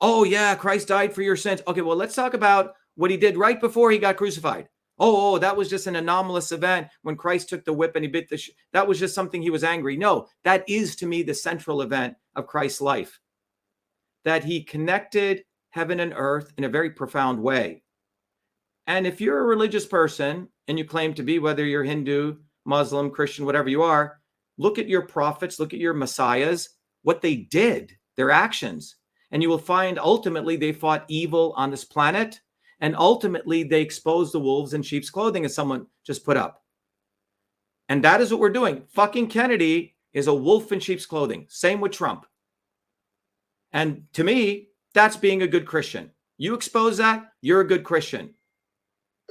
Oh, yeah, Christ died for your sins. Okay, well, let's talk about what he did right before he got crucified. Oh, that was just an anomalous event when Christ took the whip and he bit that was just something he was angry. No, that is to me the central event of Christ's life, that he connected heaven and earth in a very profound way. And if you're a religious person and you claim to be, whether you're Hindu, Muslim, Christian, whatever you are, look at your prophets, look at your messiahs, what they did, their actions. And you will find ultimately they fought evil on this planet. And ultimately they exposed the wolves in sheep's clothing, as someone just put up. And that is what we're doing. Fucking Kennedy is a wolf in sheep's clothing. Same with Trump. And to me, that's being a good Christian. You expose that, you're a good Christian.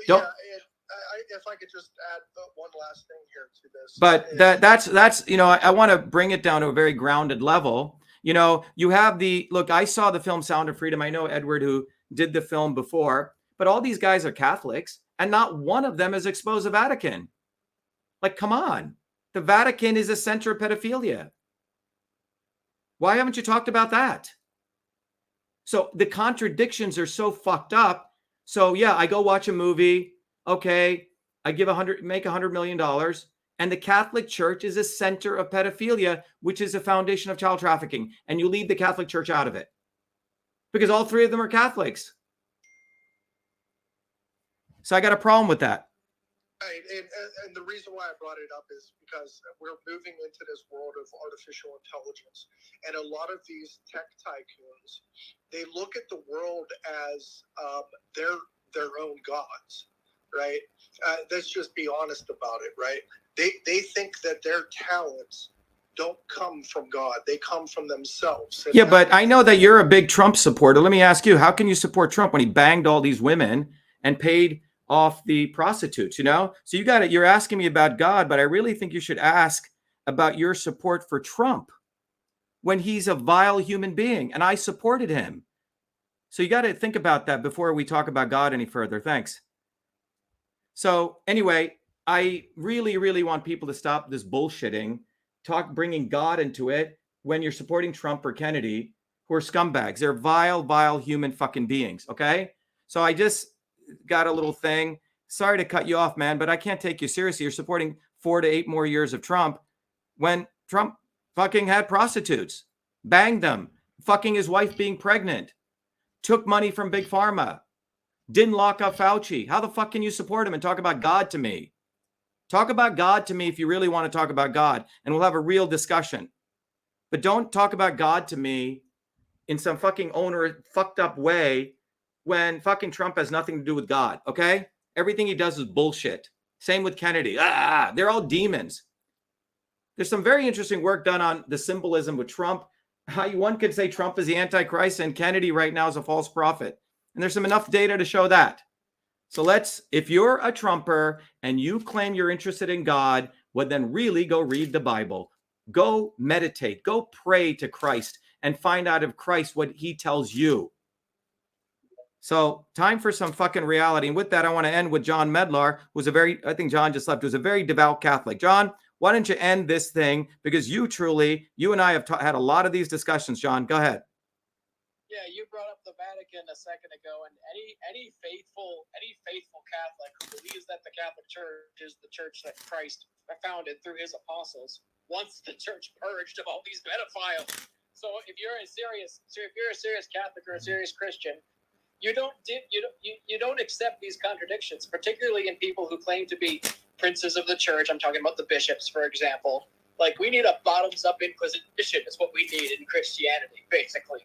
Don't. Yeah, if I could just add one last thing here to this. But that's I want to bring it down to a very grounded level. You have look, I saw the film Sound of Freedom. I know Edward, who did the film before, but all these guys are Catholics, and not one of them has exposed the Vatican. Like, come on. The Vatican is a center of pedophilia. Why haven't you talked about that? So the contradictions are so fucked up. So yeah, I go watch a movie. Okay, I make $100 million. And the Catholic Church is a center of pedophilia, which is a foundation of child trafficking. And you leave the Catholic Church out of it because all three of them are Catholics. So I got a problem with that. Right, and the reason why I brought it up is because we're moving into this world of artificial intelligence, and a lot of these tech tycoons, they look at the world as their own gods, right? Let's just be honest about it, right? They think that their talents don't come from God; they come from themselves. And yeah, but I know that you're a big Trump supporter. Let me ask you: how can you support Trump when he banged all these women and paid off the prostitutes, So you're asking me about God, but I really think you should ask about your support for Trump when he's a vile human being, and I supported him. So you got to think about that before we talk about God any further. Thanks. So anyway, I really, really want people to stop this bullshitting, bringing God into it when you're supporting Trump or Kennedy, who are scumbags. They're vile, vile human fucking beings. Okay. So I just got a little thing. Sorry to cut you off, man, but I can't take you seriously. You're supporting 4 to 8 more years of Trump when Trump fucking had prostitutes, banged them, fucking his wife being pregnant, took money from Big Pharma, didn't lock up Fauci. How the fuck can you support him and talk about God to me? Talk about God to me if you really want to talk about God, and we'll have a real discussion. But don't talk about God to me in some fucking fucked up way when fucking Trump has nothing to do with God, okay? Everything he does is bullshit. Same with Kennedy. They're all demons. There's some very interesting work done on the symbolism with Trump. How one could say Trump is the Antichrist and Kennedy right now is a false prophet. And there's some enough data to show that. So if you're a Trumper and you claim you're interested in God, well, then really go read the Bible. Go meditate. Go pray to Christ and find out of Christ what he tells you. So time for some fucking reality. And with that, I want to end with John Medlar, who's I think John just left, who's a very devout Catholic. John, why don't you end this thing? Because you and I have had a lot of these discussions, John. Go ahead. Yeah, you brought up the Vatican a second ago, and any faithful Catholic who believes that the Catholic Church is the church that Christ founded through his apostles wants the church purged of all these pedophiles. So if you're a serious Catholic or a serious Christian, you don't accept these contradictions, particularly in people who claim to be princes of the church. I'm talking about the bishops, for example. Like, we need a bottoms-up inquisition is what we need in Christianity, basically.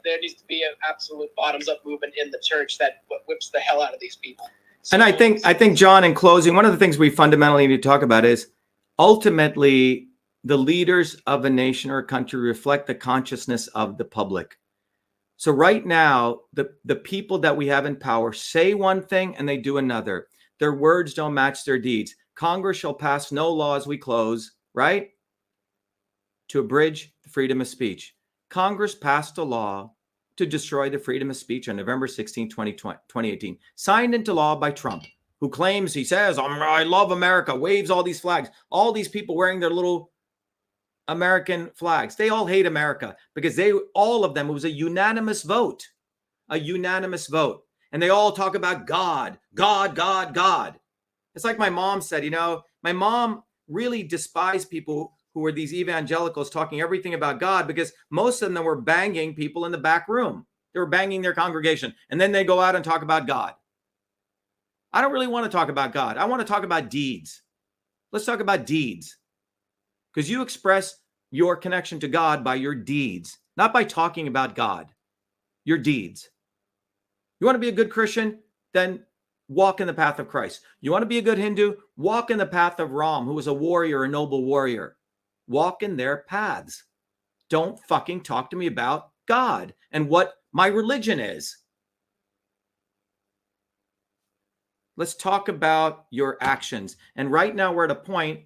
There needs to be an absolute bottoms-up movement in the church that whips the hell out of these people. So, and I think, John, in closing, one of the things we fundamentally need to talk about is ultimately the leaders of a nation or a country reflect the consciousness of the public. So right now, the people that we have in power say one thing and they do another. Their words don't match their deeds. Congress shall pass no laws, we close, right? To abridge the freedom of speech. Congress passed a law to destroy the freedom of speech on November 16, 2018, signed into law by Trump, who claims, he says, I love America, waves all these flags, all these people wearing their little American flags. They all hate America because all of them, it was a unanimous vote. And they all talk about God. It's like my mom said, my mom really despised people who were these evangelicals talking everything about God because most of them were banging people in the back room. They were banging their congregation. And then they go out and talk about God. I don't really want to talk about God. I want to talk about deeds. Let's talk about deeds. Because you express your connection to God by your deeds, not by talking about God. Your deeds. You want to be a good Christian? Then walk in the path of Christ. You want to be a good Hindu? Walk in the path of Ram, who was a warrior, a noble warrior. Walk in their paths. Don't fucking talk to me about God and what my religion is. Let's talk about your actions. And right now we're at a point,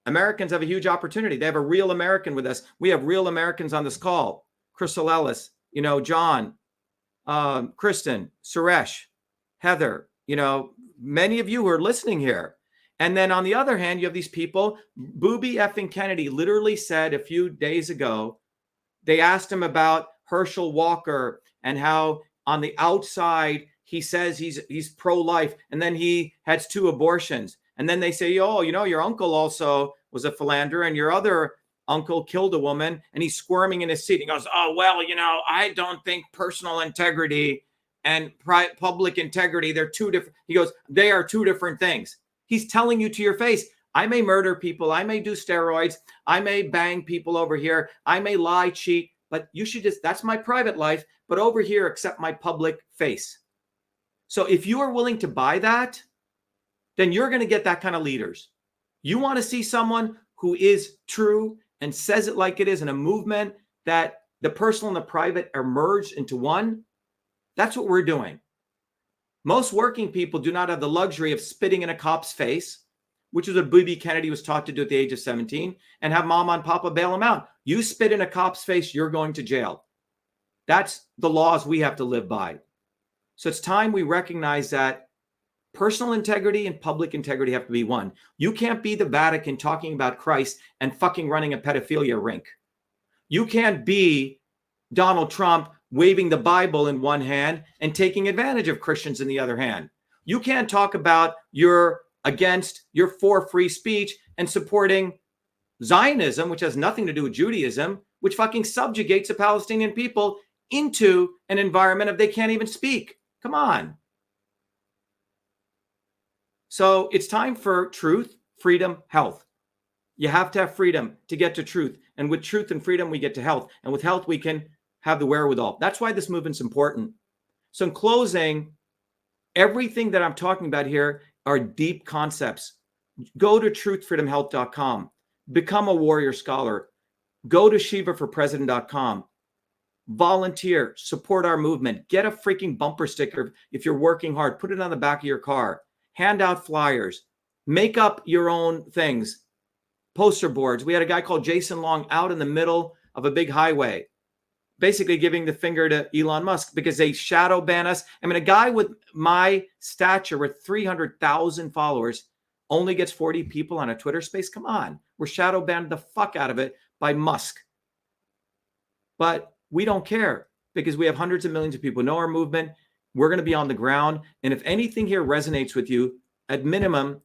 Americans have a huge opportunity. They have a real American with us. We have real Americans on this call. Crystal Ellis, John, Kristen, Suresh, Heather, many of you who are listening here. And then on the other hand, you have these people. Booby effing Kennedy literally said a few days ago, they asked him about Herschel Walker and how on the outside, he says he's pro-life. And then he has 2 abortions. And then they say, oh, your uncle also was a philanderer and your other uncle killed a woman, and he's squirming in his seat. He goes, oh, well, I don't think personal integrity and public integrity, they're 2 different. He goes, they are 2 different things. He's telling you to your face, I may murder people. I may do steroids. I may bang people over here. I may lie, cheat, but you should that's my private life. But over here, accept my public face. So if you are willing to buy that, then you're going to get that kind of leaders. You want to see someone who is true and says it like it is in a movement that the personal and the private are merged into one. That's what we're doing. Most working people do not have the luxury of spitting in a cop's face, which is what Booby Kennedy was taught to do at the age of 17, and have mama and papa bail him out. You spit in a cop's face, you're going to jail. That's the laws we have to live by. So it's time we recognize that Personal integrity and public integrity have to be one. You can't be the Vatican talking about Christ and fucking running a pedophilia rink. You can't be Donald Trump waving the Bible in one hand and taking advantage of Christians in the other hand. You can't talk about you're for free speech and supporting Zionism, which has nothing to do with Judaism, which fucking subjugates the Palestinian people into an environment of they can't even speak. Come on. So it's time for truth, freedom, health. You have to have freedom to get to truth. And with truth and freedom, we get to health. And with health, we can have the wherewithal. That's why this movement's important. So in closing, everything that I'm talking about here are deep concepts. Go to truthfreedomhealth.com. Become a warrior scholar. Go to shivaforpresident.com. Volunteer. Support our movement. Get a freaking bumper sticker if you're working hard. Put it on the back of your car. Hand out flyers. Make up your own things. Poster boards. We had a guy called Jason Long out in the middle of a big highway, basically giving the finger to Elon Musk because they shadow ban us. I mean, a guy with my stature with 300,000 followers only gets 40 people on a Twitter space. Come on. We're shadow banned the fuck out of it by Musk. But we don't care because we have hundreds of millions of people who know our movement. We're going to be on the ground. And if anything here resonates with you, at minimum,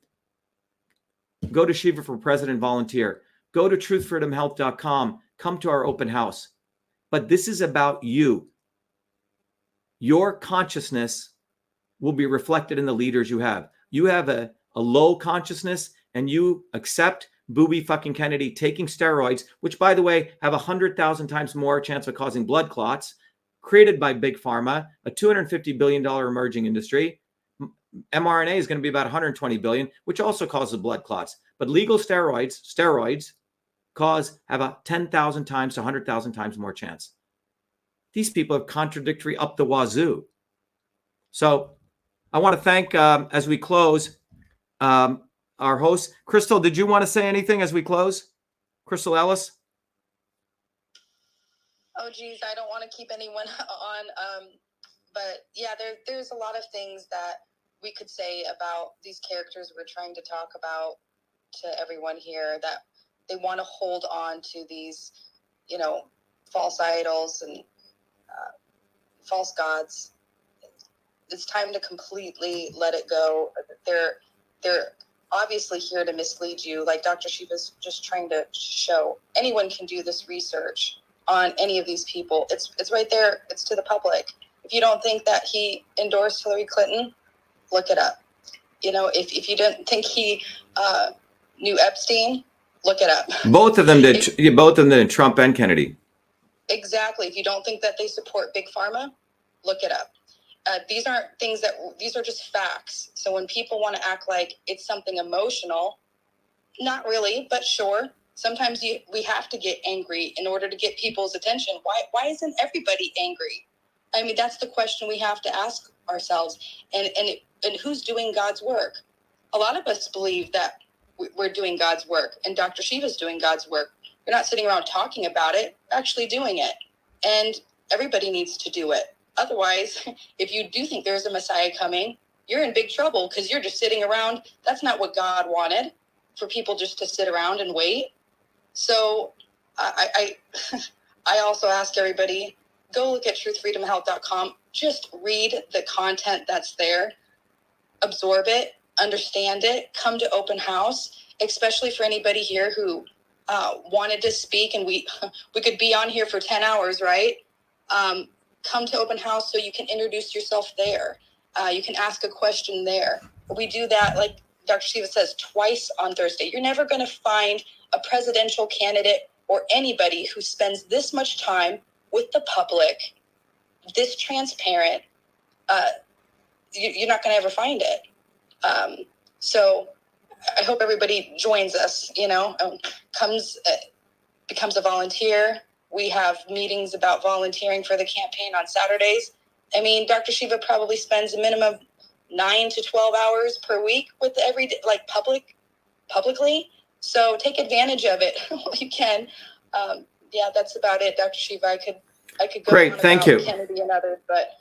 go to Shiva for President volunteer. Go to truthfreedomhealth.com. Come to our open house. But this is about you. Your consciousness will be reflected in the leaders you have. You have a low consciousness and you accept Booby fucking Kennedy taking steroids, which, by the way, have 100,000 times more chance of causing blood clots, created by Big Pharma, a $250 billion emerging industry. mRNA is going to be about 120 billion, which also causes blood clots. But legal steroids have a 10,000 times to 100,000 times more chance. These people have contradictory up the wazoo. So I want to thank, as we close, our host. Crystal, did you want to say anything as we close? Crystal Ellis? Oh, geez, I don't want to keep anyone on. But yeah, there's a lot of things that we could say about these characters we're trying to talk about to everyone here, that they want to hold on to these, false idols and false gods. It's time to completely let it go. They're obviously here to mislead you. Like Dr. Shiva's just trying to show, anyone can do this research on any of these people. It's right there. It's to the public. If you don't think that he endorsed Hillary Clinton, look it up. If you don't think he knew Epstein, look it up. Both of them did. Both of them did, Trump and Kennedy. Exactly. If you don't think that they support Big Pharma, look it up. These aren't things these are just facts. So when people want to act like it's something emotional, not really, but sure. Sometimes we have to get angry in order to get people's attention. Why isn't everybody angry? I mean, that's the question we have to ask ourselves. And who's doing God's work? A lot of us believe that we're doing God's work, and Dr. Shiva's doing God's work. We're not sitting around talking about it, we're actually doing it. And everybody needs to do it. Otherwise, if you do think there's a Messiah coming, you're in big trouble because you're just sitting around. That's not what God wanted, for people just to sit around and wait. So I also ask everybody, go look at truthfreedomhealth.com. Just read the content that's there. Absorb it. Understand it. Come to open house, especially for anybody here who wanted to speak, and we could be on here for 10 hours, right? Come to open house so you can introduce yourself there. You can ask a question there. We do that, like Dr. Shiva says, twice on Thursday. You're never going to find a presidential candidate or anybody who spends this much time with the public, this transparent. You're not going to ever find it. So I hope everybody joins us, becomes a volunteer. We have meetings about volunteering for the campaign on Saturdays. I mean, Dr. Shiva probably spends a minimum 9 to 12 hours per week with publicly. So take advantage of it while you can. Yeah, that's about it, Dr. Shiva. I could go Great, on thank about you. Kennedy and others, but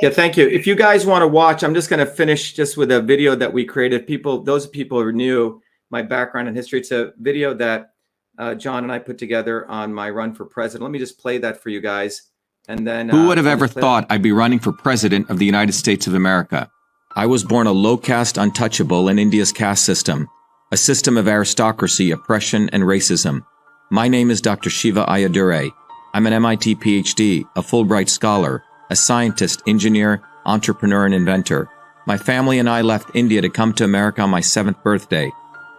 Yeah, thank you. If you guys want to watch, I'm just going to finish just with a video that we created. Those people who are new, my background and history. It's a video that John and I put together on my run for president. Let me just play that for you guys. And then who would have ever thought I'd be running for president of the United States of America? I was born a low caste untouchable in India's caste system, a system of aristocracy, oppression, and racism. My name is Dr.SHIVA Ayyadurai. I'm an MIT PhD, a Fulbright scholar, a scientist, engineer, entrepreneur, and inventor. My family and I left India to come to America on my 7th birthday.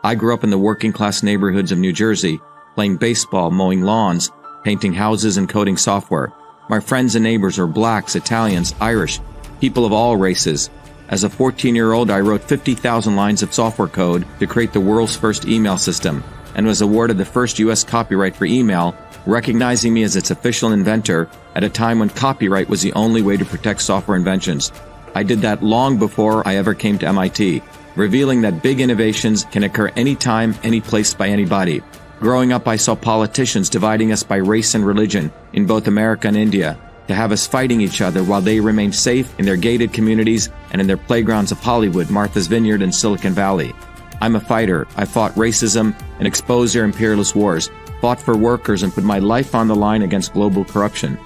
I grew up in the working class neighborhoods of New Jersey, playing baseball, mowing lawns, painting houses, and coding software. My friends and neighbors are blacks, Italians, Irish, people of all races. As a 14-year-old, I wrote 50,000 lines of software code to create the world's first email system and was awarded the first U.S. copyright for email, recognizing me as its official inventor at a time when copyright was the only way to protect software inventions. I did that long before I ever came to MIT, revealing that big innovations can occur anytime, any place, by anybody. Growing up, I saw politicians dividing us by race and religion in both America and India, to have us fighting each other while they remained safe in their gated communities and in their playgrounds of Hollywood, Martha's Vineyard, and Silicon Valley. I'm a fighter. I fought racism and exposed their imperialist wars, fought for workers, and put my life on the line against global corruption.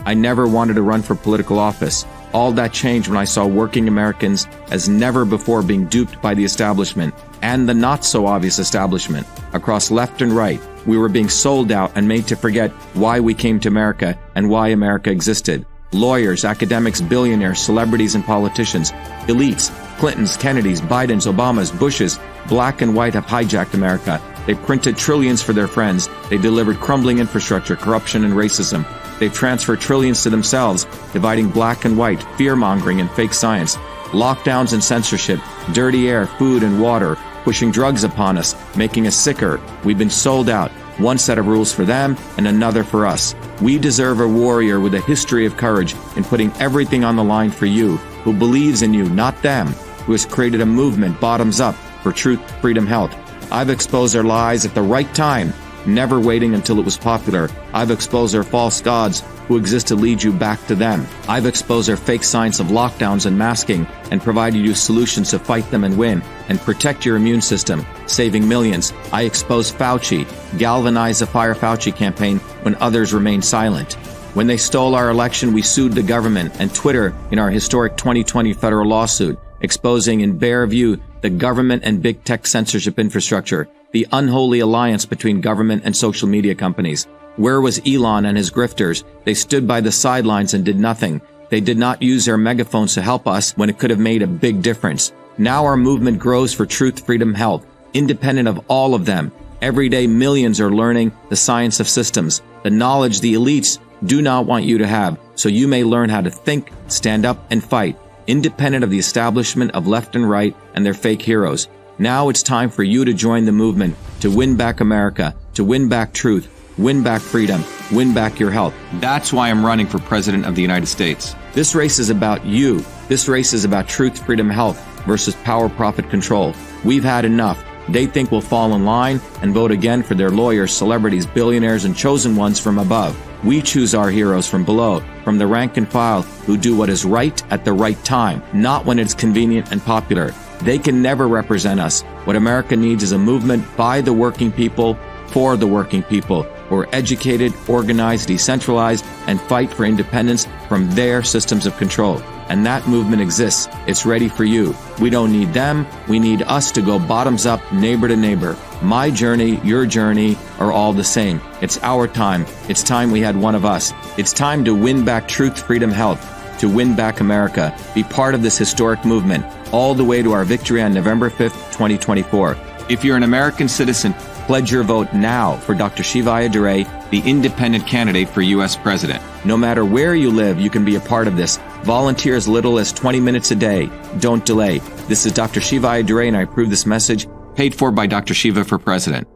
I never wanted to run for political office. All that changed when I saw working Americans as never before being duped by the establishment and the not-so-obvious establishment. Across left and right, we were being sold out and made to forget why we came to America and why America existed. Lawyers, academics, billionaires, celebrities, and politicians, elites, Clintons, Kennedys, Bidens, Obamas, Bushes, black and white have hijacked America. They printed trillions for their friends. They delivered crumbling infrastructure, corruption, and racism. They've transferred trillions to themselves, dividing black and white, fear-mongering, and fake science. Lockdowns and censorship, dirty air, food, and water, pushing drugs upon us, making us sicker. We've been sold out. One set of rules for them and another for us. We deserve a warrior with a history of courage in putting everything on the line for you, who believes in you, not them, who has created a movement bottoms up for truth, freedom, health. I've exposed their lies at the right time, never waiting until it was popular. I've exposed their false gods who exist to lead you back to them. I've exposed their fake science of lockdowns and masking and provided you solutions to fight them and win and protect your immune system, saving millions. I exposed Fauci, galvanized the Fire Fauci campaign when others remained silent. When they stole our election, we sued the government and Twitter in our historic 2020 federal lawsuit, exposing in bare view the government and big tech censorship infrastructure, the unholy alliance between government and social media companies. Where was Elon and his grifters? They stood by the sidelines and did nothing. They did not use their megaphones to help us when it could have made a big difference. Now our movement grows for truth, freedom, health, independent of all of them. Every day, millions are learning the science of systems, the knowledge the elites do not want you to have, so you may learn how to think, stand up, and fight, independent of the establishment of left and right and their fake heroes. Now it's time for you to join the movement, to win back America, to win back truth, win back freedom, win back your health. That's why I'm running for President of the United States. This race is about you. This race is about truth, freedom, health versus power, profit, control. We've had enough. They think we'll fall in line and vote again for their lawyers, celebrities, billionaires, and chosen ones from above. We choose our heroes from below, from the rank and file, who do what is right at the right time, not when it's convenient and popular. They can never represent us. What America needs is a movement by the working people, for the working people, who are educated, organized, decentralized, and fight for independence from their systems of control. And that movement exists. It's ready for you. We don't need them. We need us to go bottoms up, neighbor to neighbor. My journey, your journey are all the same. It's our time. It's time we had one of us. It's time to win back truth, freedom, health, to win back America. Be part of this historic movement, all the way to our victory on November 5th, 2024. If you're an American citizen, pledge your vote now for Dr. Shiva Ayyadurai, the independent candidate for U.S. President. No matter where you live, you can be a part of this. Volunteer as little as 20 minutes a day. Don't delay. This is Dr. Shiva Ayyadurai, and I approve this message, paid for by Dr. Shiva for President.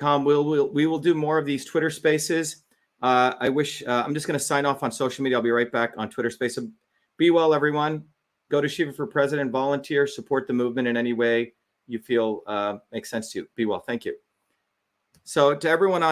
We will do more of these Twitter spaces. I'm just going to sign off on social media. I'll be right back on Twitter space. So be well, everyone. Go to Shiva for President, volunteer, support the movement in any way you feel makes sense to you. Be well. Thank you. So to everyone on